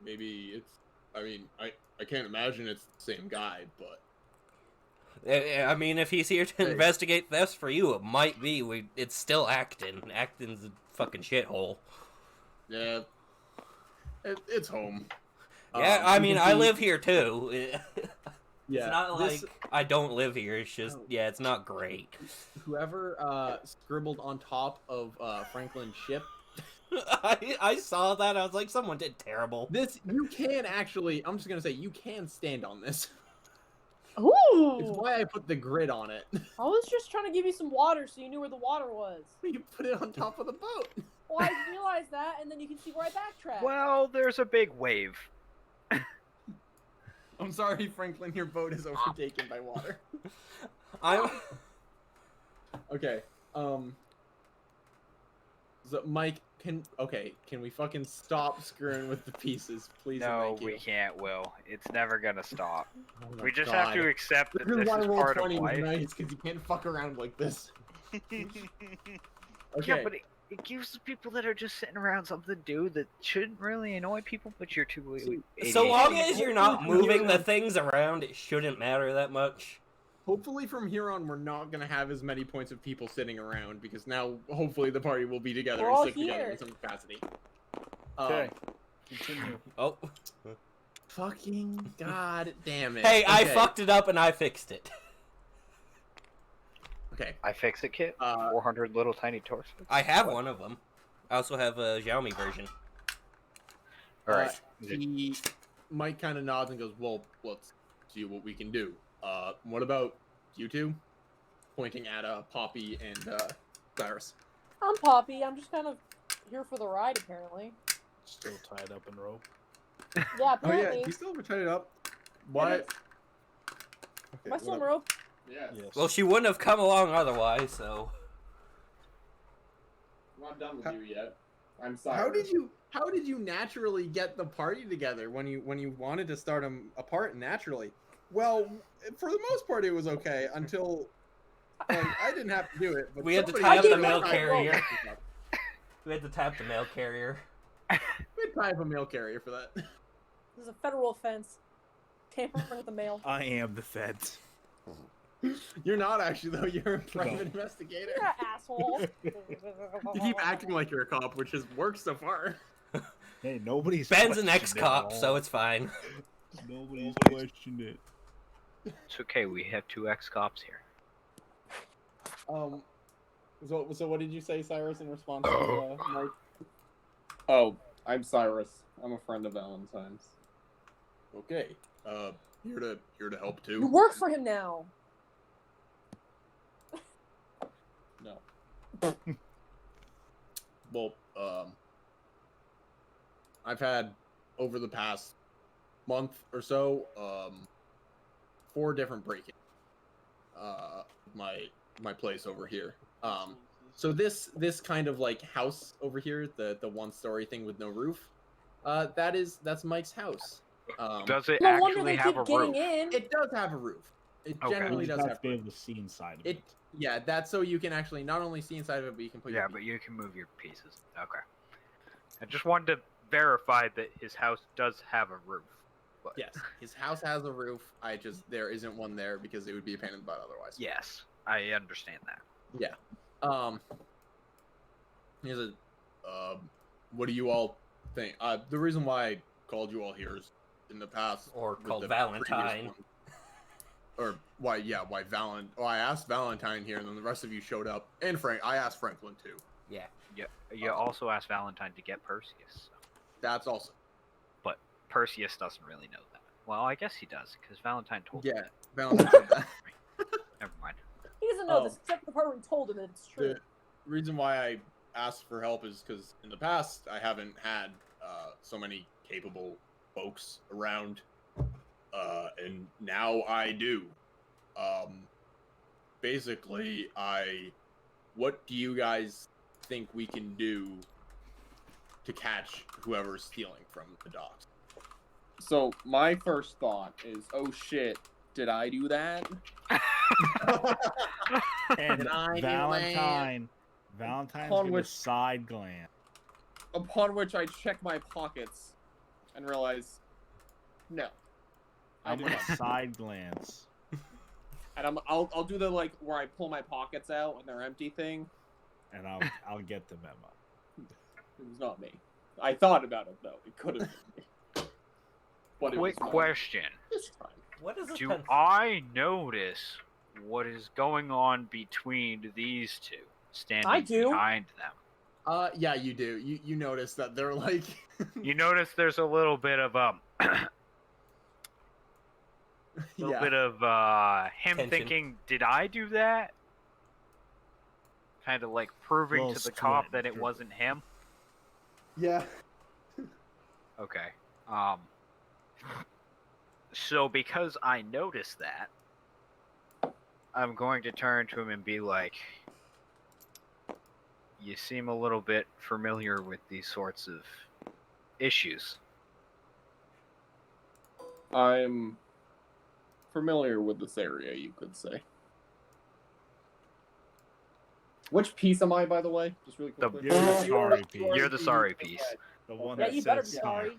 Maybe it's. I mean, I can't imagine it's the same guy, but. I mean, if he's here to Hey. investigate thefts for you, it might be. It's still Acton. Acton's a fucking shithole. Yeah. It's home. Yeah, I you mean, can I see- live here too. Yeah, It's not like this- I don't live here. It's just, Oh. yeah, it's not great. Whoever scribbled on top of Franklin's ship. I saw that. I was like, someone did terrible. This you can actually. I'm just gonna say you can stand on this. Ooh! It's why I put the grid on it. I was just trying to give you some water so you knew where the water was. You put it on top of the boat. Well, I realized that, and then you can see where I backtracked. Well, there's a big wave. I'm sorry, Franklin. Your boat is overtaken by water. I'm. Okay. So Mike, can we fucking stop screwing with the pieces, please? and No, thank you. we can't, Will. It's never gonna stop. Oh my We just have to God. accept that This is this why is roll part of 20 is life. nice, because you can't fuck around like this. Okay. Yeah, but it gives the people that are just sitting around something to do that shouldn't really annoy people, but you're too So long ADHD. as you're not moving the things around, it shouldn't matter that much. Hopefully from here on, we're not going to have as many points of people sitting around, because now, hopefully, the party will be together We're and all stick together here. in some capacity. Okay. Continue. Oh. Fucking god damn it. Hey, I Okay. fucked it up and I fixed it. Okay. I fix it, kit. 400 400 little tiny torsos. I have one of them. I also have a Xiaomi version. Alright. Mike kind of nods and goes, well, let's see what we can do. What about you two? Pointing at Poppy and Cyrus. I'm Poppy. I'm just kind of here for the ride, apparently. Still tied up in rope. Yeah, Oh yeah, apparently. you still tied it up. Why? Am I still in the rope? Yes. Yes. Well, she wouldn't have come along otherwise, so. I'm not done with How- you yet. I'm sorry. How did you naturally get the party together when you wanted to start them apart naturally? Well, for the most part, it was okay until I didn't have to do it. But We had to somebody tie up else the had mail to carrier. up. We had to tap the mail carrier. We'd tie up a mail carrier for that. This is a federal offense. Tampering with the mail. I am the feds. You're not actually though. You're a private investigator. You're an asshole. You keep acting like you're a cop, which has worked so far. Hey, nobody's. Ben's an questioned it ex-cop, at so all. it's fine. Nobody's questioned it. It's okay, we have 2 ex-cops here. So what did you say, Cyrus, in response to Mike? Oh, I'm Cyrus. I'm a friend of Valentine's. Okay. Here to help too. You work for him now. No. Well, I've had over the past month or so, 4 different break-ins. My place over here. So this kind of like house over here, the 1-story thing with no roof, that's Mike's house. Does it No wonder actually they have keep a getting roof? in. It does have a roof. It Okay. generally You does have have to a be roof. able to see inside of It yeah, that's so you can actually not only see inside of it, but you can put Yeah, your but you can move your pieces. Okay. I just wanted to verify that his house does have a roof. But Yes, his house has a roof. There isn't one there because it would be a pain in the butt otherwise. Yes, I understand that. Here's a what do you all think? The reason why I called you all here is in the past. Or with called the previous Valentine. one. Or why Valentine? Oh, I asked Valentine here, and then the rest of you showed up. And Frank, I asked Franklin too. Yeah. You also asked Valentine to get Perseus. So. That's also. But Perseus doesn't really know that. Well, I guess he does, because Valentine told him Yeah, that. Valentine said that. Never mind. He doesn't know this except the part where he told him that it's true. The reason why I asked for help is because in the past I haven't had so many capable folks around, and now I do. Basically, what do you guys think we can do to catch whoever's stealing from the docks? So my first thought is, oh shit, did I do that? And Valentine Upon gives which- a side glance. Upon which I check my pockets and realize, no. I do do not. a side glance. And I'll do the like where I pull my pockets out and they're empty thing. And I'll get the memo. It was not me. I thought about it though. It could have been me. But it Quick was not question. this time. What is a Do pencil? I notice what is going on between these two, standing I do. behind them? Yeah, you do. You notice that they're like. You notice there's a little bit of Yeah. him Tension. thinking, "Did I do that?" Kind of like proving Little to the cop split, that it sure. wasn't him. Yeah. Okay. So because I noticed that, I'm going to turn to him and be like, "You seem a little bit familiar with these sorts of issues." I'm familiar with this area, you could say. Which piece am I, by the way? Just really The- quickly. You're the sorry piece. You're the sorry piece. The one Yeah, that you better says be sorry.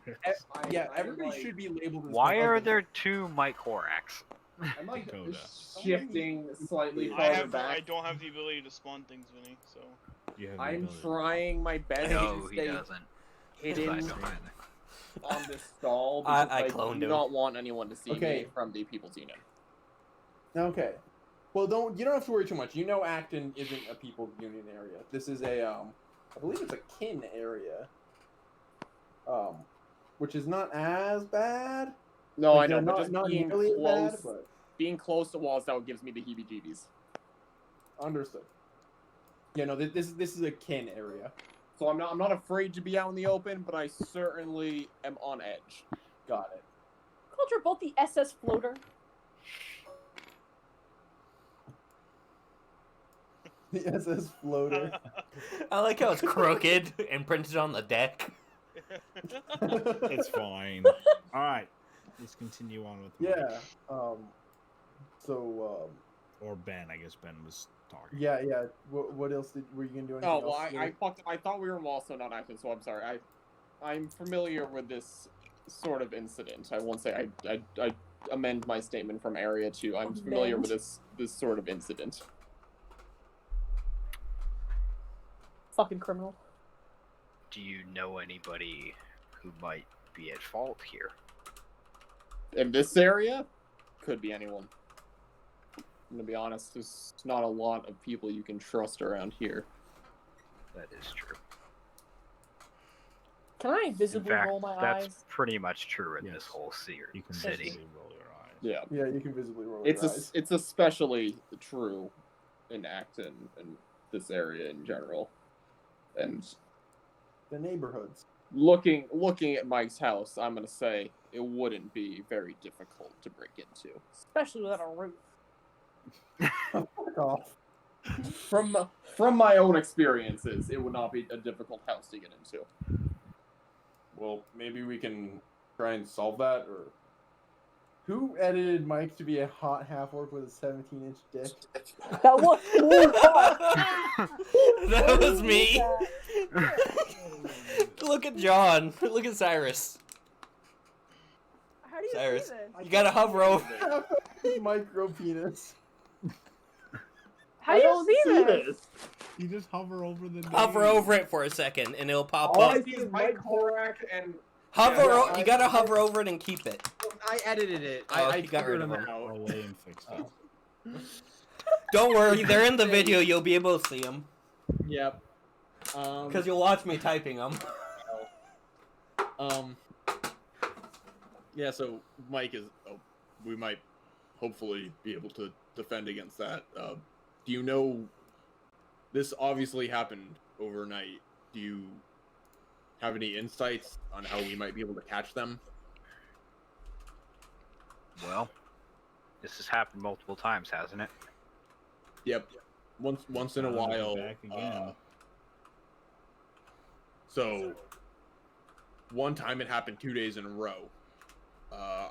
Yeah, everybody should be labeled as Why my are husband. there two Mike Horax? I'm like Dakota. shifting slightly I farther have. I back. don't have the ability to spawn things, Vinny. So You have the I'm ability. trying my best No, to he stay doesn't. hidden I don't either. on this stall I because I cloned do him. not want anyone to see Okay. me from the People's Union. Okay. Well, you don't have to worry too much. You know, Acton isn't a People's Union area. This is a I believe it's a kin area. Which is not as bad. No, Like, I know, they're but just not being nearly as close, bad, but being close to walls, that gives me the heebie-jeebies. understood. Yeah, no, this is a kin area. So I'm not afraid to be out in the open, but I certainly am on edge. Got it. Culture both the SS floater. The SS floater. I like how it's crooked and printed on the deck. It's fine. All right, let's continue on with Mike. Yeah. So. Or Ben. I guess Ben was talking. Yeah. What else were you gonna do? Anything Oh well, else? I fucked. I thought we were also not active, so I'm sorry. I'm familiar with this sort of incident. I won't say I amend my statement from area to I'm familiar with this sort of incident. Fucking criminal. Do you know anybody who might be at fault here? In this area, could be anyone. I'm gonna be honest. There's not a lot of people you can trust around here. That is true. Can I In visibly fact, roll my that's eyes? pretty much true in Yes. this whole You can city. visibly roll your eyes. Yeah, Yeah, you can visibly roll it's your eyes. it's especially true in Acton and this area in general. And The neighborhoods. looking at Mike's house, I'm gonna say it wouldn't be very difficult to break into. Especially without a roof. Fuck off. From my own experiences, it would not be a difficult house to get into. Well, maybe we can try and solve that, or who edited Mike to be a hot half orc with a 17-inch dick? That was That was me. Look at John. Look at Cyrus. How do you Cyrus, see this? you gotta hover over. Micro penis. How do you see this? You just hover over the. Hover name. over it for a second, and it'll pop All up. I see is Mike Horak and Hover. You gotta hover over it and keep it. I edited it. Oh, I you got rid figured of them them. out. Away and fixed it. Don't worry, they're in the video. You'll be able to see them. Yep. Because you'll watch me typing them. Yeah, so Mike is... Oh, we might hopefully be able to defend against that. Do you know... This obviously happened overnight. Do you have any insights on how we might be able to catch them? Well, this has happened multiple times, hasn't it? Yep. Once in a while. Back again. So, one time it happened 2 days in a row.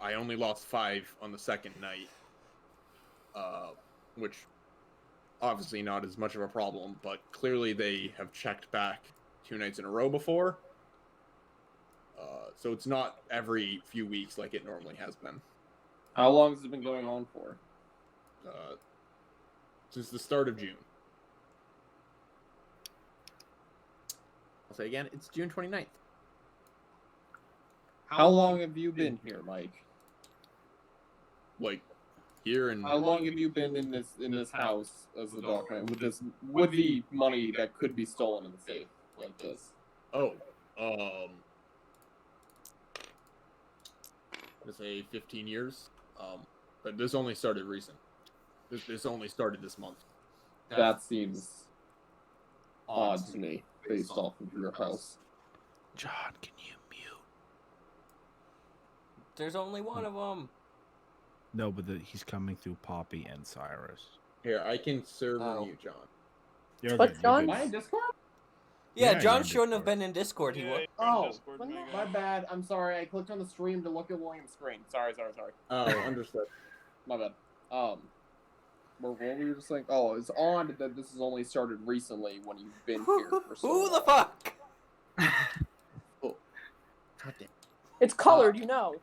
I only lost 5 on the second night, which obviously not as much of a problem, but clearly they have checked back 2 nights in a row before. So it's not every few weeks like it normally has been. How long has it been going on for? Since the start of June. I'll say again, it's June 29th. How long have you been here, Mike? Like, here in... How long have you been in this house as a dogman with the money that could be stolen in the safe like this? Oh, let's say 15 years. But this only started recent. This only started this month. That seems odd to me, based off of your house. John, can you mute? There's only one of them. No, but he's coming through Poppy and Cyrus. Here, I can serve Oh. you, John. You're But good, John- you're Am I in good. Discord? Yeah, Yeah, John you're in shouldn't have Discord. been in Discord. He Yeah, was. you're in Oh, Discord, my guy. my bad. I'm sorry. I clicked on the stream to look at William's screen. Sorry. Oh, understood. My bad. What were you just saying? Oh, it's odd that this has only started recently when you've been here for so Who the long. fuck? Oh. God damn. It's colored, you know.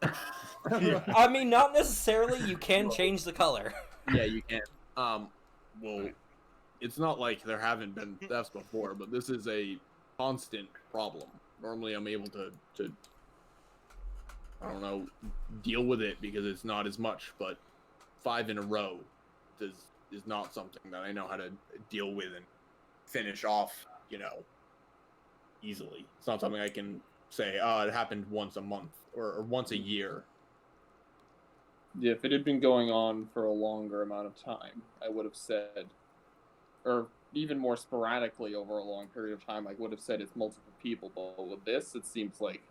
I mean, not necessarily. You can change the color. Yeah, you can. Well, it's not like there haven't been thefts before, but this is a constant problem. Normally, I'm able to I don't know, deal with it because it's not as much, but 5 in a row is not something that I know how to deal with and finish off, easily. It's not something I can say, it happened once a month or once a year. Yeah, if it had been going on for a longer amount of time, I would have said, or even more sporadically over a long period of time, I would have said it's multiple people. But with this, it seems like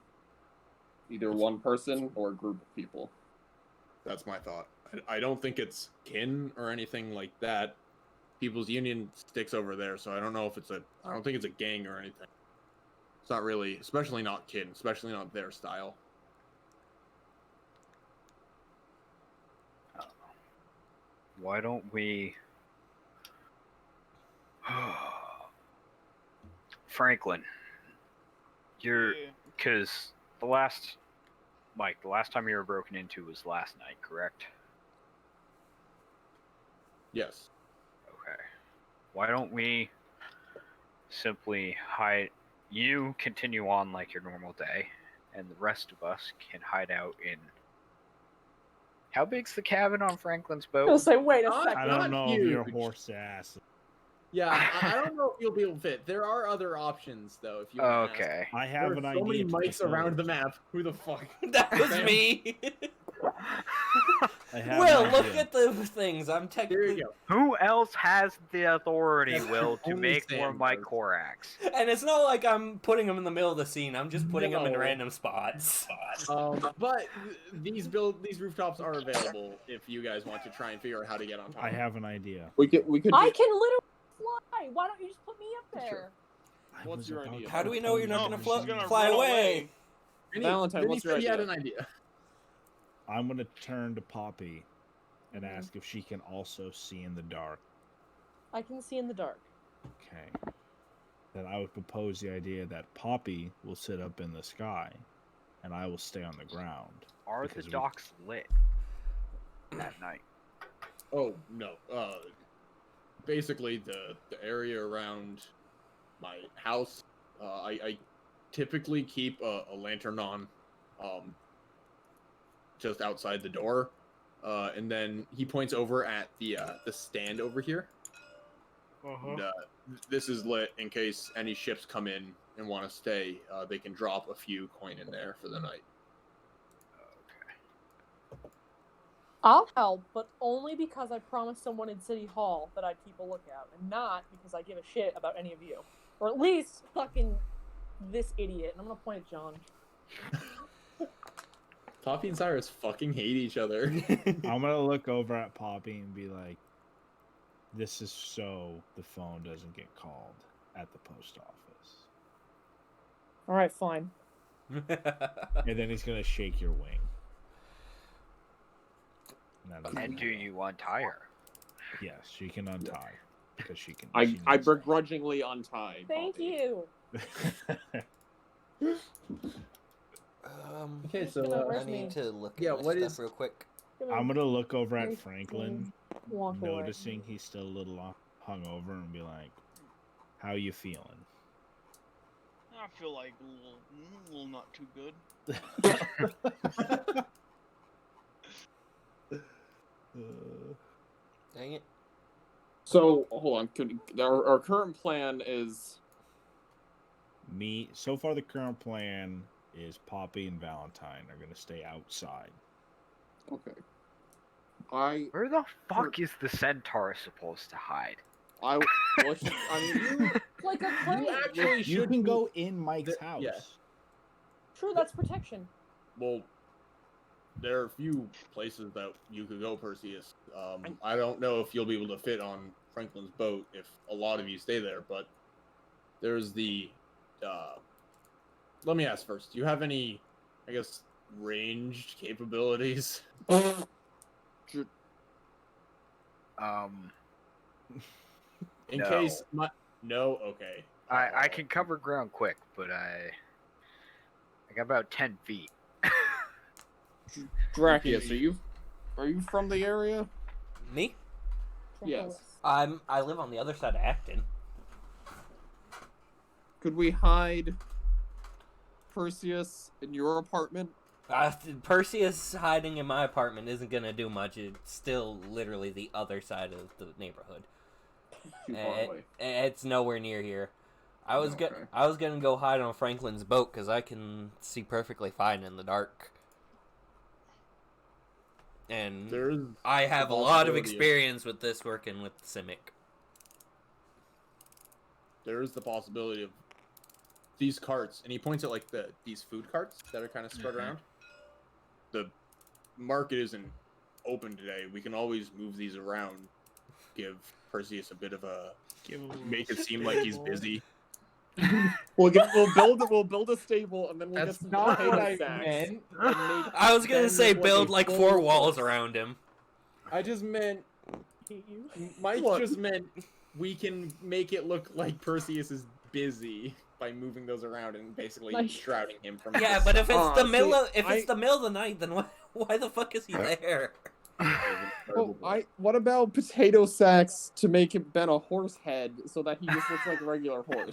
either one person or a group of people. That's my thought. I don't think it's kin or anything like that. People's Union sticks over there, so I don't know if I don't think it's a gang or anything. It's not really, especially not kin, especially not their style. Why don't we... Franklin, you're... Yeah. Because the last time you were broken into was last night, correct? Yes. Okay. Why don't we simply hide... You continue on like your normal day, and the rest of us can hide out in... How big's the cabin on Franklin's I boat? was like, wait a I second. I don't know if your huge. horse ass. Yeah, I don't know if you'll be able to fit. There are other options, though, if you want to ask. Okay. I There have are an so idea. many to mics around the propose. map. Who the fuck? That was Sam. me. I have Will, an look idea. at the things. I'm Here technically, you go. Who else has the authority, Will, to Only make more Sam Mike does. Korax? and it's not like I'm putting them in the middle of the scene. I'm just putting them in No. random spots. But these rooftops are available if you guys want to try and figure out how to get on top. I have an idea. We could. I can literally fly. Why don't you just put me up there? Sure. I What's was your about idea? to How do we know you're not No, gonna she's gonna fly run away? away. Valentine, Then he what's your said he had idea? an idea. I'm gonna turn to Poppy and ask if she can also see in the dark. I can see in the dark. Okay. Then I would propose the idea that Poppy will sit up in the sky, and I will stay on the ground. Are the Because we- docks lit at night? Oh no. Basically the area around my house, I typically keep a lantern on, just outside the door, and then he points over at the stand over here. And, this is lit in case any ships come in and want to stay. They can drop a few coin in there for the night. I'll help, but only because I promised someone in City Hall that I'd keep a lookout, and not because I give a shit about any of you. Or at least fucking this idiot. And I'm gonna point at John. Poppy and Cyrus fucking hate each other. I'm gonna look over at Poppy and be like, this is so the phone doesn't get called at the post office. Alright, fine. And then he's gonna shake your wing. And do you untie her? Yes, she can untie. Because she can. I begrudgingly untie. Thank Poppy. you. Okay, Who's gonna so rush I need me? to look Yeah, at my what stuff is- real quick. I'm gonna look over at Nice Franklin, Walk away. noticing he's still a little hungover, and be like, "How you feeling?" I feel like a little not too good. Dang it. So hold on. Our current plan is So far, the current plan is Poppy and Valentine are gonna stay outside. okay. Where the fuck is the centaur supposed to hide? Well, I mean, Like a plane. Actually, You can go in Mike's house. yeah. True, that's protection. Well, there are a few places that you could go, Perseus. I don't know if you'll be able to fit on Franklin's boat if a lot of you stay there, but there's the. Let me ask first. Do you have any, I guess, ranged capabilities? In No. case no, okay. I can cover ground quick, but I got about 10 feet. Dracius, are you from the area? Me? Yes. I live on the other side of Acton. Could we hide Perseus in your apartment? Perseus hiding in my apartment isn't gonna do much. It's still literally the other side of the neighborhood. Too far away. It's nowhere near here. I was Okay. gonna go hide on Franklin's boat because I can see perfectly fine in the dark. And There's I have a lot of possibility experience with this working with Simic. there is the possibility of these carts, and he points at like these food carts that are kind of spread around. The market isn't open today. We can always move these around, give Perseus a bit of a make it seem like he's busy. We'll build a stable, and then we'll That's get some not potato what I sacks meant. and make I was gonna them say look build a like full 4 walls force. around him. I just meant Mike What? just meant we can make it look like Perseus is busy by moving those around and basically Nice. shrouding him from. Yeah, the but if it's Ah, the middle see, of it's the middle of the night, then why the fuck is he there? Well, what about potato sacks to make him bend a horse head so that he just looks like a regular horse?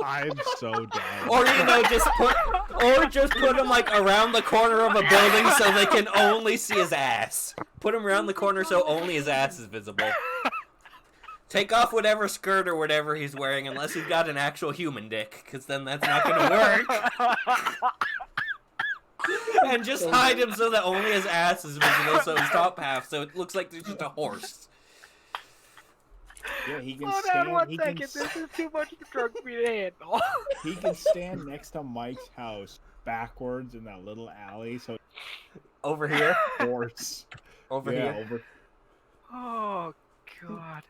I'm so down. Or just put him like around the corner of a building so they can only see his ass. Put him around the corner so only his ass is visible. Take off whatever skirt or whatever he's wearing unless he's got an actual human dick, because then that's not gonna work. And just hide him so that only his ass is visible, so his top half, so it looks like there's just a horse. Yeah, he can Hold stand. on one he second. can, This is too much for drunk me to handle. he can stand next to Mike's house backwards in that little alley, so Over here? horse. Over yeah, here? over. Oh god.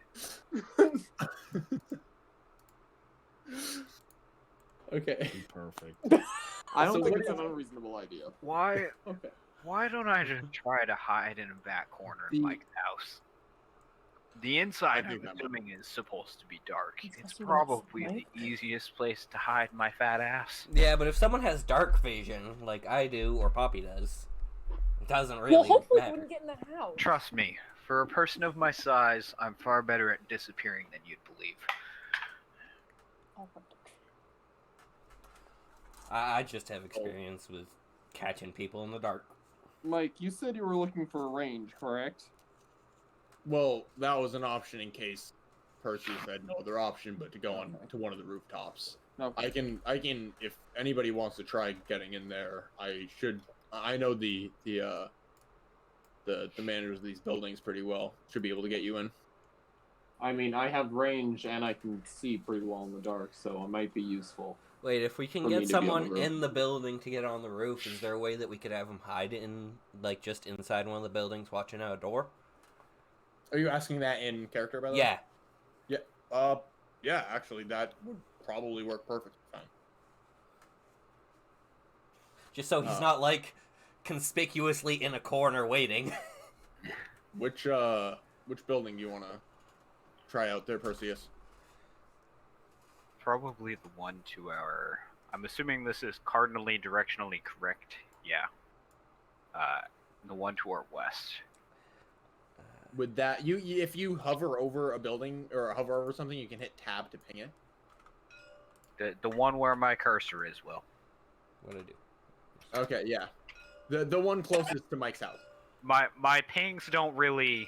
Okay. Be perfect. I don't So think what it's is- an unreasonable idea. Why Okay. why don't I just try to hide in a back corner The- of Mike's house? The inside, I do I'm that. assuming, is supposed to be dark. It's It's supposed to be probably nice. the easiest place to hide my fat ass. Yeah, but if someone has dark vision, like I do, or Poppy does, it doesn't really Well, hopefully matter. we wouldn't get in the house. Trust me, for a person of my size, I'm far better at disappearing than you'd believe. Oh, what I just have experience with catching people in the dark. Mike, you said you were looking for a range, correct? Well, that was an option in case Perseus had no other option but to go on to one of the rooftops. Okay. I can, if anybody wants to try getting in there, I know the managers of these buildings pretty well. Should be able to get you in. I mean, I have range and I can see pretty well in the dark, so it might be useful. Wait, if we can For me get to be on the someone roof. in the building to get on the roof, is there a way that we could have them hide in, like, just inside one of the buildings watching out a door? Are you asking that in character, by the way? Yeah. Yeah. Yeah, actually, that would probably work perfectly fine. Just so he's not, like, conspicuously in a corner waiting. Which building do you want to try out there, Perseus? Probably the one to our... I'm assuming this is cardinally directionally correct. Yeah. The one to our west. Would that if you hover over a building or hover over something, you can hit tab to ping it. The one where my cursor is, Will. What'd I do? Okay, yeah. The one closest to Mike's house. My pings don't really...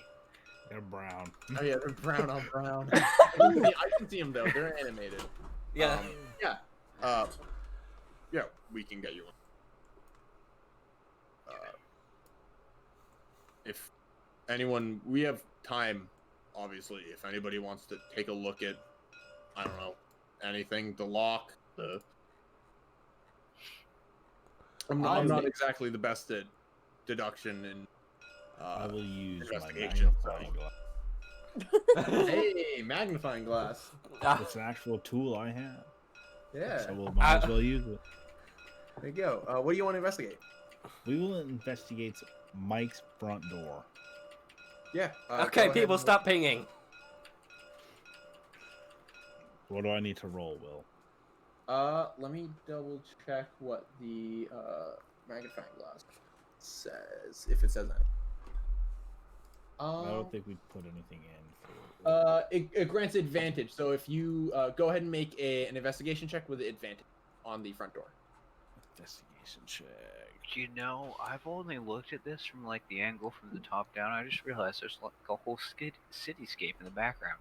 They're brown. Oh yeah, they're brown on brown. I can see them though. They're animated. Yeah. Yeah, we can get you one. If anyone, we have time, obviously. If anybody wants to take a look at, I don't know, anything, the lock, I'm not exactly the best at deduction and I will use my investigation. magnifying glass. Hey, magnifying glass. It's an actual tool I have. Yeah. So we might as well use it. There you go. What do you want to investigate? We will investigate Mike's front door. Yeah. Okay, people, stop pinging. What do I need to roll, Will? Let me double check what the magnifying glass says, if it says anything. I don't think we put anything in for... It grants advantage. So if you go ahead and make an investigation check with advantage on the front door. Investigation check. You know, I've only looked at this from like the angle from the top down. I just realized there's like a whole cityscape in the background.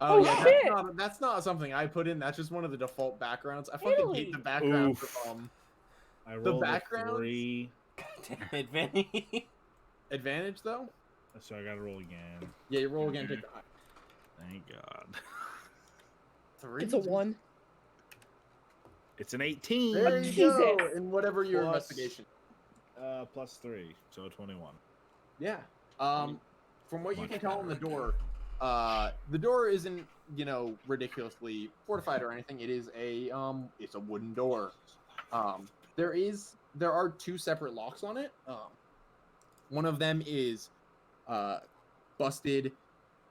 Oh Oh, yeah, shit! that's not something I put in. That's just one of the default backgrounds. I fucking hate the background. I rolled backgrounds? a 3. God damn it, Vinny. Advantage though? So I gotta roll again. Yeah, you roll again. Take the high. Thank God. 3. It's a 1. It's an 18. There you Jesus. go. In whatever your Plus- investigation. Plus 3, so 21. Yeah. From what you can tell on the door isn't, ridiculously fortified or anything. It is it's a wooden door. There are 2 separate locks on it. One of them is busted,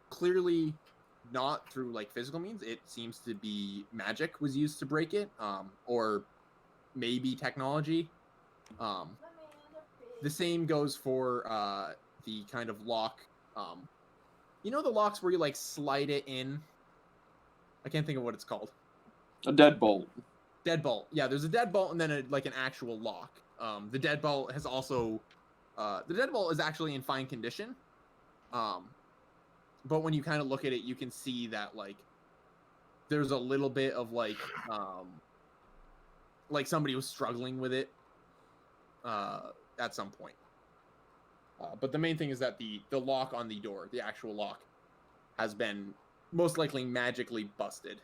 clearly not through like physical means. It seems to be magic was used to break it, or maybe technology. The same goes for the kind of lock. The locks where you like slide it in. I can't think of what it's called. A deadbolt. Deadbolt. Yeah, there's a deadbolt and then an actual lock. The deadbolt has also. The deadbolt is actually in fine condition. But when you kind of look at it, you can see that like there's a little bit of like somebody was struggling with it at some point. But the main thing is that the lock on the door, the actual lock, has been most likely magically busted.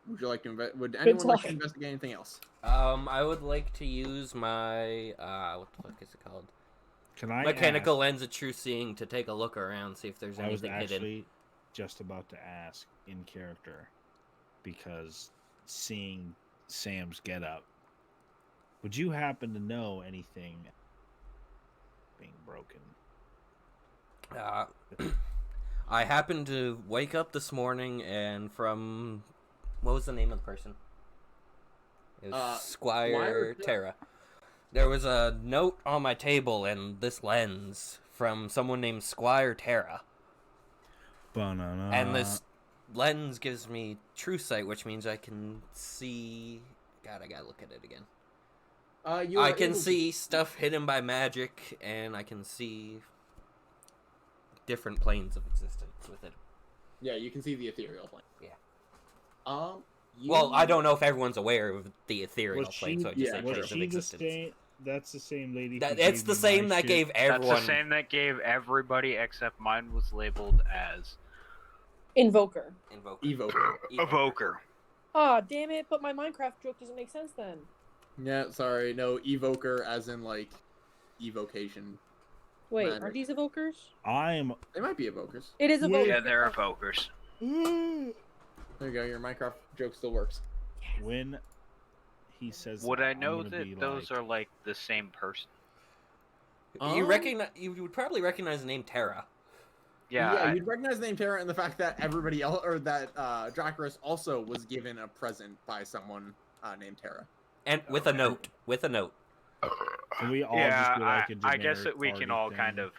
Would you like to would anyone like to investigate anything else? I would like to use my what the fuck is it called? Can I Mechanical lens of true seeing to take a look around, see if there's I was anything actually hidden. just about to ask in character, because seeing Sam's getup, would you happen to know anything being broken? I happened to wake up this morning and from what was the name of the person? It was Squire Terra. There was a note on my table and this lens from someone named Squire Terra. Banana. And this lens gives me true sight, which means I can see... God, I gotta look at it again. I can see stuff hidden by magic, and I can see different planes of existence with it. Yeah, you can see the ethereal plane. Yeah. Well, I don't know if everyone's aware of the ethereal Was plane, she- so I just yeah, say Was planes of she the existence. same? That's the same lady. That, who it's gave the me same my that shit? gave That's everyone... the same that gave everybody except mine was labeled as Invoker. Evoker. Ah, damn it! But my Minecraft joke doesn't make sense then. Yeah, sorry. No, evoker as in, like, evocation. Wait, Magic. aren't these evokers? I'm. They might be evokers. It is evoker. Yeah, they're evokers. There you go, your Minecraft joke still works. When he says, Would that, I I'm know gonna that be those like, are like the same person? You would probably recognize the name Terra. Yeah, you'd recognize the name Terra and the fact that everybody else, or that Dracarys also was given a present by someone named Terra. And with a note. With a note. Can we all yeah. just be like a I guess generic that we can party all thing kind of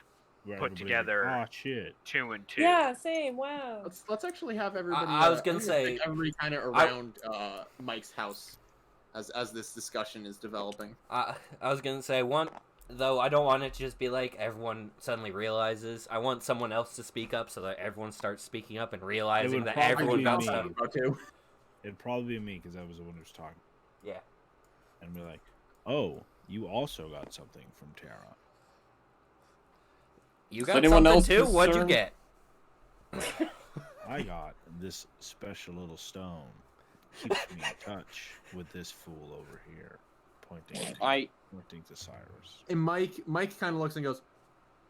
where put everybody's together- Like, oh shit! 2 and 2. Yeah, same. Wow. Let's actually have everybody. I was gonna I'm say- stick everybody kind of around Mike's house as this discussion is developing. I was gonna say, though I don't want it to just be like everyone suddenly realizes. I want someone else to speak up so that everyone starts speaking up and realizing would that probably everyone be got me. stuff. It'd probably be me because I was the one who's talking. Yeah. And be like, oh, you also got something from Terra. You got anyone something else too? What'd you concerned? get? I got this special little stone. Keeps me in touch with this fool over here, pointing to Cyrus. And Mike kind of looks and goes,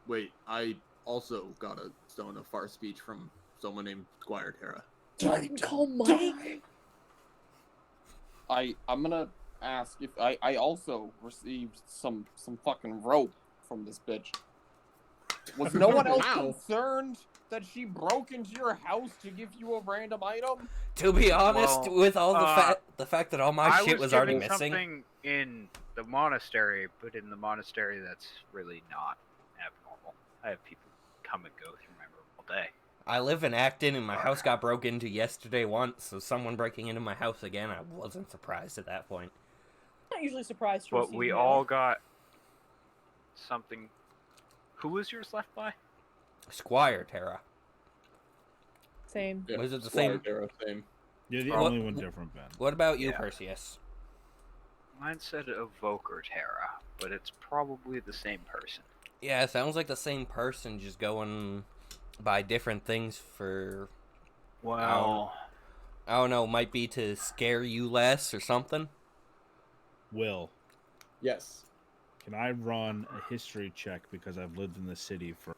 "Wait, I also got a stone of far speech from someone named Squire Terra." Don't call Mike. I'm gonna ask if I also received some fucking rope from this bitch. Was no one else Wow. concerned that she broke into your house to give you a random item? To be honest, Well, with all the fact that all my I shit was already given missing. something in the monastery, but in the monastery that's really not abnormal. I have people come and go through my room all day. I live in Acton, and my house got broke into yesterday once, so someone breaking into my house again, I wasn't surprised at that point. Not usually surprised to But receive we mail. all got something. Who was yours left by? Squire Terra. Same. Yeah, Was it the Squire same? Terra, same. You're the What- only one different, Ben. What about you, Yeah. Perseus? Mine said Evoker Terra, but it's probably the same person. Yeah, it sounds like the same person, just going by different things for, Well, I don't know, might be to scare you less or something. Will, Yes. can I run a history check because I've lived in the city for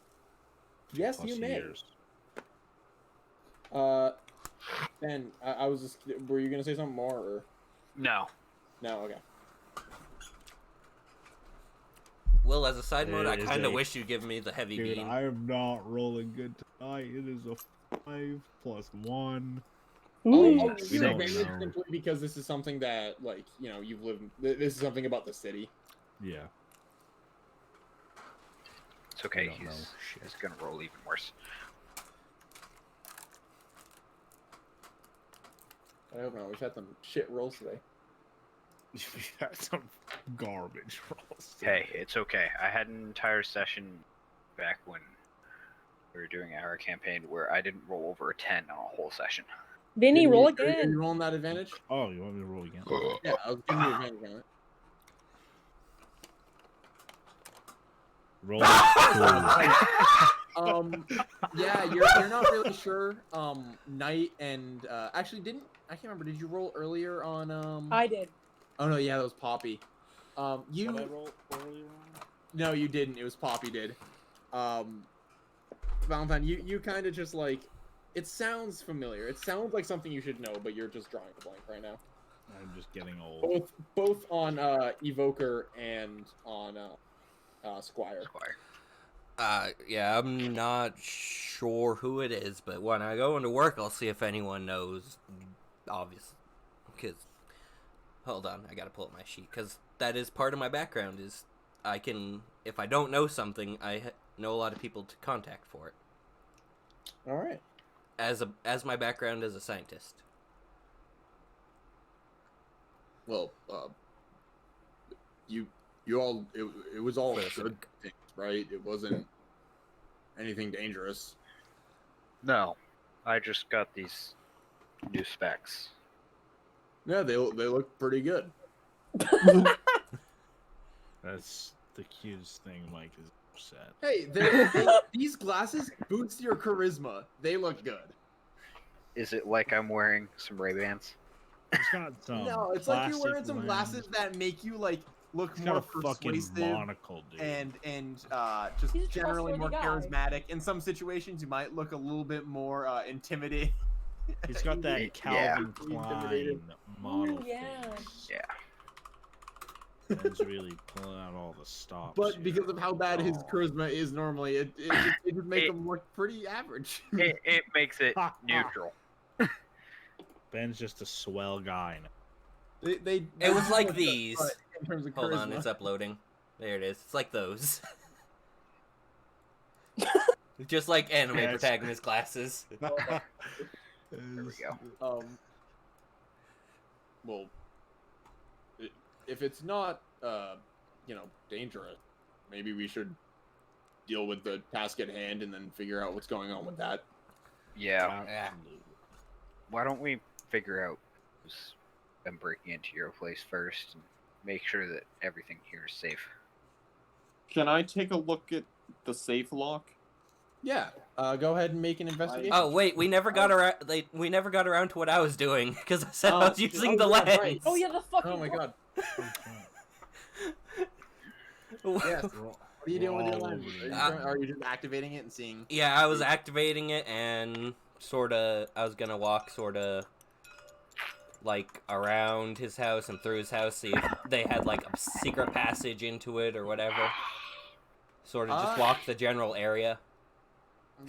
Yes, plus you may. years? Ben, I was just. Were you gonna say something more? Or... no. No. Okay. Well, as a side note, I It is kind of a- wish you'd give me the heavy Dude, beam. I am not rolling good tonight. It is a 5 plus 1. Ooh. I'll We give you don't advantage know. simply because this is something that, like, you know, you've lived. This is something about the city. Yeah. It's okay. don't know He's gonna roll even worse. I hope not. We've had some shit rolls today. That's some garbage rolls. Hey, it's okay. I had an entire session back when we were doing our campaign where I didn't roll over a 10 on a whole session. Vinny, roll Are you again. rolling that advantage? Oh, you want me to roll again? Yeah, I was giving you advantage on it. Roll it. Yeah, you're not really sure. Knight and actually I can't remember. Did you roll earlier on I did. Oh no, yeah, that was Poppy. Did I You roll earlier on? No, you didn't. It was Poppy did. Valentine, you kind of just like. It sounds familiar. It sounds like something you should know, but you're just drawing a blank right now. I'm just getting old. Both on Evoker and on Squire. Yeah, I'm not sure who it is, but when I go into work, I'll see if anyone knows, obviously, because, hold on, I gotta pull up my sheet, because that is part of my background, is I can, if I don't know something, know a lot of people to contact for it. All right. As my background as a scientist. Well, you all it was all good things, right? It wasn't anything dangerous. No, I just got these new specs. Yeah, they look pretty good. That's the cutest thing Mike is upset. Hey, these glasses boost your charisma. They look good. Is it like I'm wearing some Ray-Bans? He's got some. No, it's like you're wearing plastic some lens. glasses that make you like look He's more got a fucking persuasive monocle, dude. and just He's a generally more trustworthy guy. charismatic. In some situations, you might look a little bit more intimidating. He's got that Yeah. Calvin Klein model yeah. face. Yeah. Ben's really pulling out all the stops. But here. because of how bad his Oh. charisma is normally, it would make him look pretty average. It makes it neutral. Ben's just a swell guy now. They It was like but these. in terms of Hold on, charisma. it's uploading. There it is. It's like those. Just like anime Yes. protagonist glasses. There we go. Well, if it's not, dangerous, maybe we should deal with the task at hand and then figure out what's going on with that. Yeah. Absolutely. Why don't we figure out who's been breaking into your place first and make sure that everything here is safe? Can I take a look at the safe lock? Yeah. Go ahead and make an investigation. Oh wait, we never got around. We never got around to what I was doing because I said I was using the lens. right. Oh yeah, the fucking. Oh my god. Oh, Yes. What are you doing with your lens? Uh, Are you just activating it and seeing? Yeah, I was activating it and sorta. I was gonna walk sorta like around his house and through his house, see if they had like a secret passage into it or whatever. Sort of just walk the general area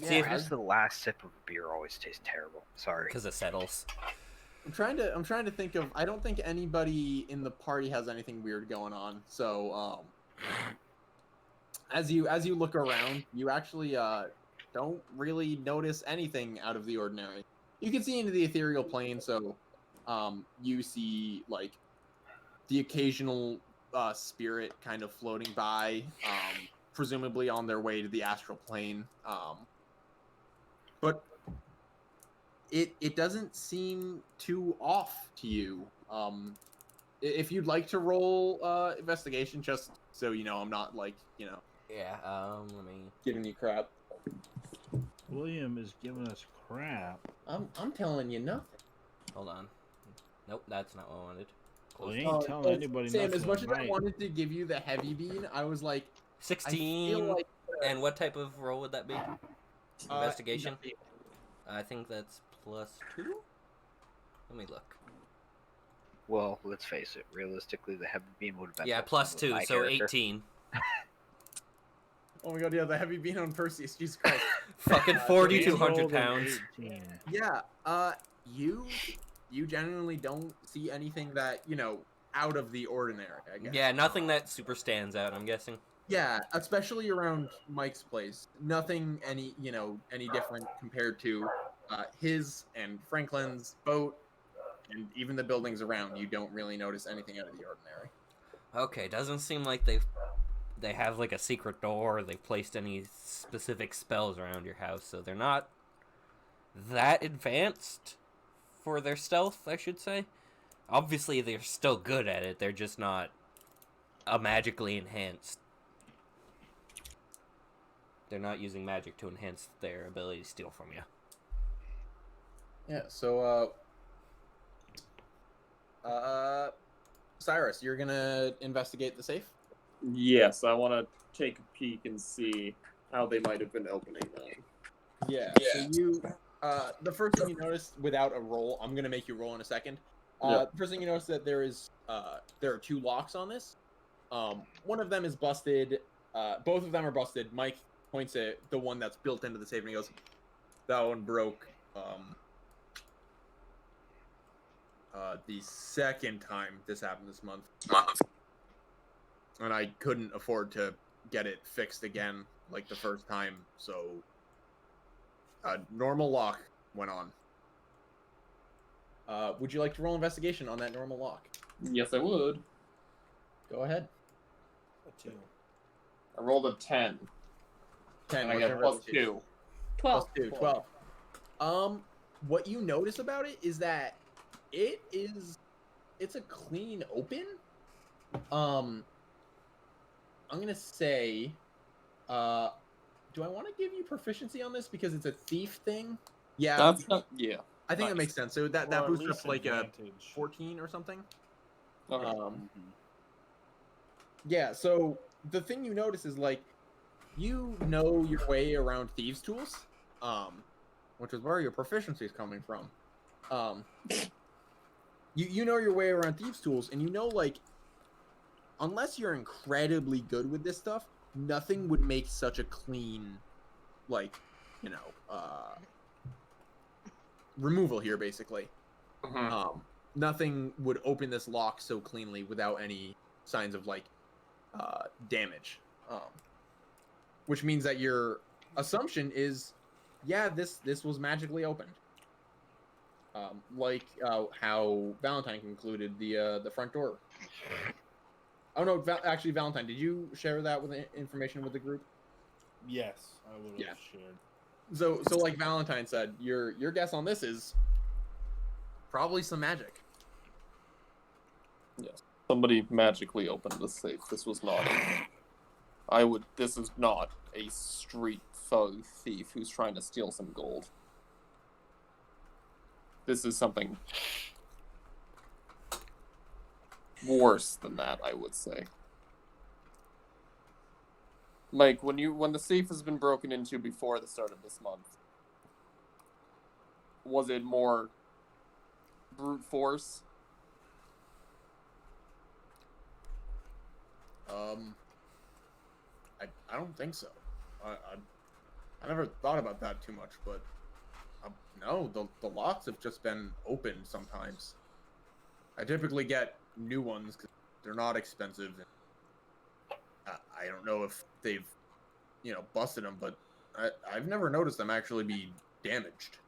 See if Why does the last sip of a beer always taste terrible? Sorry. because it settles. I'm trying to think of. I don't think anybody in the party has anything weird going on. So, as you look around, you actually don't really notice anything out of the ordinary. You can see into the ethereal plane, so you see like the occasional spirit kind of floating by, presumably on their way to the astral plane. But it doesn't seem too off to you. If you'd like to roll investigation, just so you know, I'm not like, Yeah, let me... giving you crap. William is giving us crap. I'm telling you nothing. Hold on. Nope, that's not what I wanted. Well, you ain't telling anybody Sam, nothing as much as I tonight. wanted to give you the heavy bean, I was like, I 16. feel like And what type of roll would that be? Investigation? investigation. I think that's +2? Let me look. Well, let's face it. Realistically, the heavy beam would have been. Yeah, with +2, my so character. 18. Oh my god, yeah, the heavy bean on Perseus, Jesus Christ. Fucking He 4,200 rolled an pounds. 18. Yeah, you genuinely don't see anything that, out of the ordinary, I guess. Yeah, nothing that super stands out, I'm guessing. Yeah, especially around Mike's place. Nothing any different compared to his and Franklin's boat and even the buildings around. You don't really notice anything out of the ordinary. Okay, doesn't seem like they have like a secret door or they've placed any specific spells around your house, so they're not that advanced for their stealth, I should say. Obviously, they're still good at it, they're just not magically enhanced. They're not using magic to enhance their ability to steal from you. Yeah, so Cyrus, you're gonna investigate the safe? Yes, I want to take a peek and see how they might have been opening them. Yeah. So you, the first thing you notice without a roll, I'm gonna make you roll in a second. Yep. The first thing you notice that there are 2 locks on this. One of them is busted. Both of them are busted. Mike points at the one that's built into the safe and he goes, "That one broke." The second time this happened this month, and I couldn't afford to get it fixed again. like the first time, so a normal lock went on. Would you like to roll investigation on that normal lock? Yes, I would. Go ahead. A 2. I rolled a 10. 10. And I what's get your plus investigation? 2. 12. Plus 2, 12. What you notice about it is that it's a clean open. I'm gonna say, do I want to give you proficiency on this because it's a thief thing? Yeah, That's not, yeah. I think that nice. makes sense. So that Or at boosts least up like a advantage. 14 or something. Okay. Yeah. So the thing you notice is like you know your way around thieves' tools, which is where your proficiency is coming from. You know your way around thieves' tools, and you know like unless you're incredibly good with this stuff, nothing would make such a clean, like, removal here, basically. Nothing would open this lock so cleanly without any signs of, like, damage. Which means that your assumption is, yeah, this was magically opened. Like how Valentine concluded the front door. Oh no, actually, Valentine, did you share that with information with the group? Yes, I would have shared. So like Valentine said, your guess on this is probably some magic. Yes. Somebody magically opened the safe. This was not. This is not a street thug thief who's trying to steal some gold. This is something worse than that, I would say. Like when the safe has been broken into before the start of this month, was it more brute force? I don't think so. I never thought about that too much, but no, the locks have just been opened sometimes. I typically get new ones because they're not expensive. I don't know if they've, busted them, but I've never noticed them actually be damaged.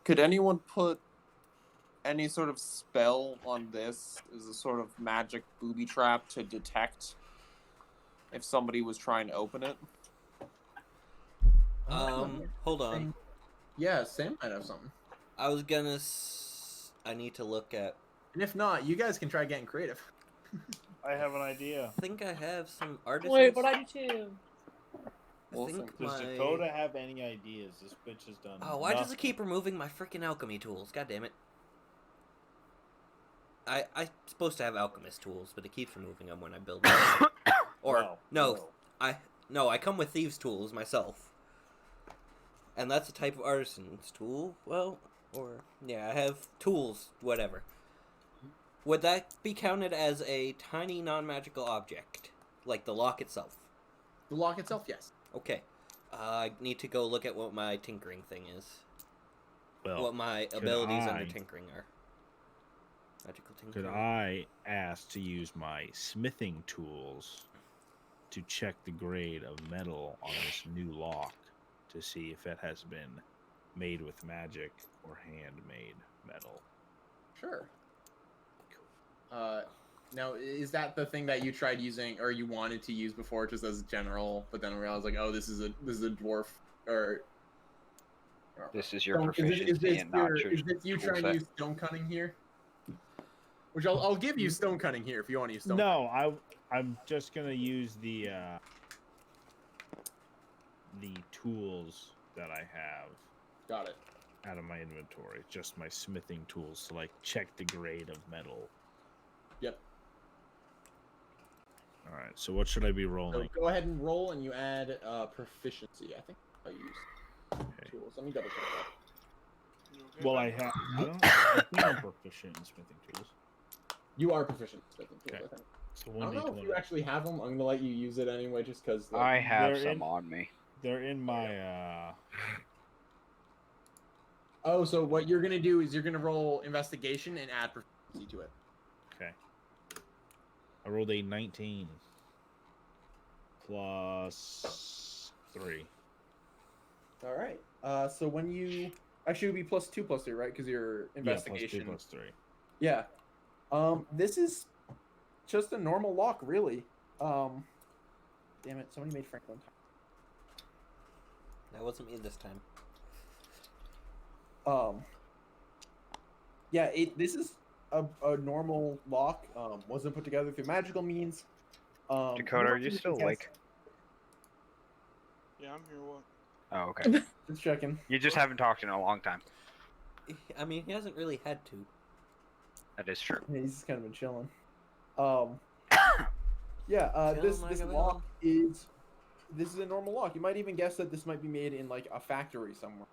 Could anyone put any sort of spell on this as a sort of magic booby trap to detect if somebody was trying to open it? Hold on. Yeah, Sam might have something. I was gonna. I need to look at. And if not, you guys can try getting creative. I have an idea. I think I have some artisans. Wait, but I do too. I think Does my... Dakota have any ideas? This bitch has done. Oh, why does nothing. it keep removing my freaking alchemy tools? God damn it! I'm supposed to have alchemist tools, but it keeps removing them when I build them. Or no, I come with thieves' tools myself, and that's a type of artisan's tool. Well, I have tools, whatever. Would that be counted as a tiny non-magical object, like the lock itself? The lock itself, yes. Okay. I need to go look at what my tinkering thing is. Well, what my abilities under tinkering are. Magical tinkering. Could I ask to use my smithing tools to check the grade of metal on this new lock to see if it has been made with magic or handmade metal? Sure. Now, is that the thing that you tried using, or you wanted to use before, just as general, but then realized like, oh, this is a dwarf, or this is your proficiency and not your is this you trying to use stone cutting here? Which I'll give you stone cutting here if you want to use stone. No, I'm just gonna use the tools that I have. Got it. Out of my inventory, just my smithing tools to like check the grade of metal. Yep. All right. So what should I be rolling? So go ahead and roll, and you add proficiency. I think I use tools. Let me double check that. Okay, Well, I think I'm proficient in smithing tools. You are proficient in smithing tools. Okay. I think. So I don't know if you actually have them. I'm gonna let you use it anyway, just because. I have some on me. They're in my. Oh, so what you're gonna do is you're gonna roll investigation and add proficiency to it. Okay. I rolled a 19. plus 3. All right. So when you actually it would be +2 + 3, right? Because your investigation. Yeah, +2 + 3. Yeah. This is just a normal lock, really. Damn it! Somebody made Franklin. That wasn't me this time. Yeah. This is a normal lock. Wasn't put together through magical means. Dakota, are you still awake? Yeah, I'm here. What? Oh, okay. Just checking. You just haven't talked in a long time. I mean, he hasn't really had to. That is true. Yeah, he's just kind of been chilling. Yeah. Feeling like This a lock is. This is a normal lock. You might even guess that this might be made in like a factory somewhere.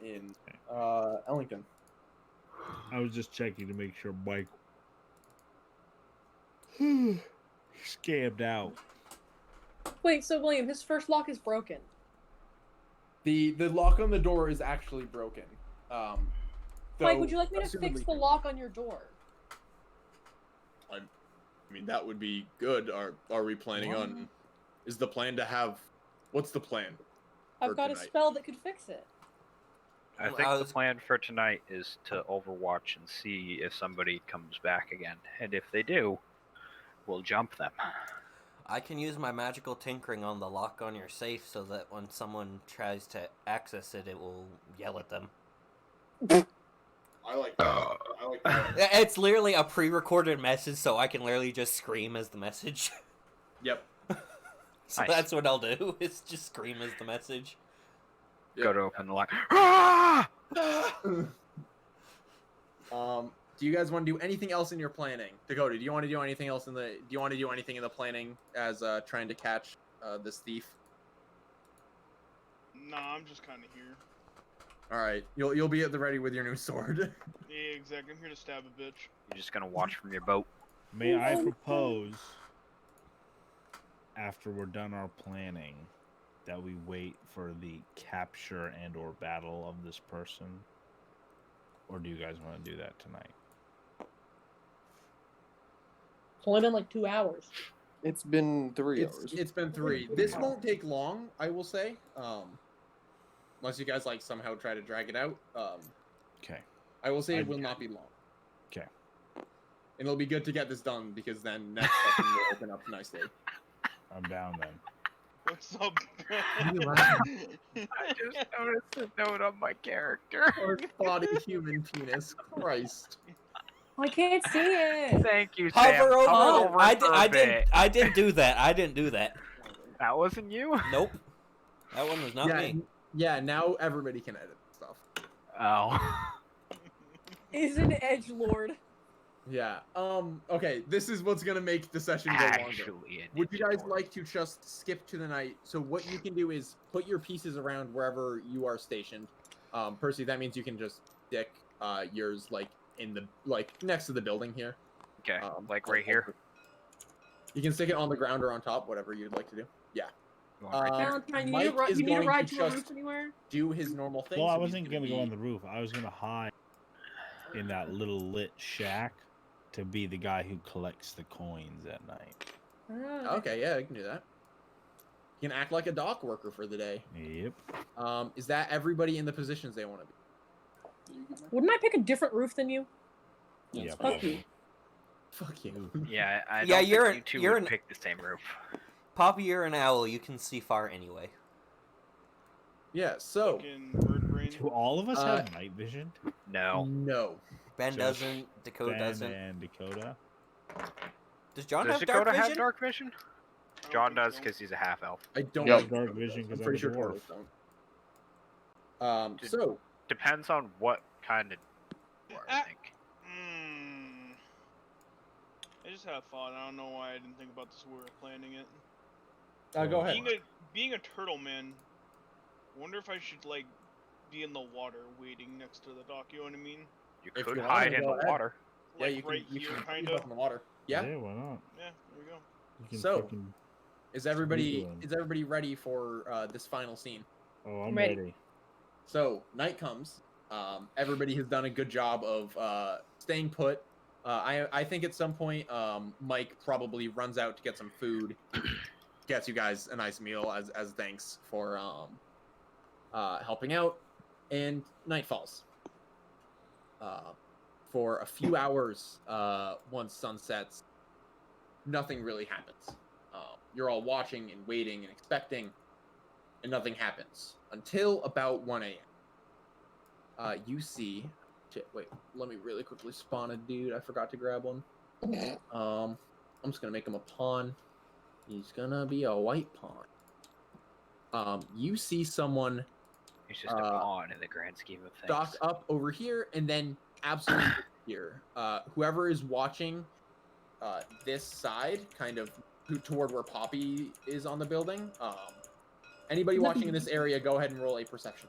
In Ellington. I was just checking to make sure Mike scammed out. Wait, so William, his first lock is broken. The lock on the door is actually broken. Mike, would you like me to assumedly fix the true. lock on your door? I mean, that would be good. Are we planning on? Is the plan to have? What's the plan? I've for got a tonight? spell that could fix it. I think the plan for tonight is to overwatch and see if somebody comes back again. And if they do, we'll jump them. I can use my magical tinkering on the lock on your safe so that when someone tries to access it, it will yell at them. I like that. I like that. It's literally a pre-recorded message, so I can literally just scream as the message. Yep. So Nice. that's what I'll do. Is just scream as the message. Go to open the lock. Ah! Do you guys want to do anything else in your planning? Dakota, do you want to do anything else in the? Do you want to do anything in the planning as trying to catch this thief? Nah, I'm just kind of here. All right, you'll be at the ready with your new sword. Yeah, exactly. I'm here to stab a bitch. You're just gonna watch from your boat. May I propose, after we're done our planning, that we wait for the capture and/or battle of this person? Or do you guys want to do that tonight? It's only been like 2 hours. It's been 3 hours. It's been 3. This won't take long, I will say. Unless you guys like somehow try to drag it out. Okay. I will say it will not be long. Okay. And it'll be good to get this done because then next session will open up nicely. I'm down then. What's up? I just noticed a note on my character. Or body human penis. Christ. I can't see it. Thank you, Sam. Hover over. Hover over I for a bit. didn't do that. I didn't do that. That wasn't you? Nope. That one was not me. Yeah, now everybody can edit stuff. Oh. Is an edgelord. Yeah. Okay, this is what's gonna make the session go longer. Actually, it Would you is guys more. like to just skip to the night? So what you can do is put your pieces around wherever you are stationed. Percy, that means you can just stick yours like in the next to the building here. Okay, like right here. You can stick it on the ground or on top, whatever you'd like to do. Yeah. You want right there? Valentine, Mike is you need to going ride to to a just roof anywhere? do his normal thing. Well, I so he's wasn't gonna go be- on the roof. I was gonna hide in that little lit shack to be the guy who collects the coins at night. Oh, Okay, yeah, I can do that. You can act like a dock worker for the day. Yep. Is that everybody in the positions they want to be? Wouldn't I pick a different roof than you? Yeah. Fuck you. Fuck you. Yeah, I Yeah, don't you're think an- you two you're would an- pick the same roof. Poppy, you're an owl. You can see far anyway. Yeah, so Fucking bird brain. Do all of us have night vision? No. no. Ben Just doesn't. Dakota Ben doesn't. and Dakota. Does John Does have Dakota dark vision? have dark vision? I don't John think does so. because he's a half elf. I don't Yep. like Dark Dakota, vision though. 'cause I'm I'm pretty a sure dwarf. Toros don't. Did- So Depends on what kind of. I Ah. think. I just had a thought. I don't know why I didn't think about this when we were planning it. go ahead. Being a turtle man, wonder if I should like be in the water waiting next to the dock. You know what I mean? You If could you hide wanna, in go the ahead. water. Yeah, Like you can. right You here, can kind keep up of. in the water. Yeah. Why not? Yeah, there we go. You can So- fucking- Is everybody doing? is everybody ready for this final scene? Oh, I'm Ready. ready. So night comes. Everybody has done a good job of staying put. I think at some point Mike probably runs out to get some food. gets you guys a nice meal as thanks for helping out, and night falls. For a few hours, once sun sets, nothing really happens. You're all watching and waiting and expecting, and nothing happens until about 1 a.m. You see, wait, let me really quickly spawn a dude. I forgot to grab one. I'm just gonna make him a pawn. He's gonna be a white pawn. You see someone. It's just a pawn in the grand scheme of things. Dock up over here, and then absolutely here. Whoever is watching this side, kind of toward where Poppy is on the building. Anybody watching in this area, go ahead and roll a perception.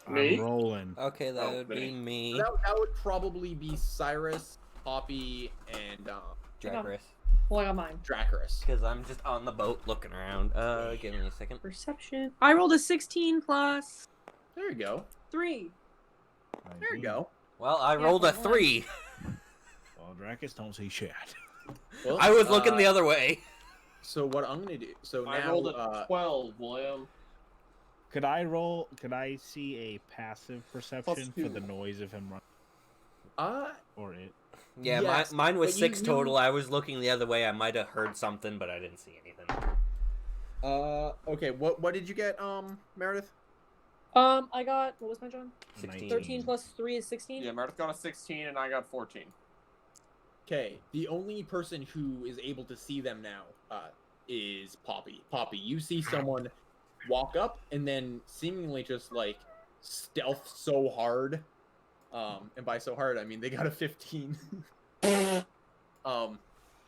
Me? I'm rolling. Okay, that would be me. So that would probably be Cyrus, Poppy, and Dracarys. Well, I got mine. Dracarys. Because I'm just on the boat looking around. Give me a second. Perception. I rolled a 16 plus There you go. 3. There you go. Well, I rolled a 3. Well, Dracus don't see shit. Well, I was looking the other way. So what I'm gonna do? So now I rolled a 12, William. Could I see a passive perception for the noise of him running? Or it? Yeah, yes, mine was but 6 total. I was looking the other way. I might have heard something, but I didn't see anything. Okay. What did you get, Meredith? I got, what was my John? 16. 13 plus 3 is 16? Yeah, Meredith got a 16 and I got 14. Okay. The only person who is able to see them now is Poppy. Poppy, you see someone walk up and then seemingly just like stealth so hard. And by so hard, I mean they got a 15.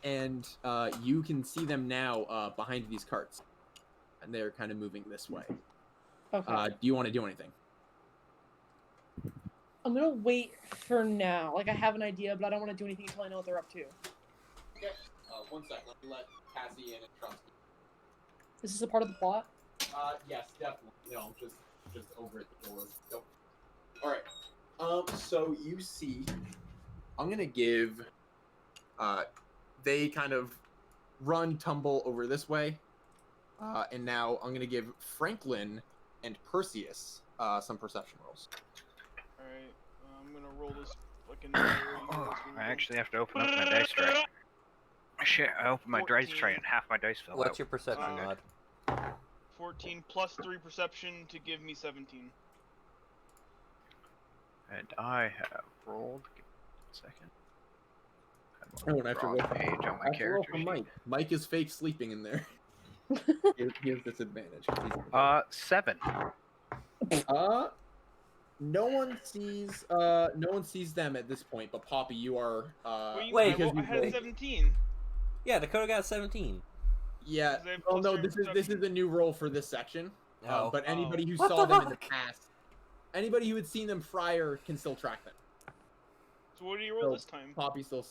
And you can see them now behind these carts, and they're kind of moving this way. Okay. Do you want to do anything? I'm gonna wait for now. Like, I have an idea, but I don't want to do anything until I know what they're up to. Okay. 1 second. Let me let Cassie in and trust me. Is this a part of the plot? Yes, definitely. No, just over at the door. Go. All right. So you see, I'm gonna give. They kind of run, tumble over this way, and now I'm gonna give Franklin and Perseus some perception rolls. Alright, I'm gonna roll this fucking. I actually have to open up my dice tray. Shit, I opened my dice tray and half my dice fell out. What's your perception, mod? 14 plus 3 perception to give me 17. And I have rolled. Give me 1 second. Oh, and I Wrong forgot. page on my I forgot character for sheet. Mike. Mike is fake sleeping in there. he has disadvantage. 7. No one sees them at this point, but Poppy, you are Wait, because I you had rolled- 17. Yeah, Dakota got 17. Yeah. They have Well, plus no, three this is perception. a new roll for this section. Oh. But anybody who What saw the them in the fuck? past, anybody who had seen them prior can still track them. So what do you roll So, this time? Poppy still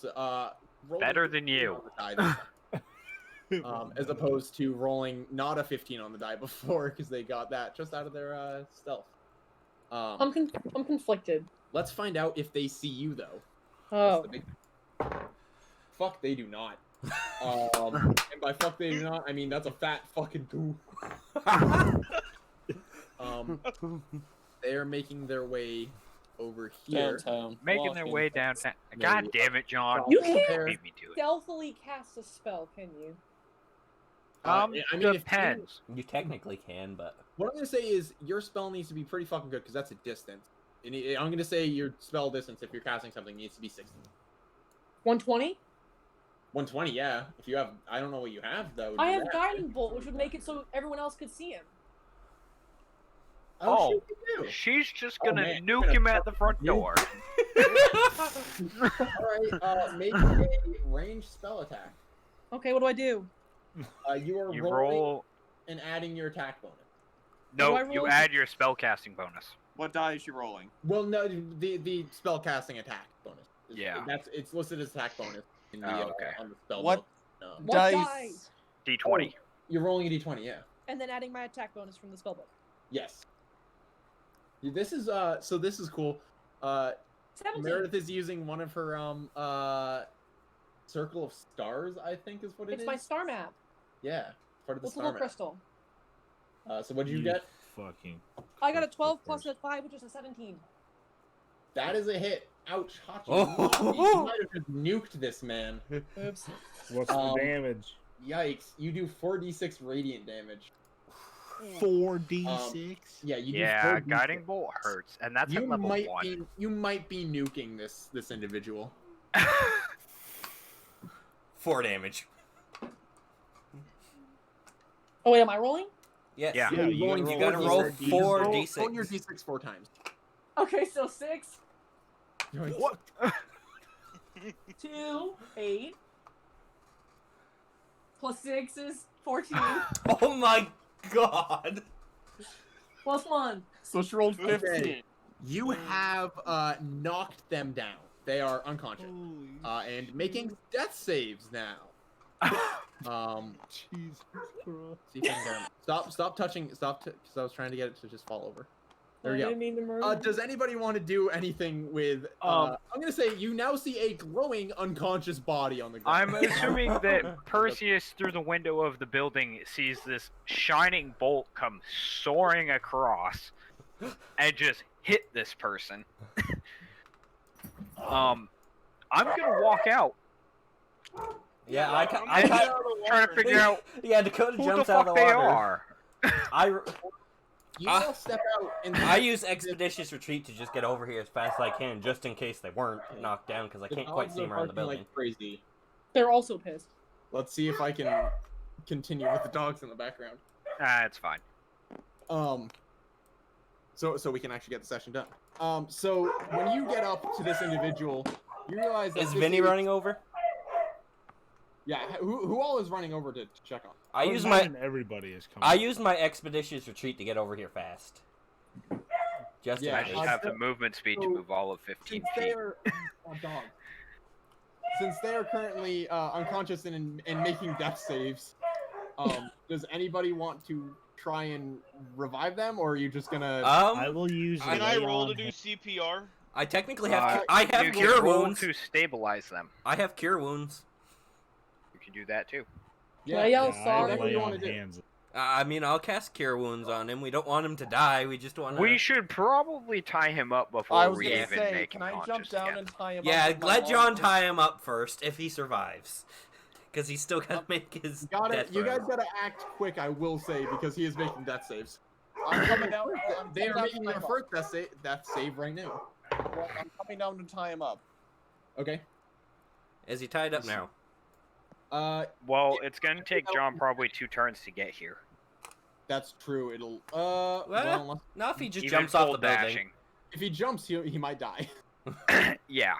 rolled Better a than 15 you. on the die this time. As opposed to rolling not a 15 on the die before, because they got that just out of their stealth. I'm conflicted. Let's find out if they see you though. Oh. That's the big... Fuck, they do not. And by fuck they do not, I mean that's a fat fucking goo. They are making their way over here. Downtown. Making their walking. way downtown. Maybe. God damn it, John. You can't Beat me to it. stealthily cast a spell, can you? I mean, if Depends. You technically can, but What I'm gonna say is your spell needs to be pretty fucking good because that's a distance. And I'm gonna say your spell distance if you're casting something needs to be 60. 120? 120, yeah. If you have, I don't know what you have though. I have Guiding Bolt, which would make it so everyone else could see him. Oh, shit, you do. She's just Oh, gonna man, nuke you're him gonna at the front nuke door. All right, make a ranged spell attack. Okay, what do I do? You are You rolling roll. and adding your attack bonus. Do No, I you roll- add your spellcasting bonus. What die is she rolling? Well, no, the spell casting attack bonus. Yeah. It's listed as attack bonus in the Oh, okay. on the spell What? book. What Dice. D20. You're rolling a d20, yeah. And then adding my attack bonus from the spellbook. Yes. This is so this is cool. 17. Meredith is using one of her circle of stars, I think is what it It's is. my star map. Yeah. part of the What's a little star map. crystal? So what did you You get? Fucking. I got a crystal 12 plus first. a 5, which is a 17. That is a hit. Ouch, Hachi. Oh. You might have just nuked this man. Oops. What's the damage? Yikes! You do 4d6 radiant damage. 4d6. Yeah, you do. Yeah, 4d6. guiding bolt hurts, and that's You at level might 1. be you might be nuking this individual. 4 damage. Oh, wait, am I rolling? Yes. Yeah. Yeah, You're you rolling gotta roll 4d6. 4d6. Roll your d6 4 times. Okay, so 6, What? 2, 8, plus 6 is 14, Oh my god. plus 1. So she rolled Okay. 15. You have knocked them down. They are unconscious and making death saves now. Jesus Christ. See if I can get him. Stop touching. Because I was trying to get it to just fall over. There I we go. didn't mean to murder. Does anybody want to do anything with? I'm gonna say you now see a glowing unconscious body on the ground. I'm assuming that Perseus, through the window of the building, sees this shining bolt come soaring across and just hit this person. I'm gonna walk out. Yeah, I'm I getting kind out of the Trying to water. figure out yeah, Dakota who the jumps out fuck of the they water. are. You all step out and I use Expeditious Retreat to just get over here as fast as I can, just in case they weren't knocked down, because I the can't quite dogs see are them around the barking building. like crazy. They're also pissed. Let's see if I can continue with the dogs in the background. It's fine. So we can actually get the session done. So when you get up to this individual, you realize that Is this Vinny running over? Yeah, who all is running over to check on? I would use my imagine everybody is coming. I use my Expeditious Retreat to get over here fast. Just Yeah, I in just case. have the movement speed to move all of 15 Since feet. they're dog. Since they are currently unconscious and making death saves, does anybody want to try and revive them, or are you just gonna? I will use. Can a I lay roll on to do hand. CPR? I technically have You I have can cure roll wounds. to stabilize them. I have cure wounds. You can do that too. Can I yell Yeah, I sorry? have Whatever lay you on wanna do. hands. I mean, I'll cast cure wounds on him. We don't want him to die. We just want to. We should probably tie him up I before was we gonna even say, make can him I jump conscious down again. and tie him up? Yeah, with my let John long tie him up first if he survives, because he's still gotta make his death You guys throws. gotta act quick, I will say, because he is making death saves. I'm coming down. They are making their their first death save right now. I'm coming down to tie him up. Okay. Is he tied up now? Well, it's gonna take John probably 2 turns to get here. That's true. It'll well, unless, No, if he just Even jumps off full the building. dashing. if he jumps, he might die. Yeah.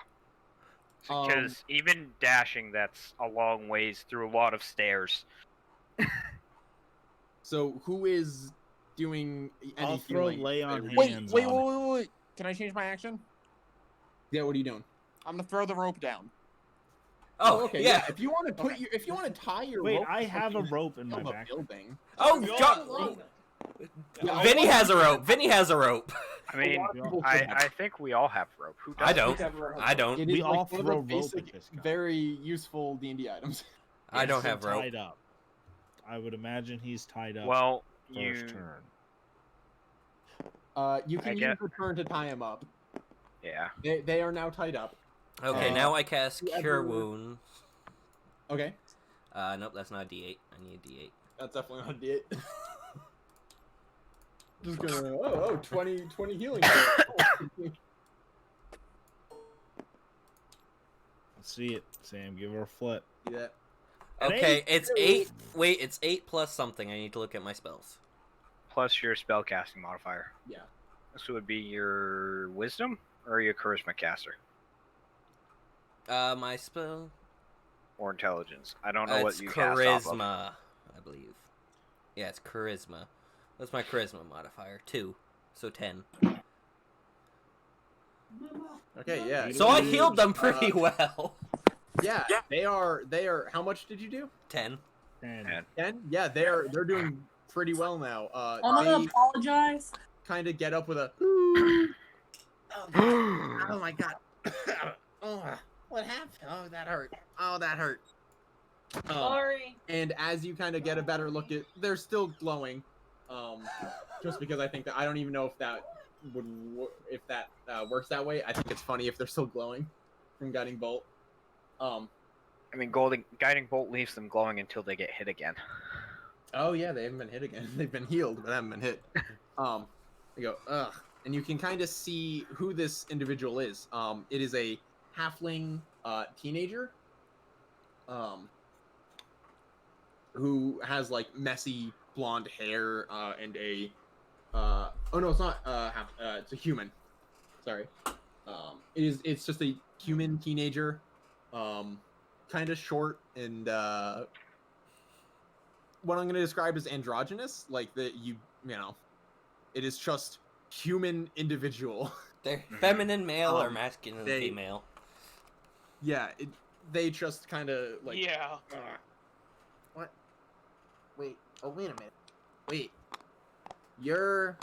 Because even dashing, that's a long ways through a lot of stairs. So who is doing any I'll throw healing? lay on Wait, hands. wait, on it. wait. Can I change my action? Yeah, what are you doing? I'm gonna throw the rope down. Oh, okay. yeah. If you want to put if you want to tie your Wait, rope, I have a to rope in my the back. building. Oh, We all John. have rope. Yeah, Vinny has a rope. Vinny has a rope. I mean, lot of people should have I think we all have rope. Who doesn't? I don't. I don't. It We is all like one of throw the rope basic, at this guy. very useful D&D items. I don't He's have rope. Tied up. I would imagine he's tied up. Well, first you. turn. You can use get- your turn to tie him up. Yeah. They are now tied up. Okay, now I cast whoever- Cure Wounds. Okay, Nope, that's not a D8. I need a D8. that's definitely not it. Just gonna 20 healing. Let's see it, Sam. Give her a flip. Yeah. Okay, eight? it's 8. Wait, it's 8 plus something. I need to look at my spells. Plus your spellcasting modifier. Yeah. This would be your wisdom or your charisma caster My spell. or intelligence. I don't know what It's you cast off of. charisma, I believe. Yeah, it's charisma. What's my charisma modifier? 2, so 10. Okay, yeah. So I healed them pretty well. Yeah, they are. How much did you do? 10. And 10. Yeah, they're doing pretty well now. I'm gonna They apologize. kind of get up with a. Oh my god. Oh, what happened? Oh, that hurt. Oh, that hurt. Sorry. And as you kind of get a better look at, they're still glowing. Just because I think that I don't even know if that would works that way. I think it's funny if they're still glowing from guiding bolt. I mean, guiding bolt leaves them glowing until they get hit again. Oh yeah, they haven't been hit again. They've been healed, but haven't been hit. They go, ugh, and you can kind of see who this individual is. It is a halfling teenager, who has like messy blonde hair and a oh no, it's not it's a human. Sorry. It's just a human teenager, kind of short and what I'm going to describe as androgynous, like that you know, it is just human individual. They're feminine male or masculine female. Yeah, they just kind of like. Yeah. What? Wait. Oh, wait a minute. Wait. You're.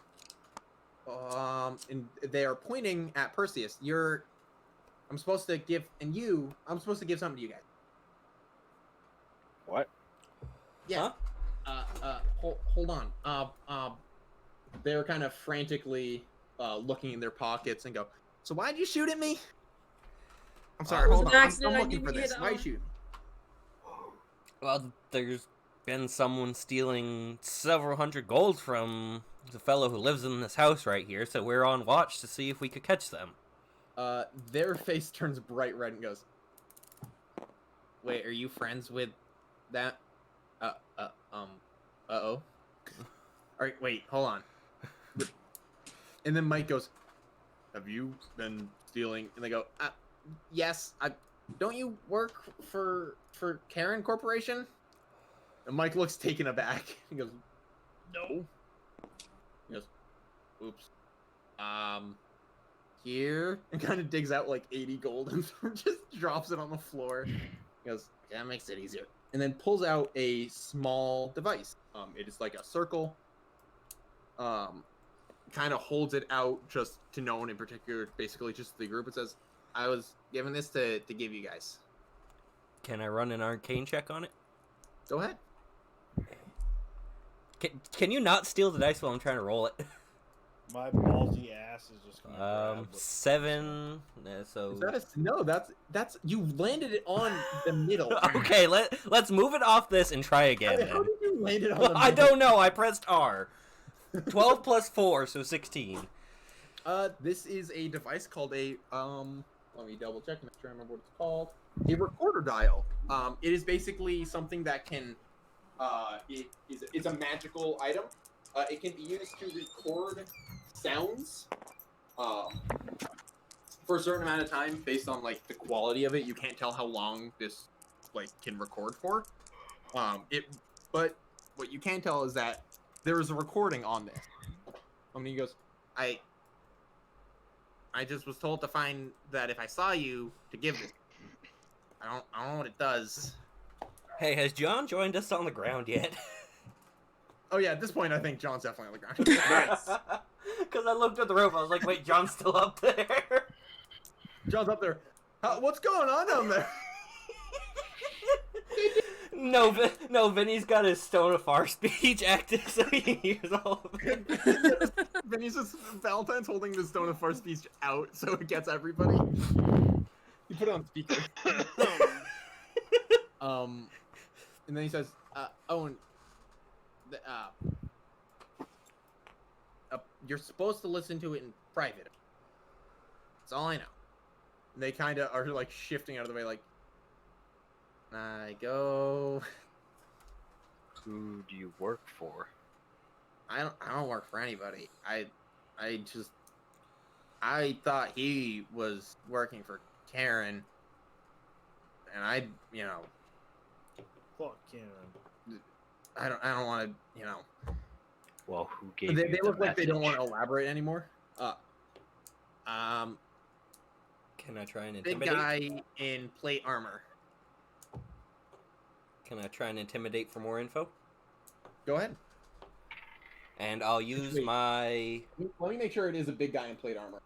And they are pointing at Perseus. I'm supposed to give something to you guys. What? Yeah. Huh? Hold on. They're kind of frantically looking in their pockets and go, so why'd you shoot at me? I'm sorry, It was hold an on. accident, I'm I looking for didn't this. hit, Why you shoot me? Well, there's been someone stealing several hundred gold from the fellow who lives in this house right here, so we're on watch to see if we could catch them. Their face turns bright red and goes, wait, are you friends with that? Uh-oh. Alright, wait, hold on. And then Mike goes, have you been stealing? And they go, yes. Don't you work for Karen Corporation? And Mike looks taken aback. He goes, no. He goes, oops. Here. And kind of digs out like 80 gold and just drops it on the floor. He goes, that makes it easier. And then pulls out a small device. It is like a circle. Kind of holds it out just to no one in particular, basically just the group. It says, I was given this to give you guys. Can I run an arcane check on it? Go ahead. Can you not steal the dice while I'm trying to roll it? My ballsy ass is just gonna grab 7. So Is that no? That's you landed it on the middle. okay, let's move it off this and try again. How did you land it on the middle? I don't know. I pressed R. 12 plus 4, so 16. This is a device called a let me double check, make sure I remember what it's called. A recorder dial. It is basically something that can it's a magical item. It can be used to record sounds for a certain amount of time based on like the quality of it. You can't tell how long this like can record for. But what you can tell is that there is a recording on this. I mean, he goes, I just was told to find that if I saw you to give this. I don't know what it does. Hey, has John joined us on the ground yet? Oh yeah, at this point I think John's definitely on the ground. Nice. Because I looked at the roof, I was like, wait, John's still up there. John's up there. What's going on down there? No, Vinny's got his Stone of Far speech active, so he hears all of it. Vinny's just Valentine's holding the Stone of Far speech out so it gets everybody. He put it on speaker. And then he says, Owen, you're supposed to listen to it in private. That's all I know. And they kind of are like shifting out of the way, like, I go. Who do you work for? I don't work for anybody. I thought he was working for Karen, and Fuck Karen. I don't want to, Well, who gave you They the look like they don't message? want to elaborate anymore. Can I try and Big intimidate? guy in plate armor. Can I try and intimidate for more info? Go ahead. And I'll use Wait. my... Let me make sure it is a big guy in plate armor.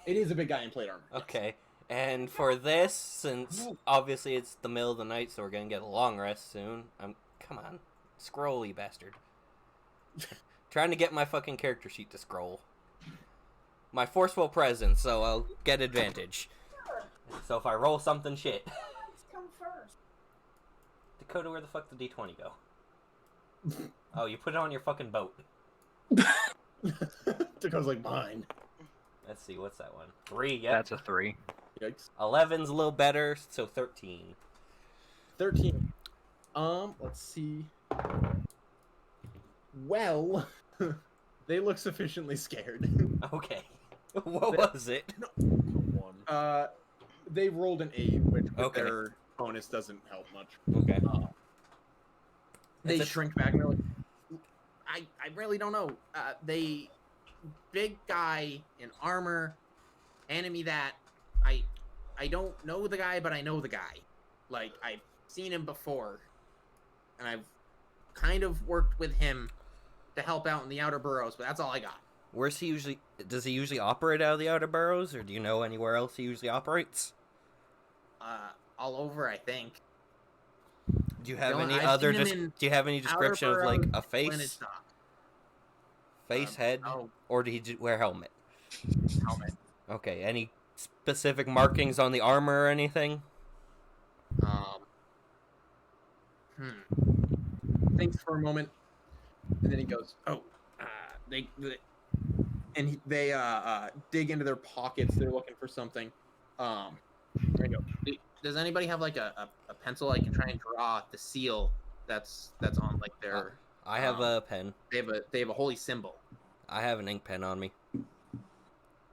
It is a big guy in plate armor. Okay. And for this, since obviously it's the middle of the night, so we're gonna get a long rest soon. Come on, scroll, you bastard. Trying to get my fucking character sheet to scroll. My forceful presence, so I'll get advantage. So if I roll something shit. Come first. Dakota, where the fuck did D20 go? Oh, you put it on your fucking boat. Dakota's like, mine. Let's see, what's that one? 3, yep. That's a 3. Yikes. 11's a little better, so 13. 13. Let's see. Well, they look sufficiently scared. Okay. What was it? They rolled an 8, which with Okay. their bonus doesn't help much. Okay. They It's a- shrink back and they're like, I really don't know. They big guy in armor, enemy that I don't know the guy, but I know the guy. Like, I've seen him before, and I've kind of worked with him to help out in the outer boroughs, but that's all I got. Where's he usually... Does he usually operate out of the outer boroughs, or do you know anywhere else he usually operates? All over, I think. Do you have No, any I've other... seen him in do you have any description of, like, a Greenwich face? Dock. Head? No, Or did he wear helmet? helmet. Okay, any specific markings on the armor or anything? Thinks for a moment, and then he goes, "Oh, they dig into their pockets. They're looking for something. There you go. Does anybody have like a pencil I can try and draw the seal that's on like their? I have a pen. They have a holy symbol. I have an ink pen on me.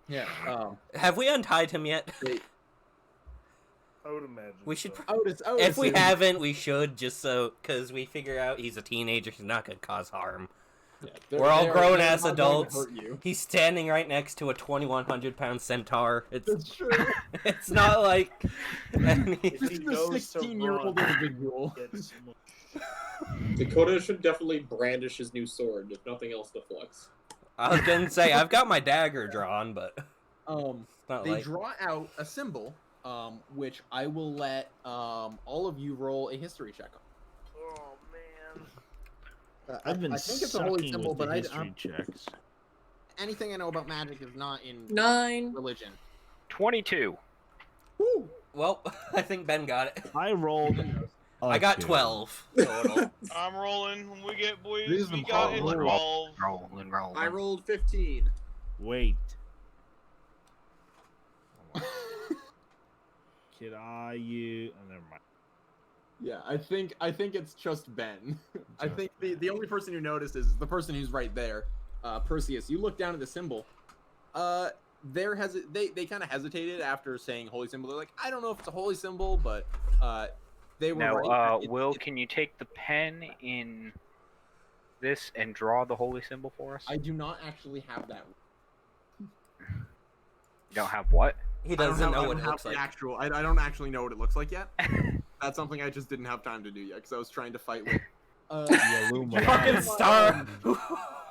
Yeah. Have we untied him yet? I would imagine. We should. If If we haven't, we should, just so, because we figure out he's a teenager, he's not gonna cause harm. We're all grown-ass adults. He's standing right next to a 2,100-pound centaur. That's true. It's not like... This is a 16-year-old individual. Dakota should definitely brandish his new sword, if nothing else to flex. I was gonna say, I've got my dagger drawn, but... They like... draw out a symbol, which I will let all of you roll a history check on. Oh man. I think it's a holy symbol, but history checks. anything I know about magic is not in 9. religion. 22. Woo! Well, I think Ben got it. I rolled. I got 12 total. I'm rolling. We get boys. These We are got it. roll. 12. Roll. I rolled 15. Wait. Could I use? Oh, never mind. Yeah, I think it's just Ben. I think the only person who noticed is the person who's right there, Perseus. You look down at the symbol. They kind of hesitated after saying holy symbol. They're like, I don't know if it's a holy symbol, but they were Now, right. Will, can you take the pen in this and draw the holy symbol for us? I do not actually have that. You don't have what? He doesn't know what it I looks like. I don't actually know what it looks like yet. That's something I just didn't have time to do yet because I was trying to fight with. Fucking star! Oh,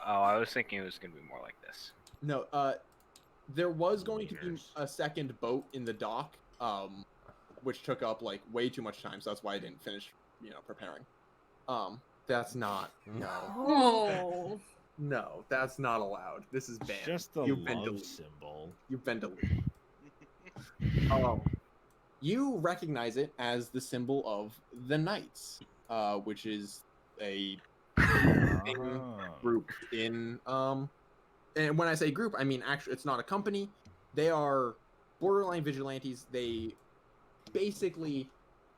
I was thinking it was going to be more like this. No, there was going to be a second boat in the dock, which took up like way too much time, so that's why I didn't finish, preparing. That's not Oh. no, that's not allowed. This is banned. Just the You've been love deleted. symbol. You've been deleted. You recognize it as the symbol of the Knights, which is a group in and when I say group, I mean actually it's not a company. They are borderline vigilantes. They basically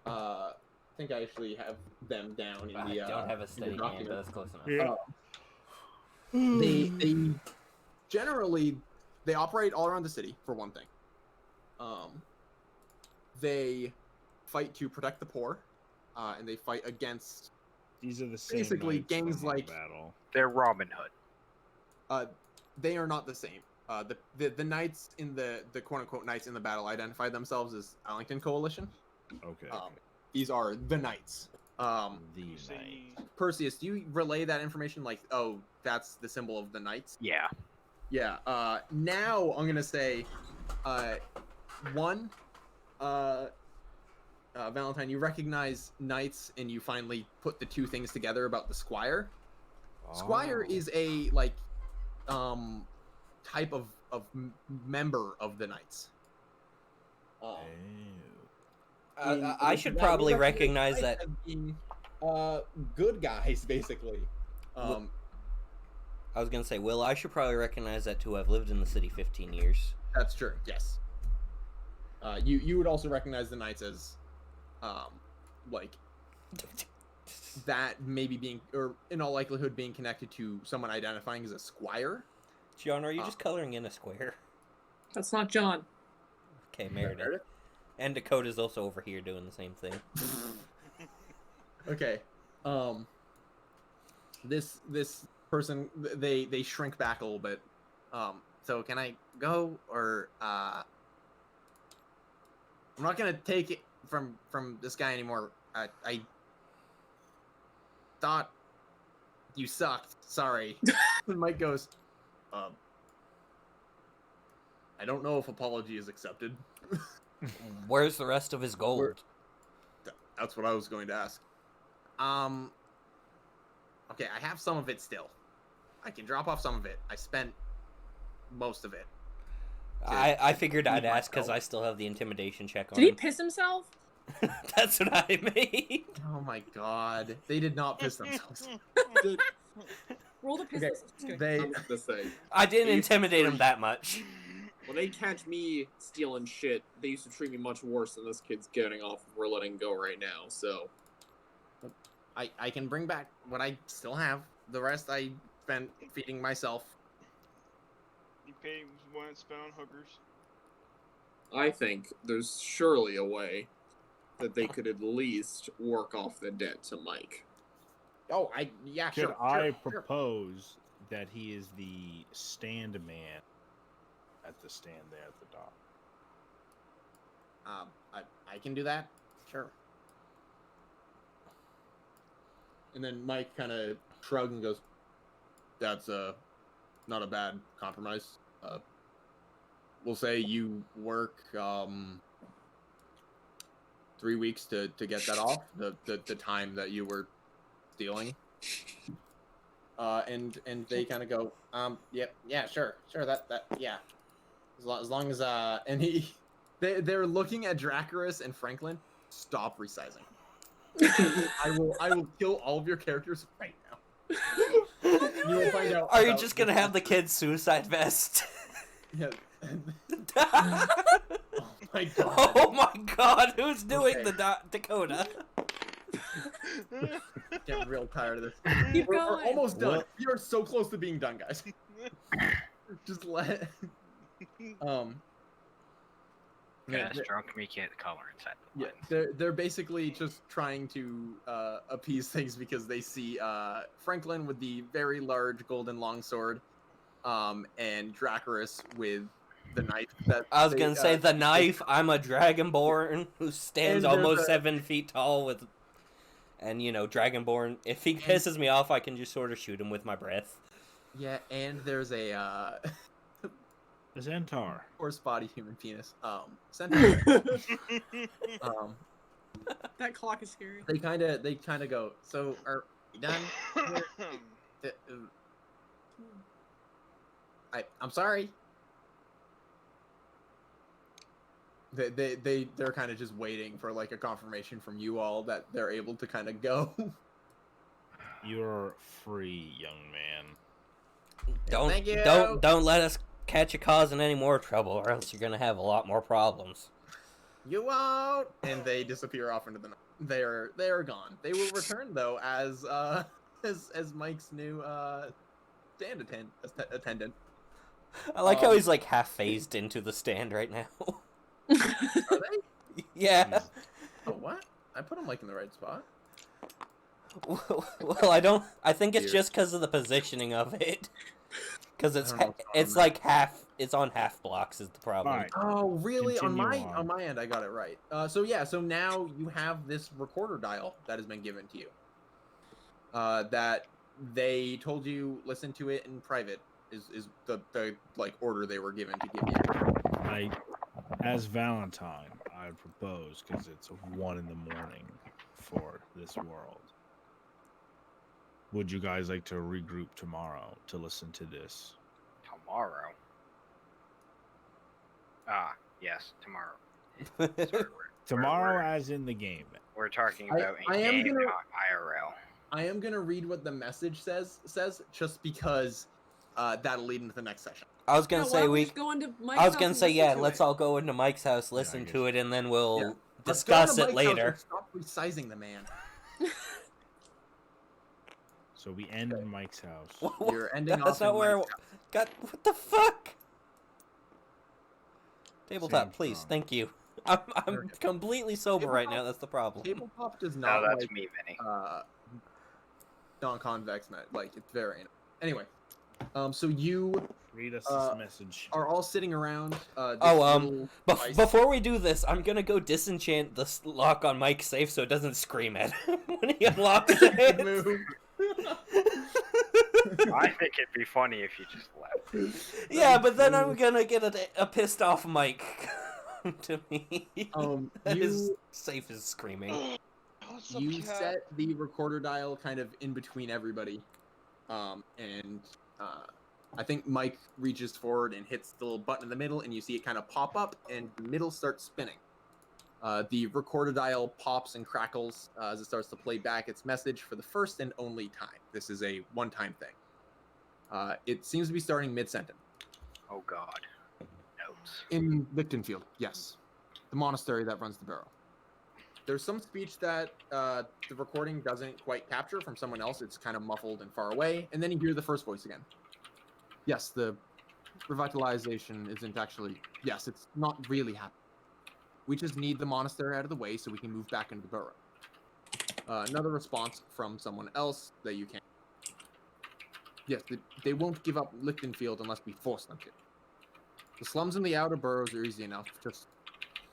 I think I actually have them down in the I don't have a steady hand, document. but that's close enough. They generally they operate all around the city for one thing. They fight to protect the poor, and they fight against These are the same. basically knights gangs from our like battle. They're Robin Hood. they are not the same. The knights in the quote unquote knights in the battle identify themselves as Arlington Coalition. Okay. These are the knights. the You knight. see- Perseus, do you relay that information like, oh, that's the symbol of the knights? Yeah. Yeah. Now I'm gonna say, one, Valentine, you recognize knights, and you finally put the two things together about the squire. Squire is a type of member of the knights. I should probably recognize that. As being, good guys, basically. I was gonna say, Will, I should probably recognize that too. I've lived in the city 15 years. That's true. Yes. You would also recognize the knights as, like, that maybe being, or in all likelihood, being connected to someone identifying as a squire. John, are you just coloring in a square? That's not John. Okay, Meredith. And Dakota's also over here doing the same thing. Okay. This person, they shrink back a little bit. So can I go, or I'm not gonna take it from this guy anymore. I thought you sucked. Sorry. And Mike goes, I don't know if apology is accepted. Where's the rest of his gold? That's what I was going to ask. Okay, I have some of it still. I can drop off some of it. I spent most of it. I figured I'd ask because I still have the intimidation check on Did he him. piss himself? That's what I made. Oh my god. They did not piss themselves. Roll the piss. Okay, Okay. I was gonna say, I didn't intimidate him that much. When they catch me stealing shit, they used to treat me much worse than this kid's getting off of we're letting go right now, so... I can bring back what I still have. The rest I spent feeding myself. You pay what it's spent on hookers. I think there's surely a way that they could at least work off the debt to Mike. Oh, yeah, Could sure. I sure. propose that he is the stand man at the stand there at the dock? I can do that. Sure. And then Mike kind of shrugs and goes, "That's not a bad compromise. We'll say you work 3 weeks to get that off, the time that you were stealing." And they kind of go, yeah, sure, that yeah, as long as and they're looking at Dracarys and Franklin. Stop resizing. I will kill all of your characters right now. You will find out. Are you just gonna have the kid's suicide vest? Yeah. Oh my god. Oh my god, who's doing the Dakota? Getting real tired of this. Keep We're going. almost done. What? We are so close to being done, guys. Just let. Yes, drunk me can't color inside the Yeah, lines. they're basically just trying to appease things because they see Franklin with the very large golden longsword, and Dracarys with the knife. That I was gonna say the knife. I'm a dragonborn who stands And there's almost a- 7 feet tall with, and dragonborn. If he pisses me off, I can just sort of shoot him with my breath. Yeah, and there's a The Centaur. horse body human penis. Centaur. That clock is scary. They kind of go. So are we done? Here? I'm sorry. They're kind of just waiting for like a confirmation from you all that they're able to kind of go. You're free, young man. Thank you. Don't let us catch you causing any more trouble, or else you're gonna have a lot more problems. You won't. And they disappear off into the night. They are gone. They will return though as Mike's new stand attendant. I like how he's like half phased into the stand right now. Are they? Yeah. Oh, what? I put him like in the right spot. Well, I think it's just because of the positioning of it. Because it's I don't know what's it's on like half. It's on half blocks is the problem. Alright. Oh, really? Continue On my end, I got it right. So now you have this recorder dial that has been given to you. That they told you listen to it in private is the like order they were given to give you. As Valentine, I would propose, because it's 1 in the morning for this world. Would you guys like to regroup tomorrow to listen to this? Tomorrow. Ah, yes, tomorrow. Sorry, Tomorrow, as in the game. we're talking I- about I am in-game, gonna- not IRL. I am gonna read what the message says just because that'll lead into the next session. I was gonna No, why say don't we we. just go into Mike's I was house gonna and say listen yeah. to Let's it? all go into Mike's house, listen I guess. to it, and then we'll Yeah. discuss Let's go it to Mike's house later. and Stop resizing the man. So we end in Mike's house. You're ending That's off not in where. Mike's house. God, what the fuck? Tabletop, Same please. strong. Thank you. I'm completely sober right now. That's the problem. Tabletop does No, not that's like me, Vinny. non-convex net. Like, it's very. Anyway, so you Read us Uh, this message. are all sitting around. This Oh, little device. Before we do this, I'm gonna go disenchant the lock on Mike's safe so it doesn't scream at him when he unlocks it. Move. I think it'd be funny if you just left. Yeah, but then I'm gonna get a pissed off Mike to me. That his You safe is screaming. What's up, you cat? set the recorder dial kind of in between everybody, and I think Mike reaches forward and hits the little button in the middle, and you see it kind of pop up, and the middle starts spinning. The recorder dial pops and crackles as it starts to play back its message for the first and only time. This is a one-time thing. It seems to be starting mid-sentence. Oh God. Notes. In Lichtenfield, yes. The monastery that runs the barrow. There's some speech that the recording doesn't quite capture from someone else. It's kind of muffled and far away. And then you hear the first voice again. Yes, the revitalization isn't actually... Yes, it's not really happening. We just need the monastery out of the way so we can move back into the borough. Another response from someone else that you can't... Yes, they won't give up Lichtenfield unless we force them to. The slums in the outer boroughs are easy enough. Just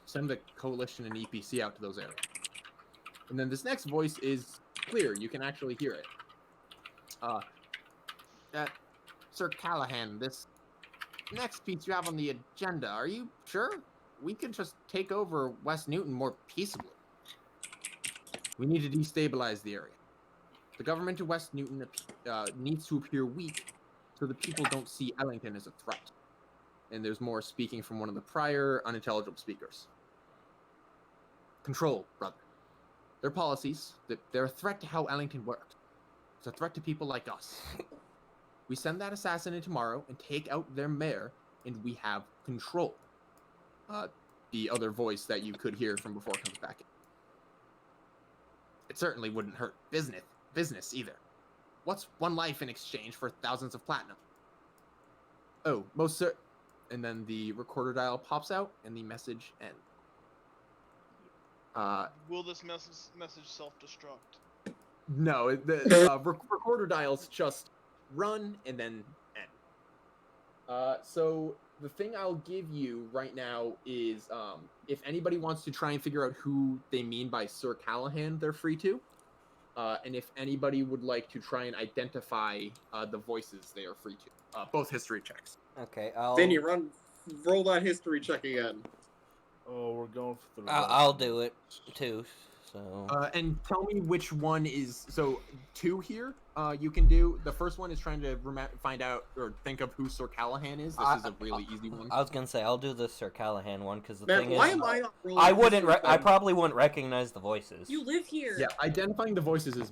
send a coalition and EPC out to those areas. And then this next voice is clear. You can actually hear it. Sir Callahan, this next piece you have on the agenda, are you sure? We could just take over West Newton more peaceably. We need to destabilize the area. The government of West Newton needs to appear weak so the people don't see Ellington as a threat. And there's more speaking from one of the prior unintelligible speakers. Control, brother. Their policies, they're a threat to how Ellington worked. It's a threat to people like us. We send that assassin in tomorrow and take out their mayor, and we have control. The other voice that you could hear from before comes back in. It certainly wouldn't hurt business either. What's one life in exchange for thousands of platinum? Oh, most cer... And then the recorder dial pops out, and the message ends. Will this message self-destruct? No, the recorder dials just run and then end. So the thing I'll give you right now is if anybody wants to try and figure out who they mean by Sir Callahan, they're free to. And if anybody would like to try and identify the voices, they are free to. Both history checks. Okay, I'll. Vinny, roll that history check again. Oh, we're going for the. I'll do it too. So. And tell me which one is... So, 2 here you can do. The first one is trying to find out or think of who Sir Callahan is. This is a really easy one. I was gonna say I'll do the Sir Callahan one because the Man, thing why is, am I not rolling I wouldn't. history I check? probably wouldn't recognize the voices. You live here. Yeah, identifying the voices is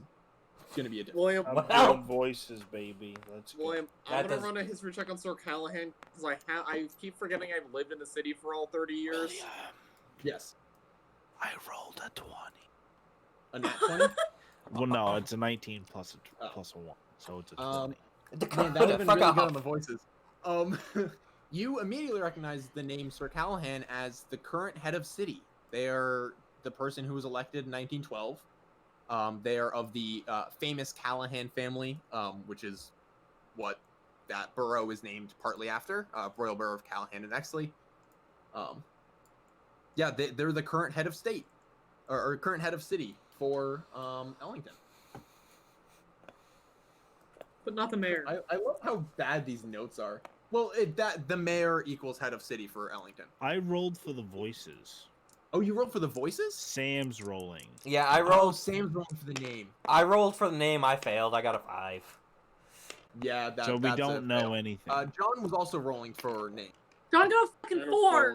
going to be a difference. William, I'm Well- doing voices, baby. Let's go. William, That I'm gonna does- run a history check on Sir Callahan because I keep forgetting I've lived in the city for all 30 years. Yes. I rolled a 20. A nat 20? Well, no, it's a 19 plus a Oh. plus a 1, so it's a 20. Man, that would have been Fuck really good off. on the voices. You immediately recognize the name Sir Callahan as the current head of city. They are the person who was elected in 1912. They are of the famous Callahan family, which is what that borough is named partly after, Royal Borough of Callahan and Exley. Yeah, they're the current head of state, or current head of city for Ellington. But not the mayor. I love how bad these notes are. Well, that the mayor equals head of city for Ellington. I rolled for the voices. Oh, you rolled for the voices? Sam's rolling. Yeah, I Oh, rolled. Sam's rolling for the name. I rolled for the name. I failed. I got a 5. Yeah, So we that's don't a know fail. anything. John was also rolling for name. John got a fucking 4.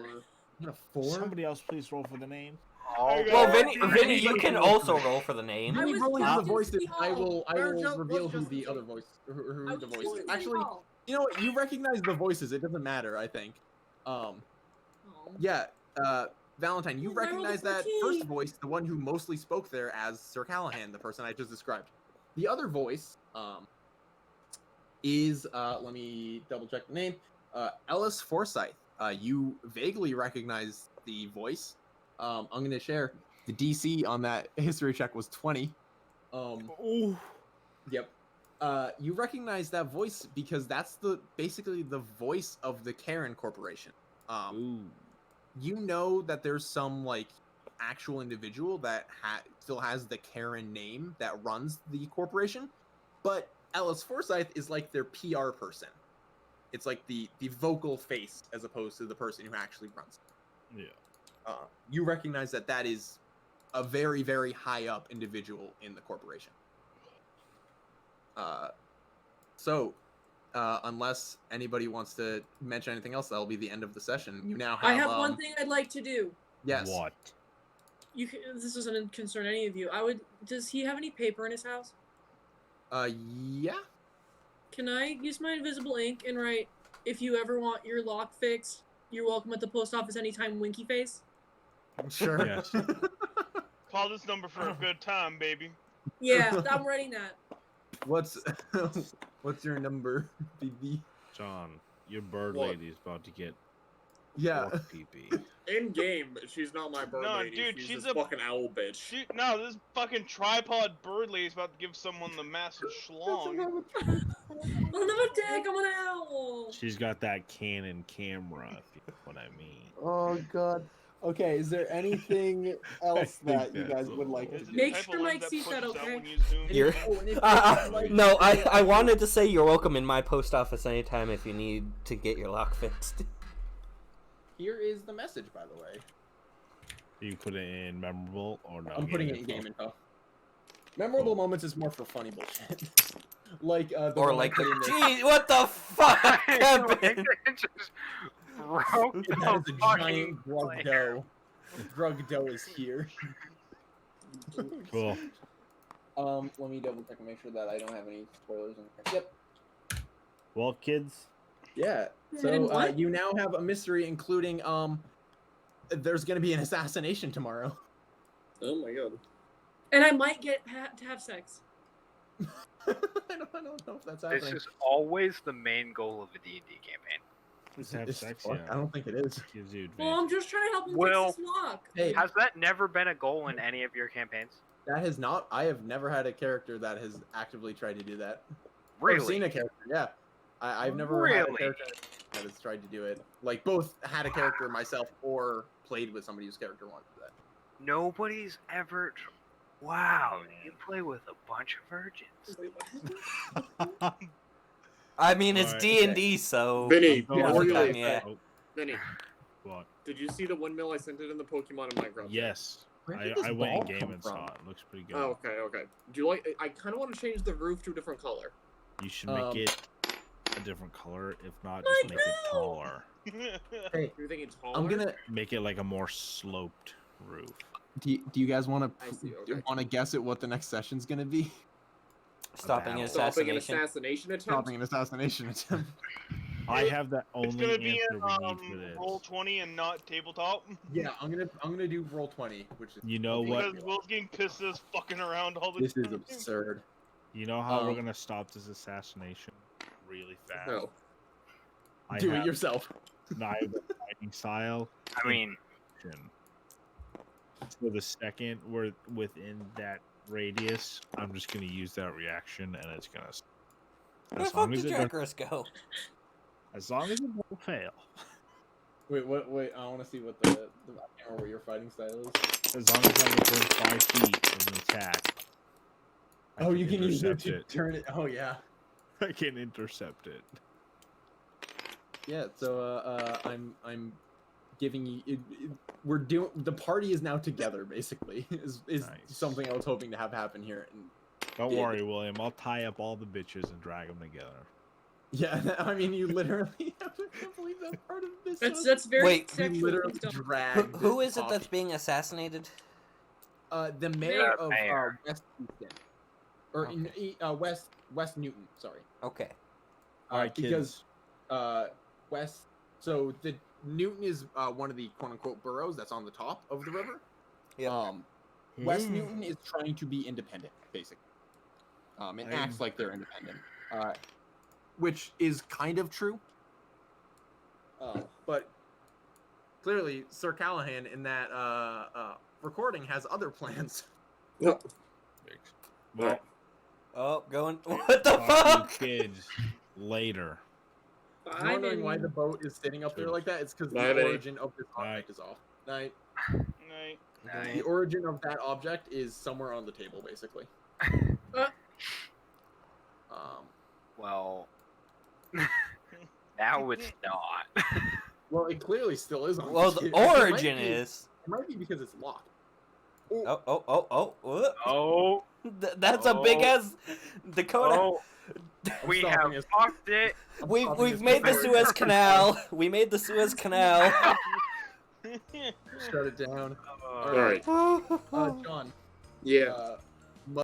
You got a 4? Somebody else please roll for the name. Oh, Well, Yeah. Vinny, you can also roll for the name. I Vinny was rolling for the just in voices. City I Hall. will Or reveal was who just the in other City- voice, I who was the just voice. in City Actually, Hall. you know what? You recognize the voices. It doesn't matter. I think. Oh. Yeah. Valentine, you Oh, I rolled a recognize that 14. first voice, the one who mostly spoke there, as Sir Callahan, the person I just described. The other voice, is let me double check the name. Ellis Forsyth. You vaguely recognize the voice. I'm gonna share the DC on that history check was 20. Ooh. Yep. You recognize that voice because that's basically the voice of the Karen Corporation. Ooh. You know that there's some like actual individual that still has the Karen name that runs the corporation, but Ellis Forsyth is like their PR person. It's like the vocal face as opposed to the person who actually runs it. Yeah. You recognize that is a very, very high up individual in the corporation. Unless anybody wants to mention anything else, that'll be the end of the session. You now have. I have one thing I'd like to do. Yes. What? This doesn't concern any of you. Does he have any paper in his house? Yeah. Can I use my invisible ink and write, "If you ever want your lock fixed, you're welcome at the post office anytime, winky face"? Sure. Yes. Call this number for a good time, baby. Yeah, I'm writing that. What's your number, BB? John, your bird What? lady's about to get Yeah. orc pee-pee. In game, she's not my bird No, lady. dude, she's she's this a- fucking owl bitch. This fucking tripod bird lady's about to give someone the massive schlong. I'm not a dick, I'm an owl. She's got that Canon camera, if you know what I mean. Oh god. Okay, is there anything else think that you that's guys would like to Is it do? the Make type of sure lens Mike that sees that, pushes out okay? when you zoom? You're- And if- No, I wanted to say you're welcome in my post office anytime if you need to get your lock fixed. Here is the message, by the way. Do you put it in memorable or no? I'm putting it in game info. Memorable moments is more for funny bullshit. Like the Or one I like, put in there. gee, what the fuck happened? Just broke That the is a fucking giant drug player. dough. Drug dough is here. Cool. Let me double check and make sure that I don't have any spoilers in there. Yep. Well, kids, Yeah. And So what? you now have a mystery, including there's gonna be an assassination tomorrow. Oh my god. And I might get to have sex. I don't know if that's This happening. is always the main goal of a D&D campaign. just have It's- sex. fuck, Yeah, I don't think it is. gives you advantage. Well, I'm just trying to help him Well- fix his lock. Hey, Has that never been a goal in any of your campaigns? that has not. I have never had a character that has actively tried to do that. Or Really? seen a character, yeah. I've never had a Really? character that has tried to do it. Like both had a character myself or played with somebody whose character wanted to do that. Nobody's ever. Wow, you play with a bunch of virgins. I mean, it's Alright. D&D, so... Vinny, Oh, Yeah, before you okay. leave, Yeah. Oh, Vinny, what? did you see the windmill I sent it in the Pokemon and Minecraft? Yes. Where did this I went in ball game come and from? saw it. Looks pretty good. Oh, okay. Do you like? I kind of want to change the roof to a different color. You should make Um, it a different color. If not, just make it taller. Hey, You're thinking taller? I'm gonna. Make it like a more sloped roof. Do you guys want I see, to okay. guess at what the next session's gonna be? Stopping an battle. Stopping an assassination. assassination attempt. Stopping an assassination attempt. I have the only It's gonna be answer we need for this. roll 20 and not tabletop. Yeah, I'm gonna do roll 20, which is. You know what? Because Will's getting pissed at us fucking around all the This is time. absurd. You know how we're Um, gonna stop this assassination really fast. No. I Do have it yourself. neither fighting style. I mean, So the second we're within that radius, I'm just gonna use that reaction, and it's gonna. Where the As fuck long as did it doesn't, Jerkers go? as long as it won't fail. Wait, what? Wait, I want to see what the I can't remember what your fighting style is. As long as I'm within 5 feet of an attack. I Oh, you can use it intercept to turn it. Oh yeah. I can intercept it. Yeah. So I'm giving you. We're doing the party is now together. Basically, is Nice. something I was hoping to have happen here. And Don't did. worry, William. I'll tie up all the bitches and drag them together. Yeah, I mean, you literally. I can't believe that's part of this. That's very Wait, We sexual. literally Please don't. dragged. Who is it Poppy. that's being assassinated? The mayor of Mayor. West Houston, or West Newton. Sorry. Okay. All right, because West. So the Newton is one of the quote unquote boroughs that's on the top of the river. Yeah. West Newton is trying to be independent, basically. It acts like they're independent, which is kind of true. But clearly, Sir Callahan in that recording has other plans. Well, Oh, going. What the talk fuck? to you kids later. If you're wondering why the boat is sitting up there like that, it's because the Night, Eddie. origin of this object is off. Night. Night. The origin of that object is somewhere on the table, basically. Well, now it's not. Well, it clearly still is on Well, the the table. origin is. It might be because it's locked. Oh. Oh, That's a big ass Dakota. oh, we have stopping us. fucked it. We've made the Suez Canal. We made the Suez Canal. Shut it down. All right. John. Yeah.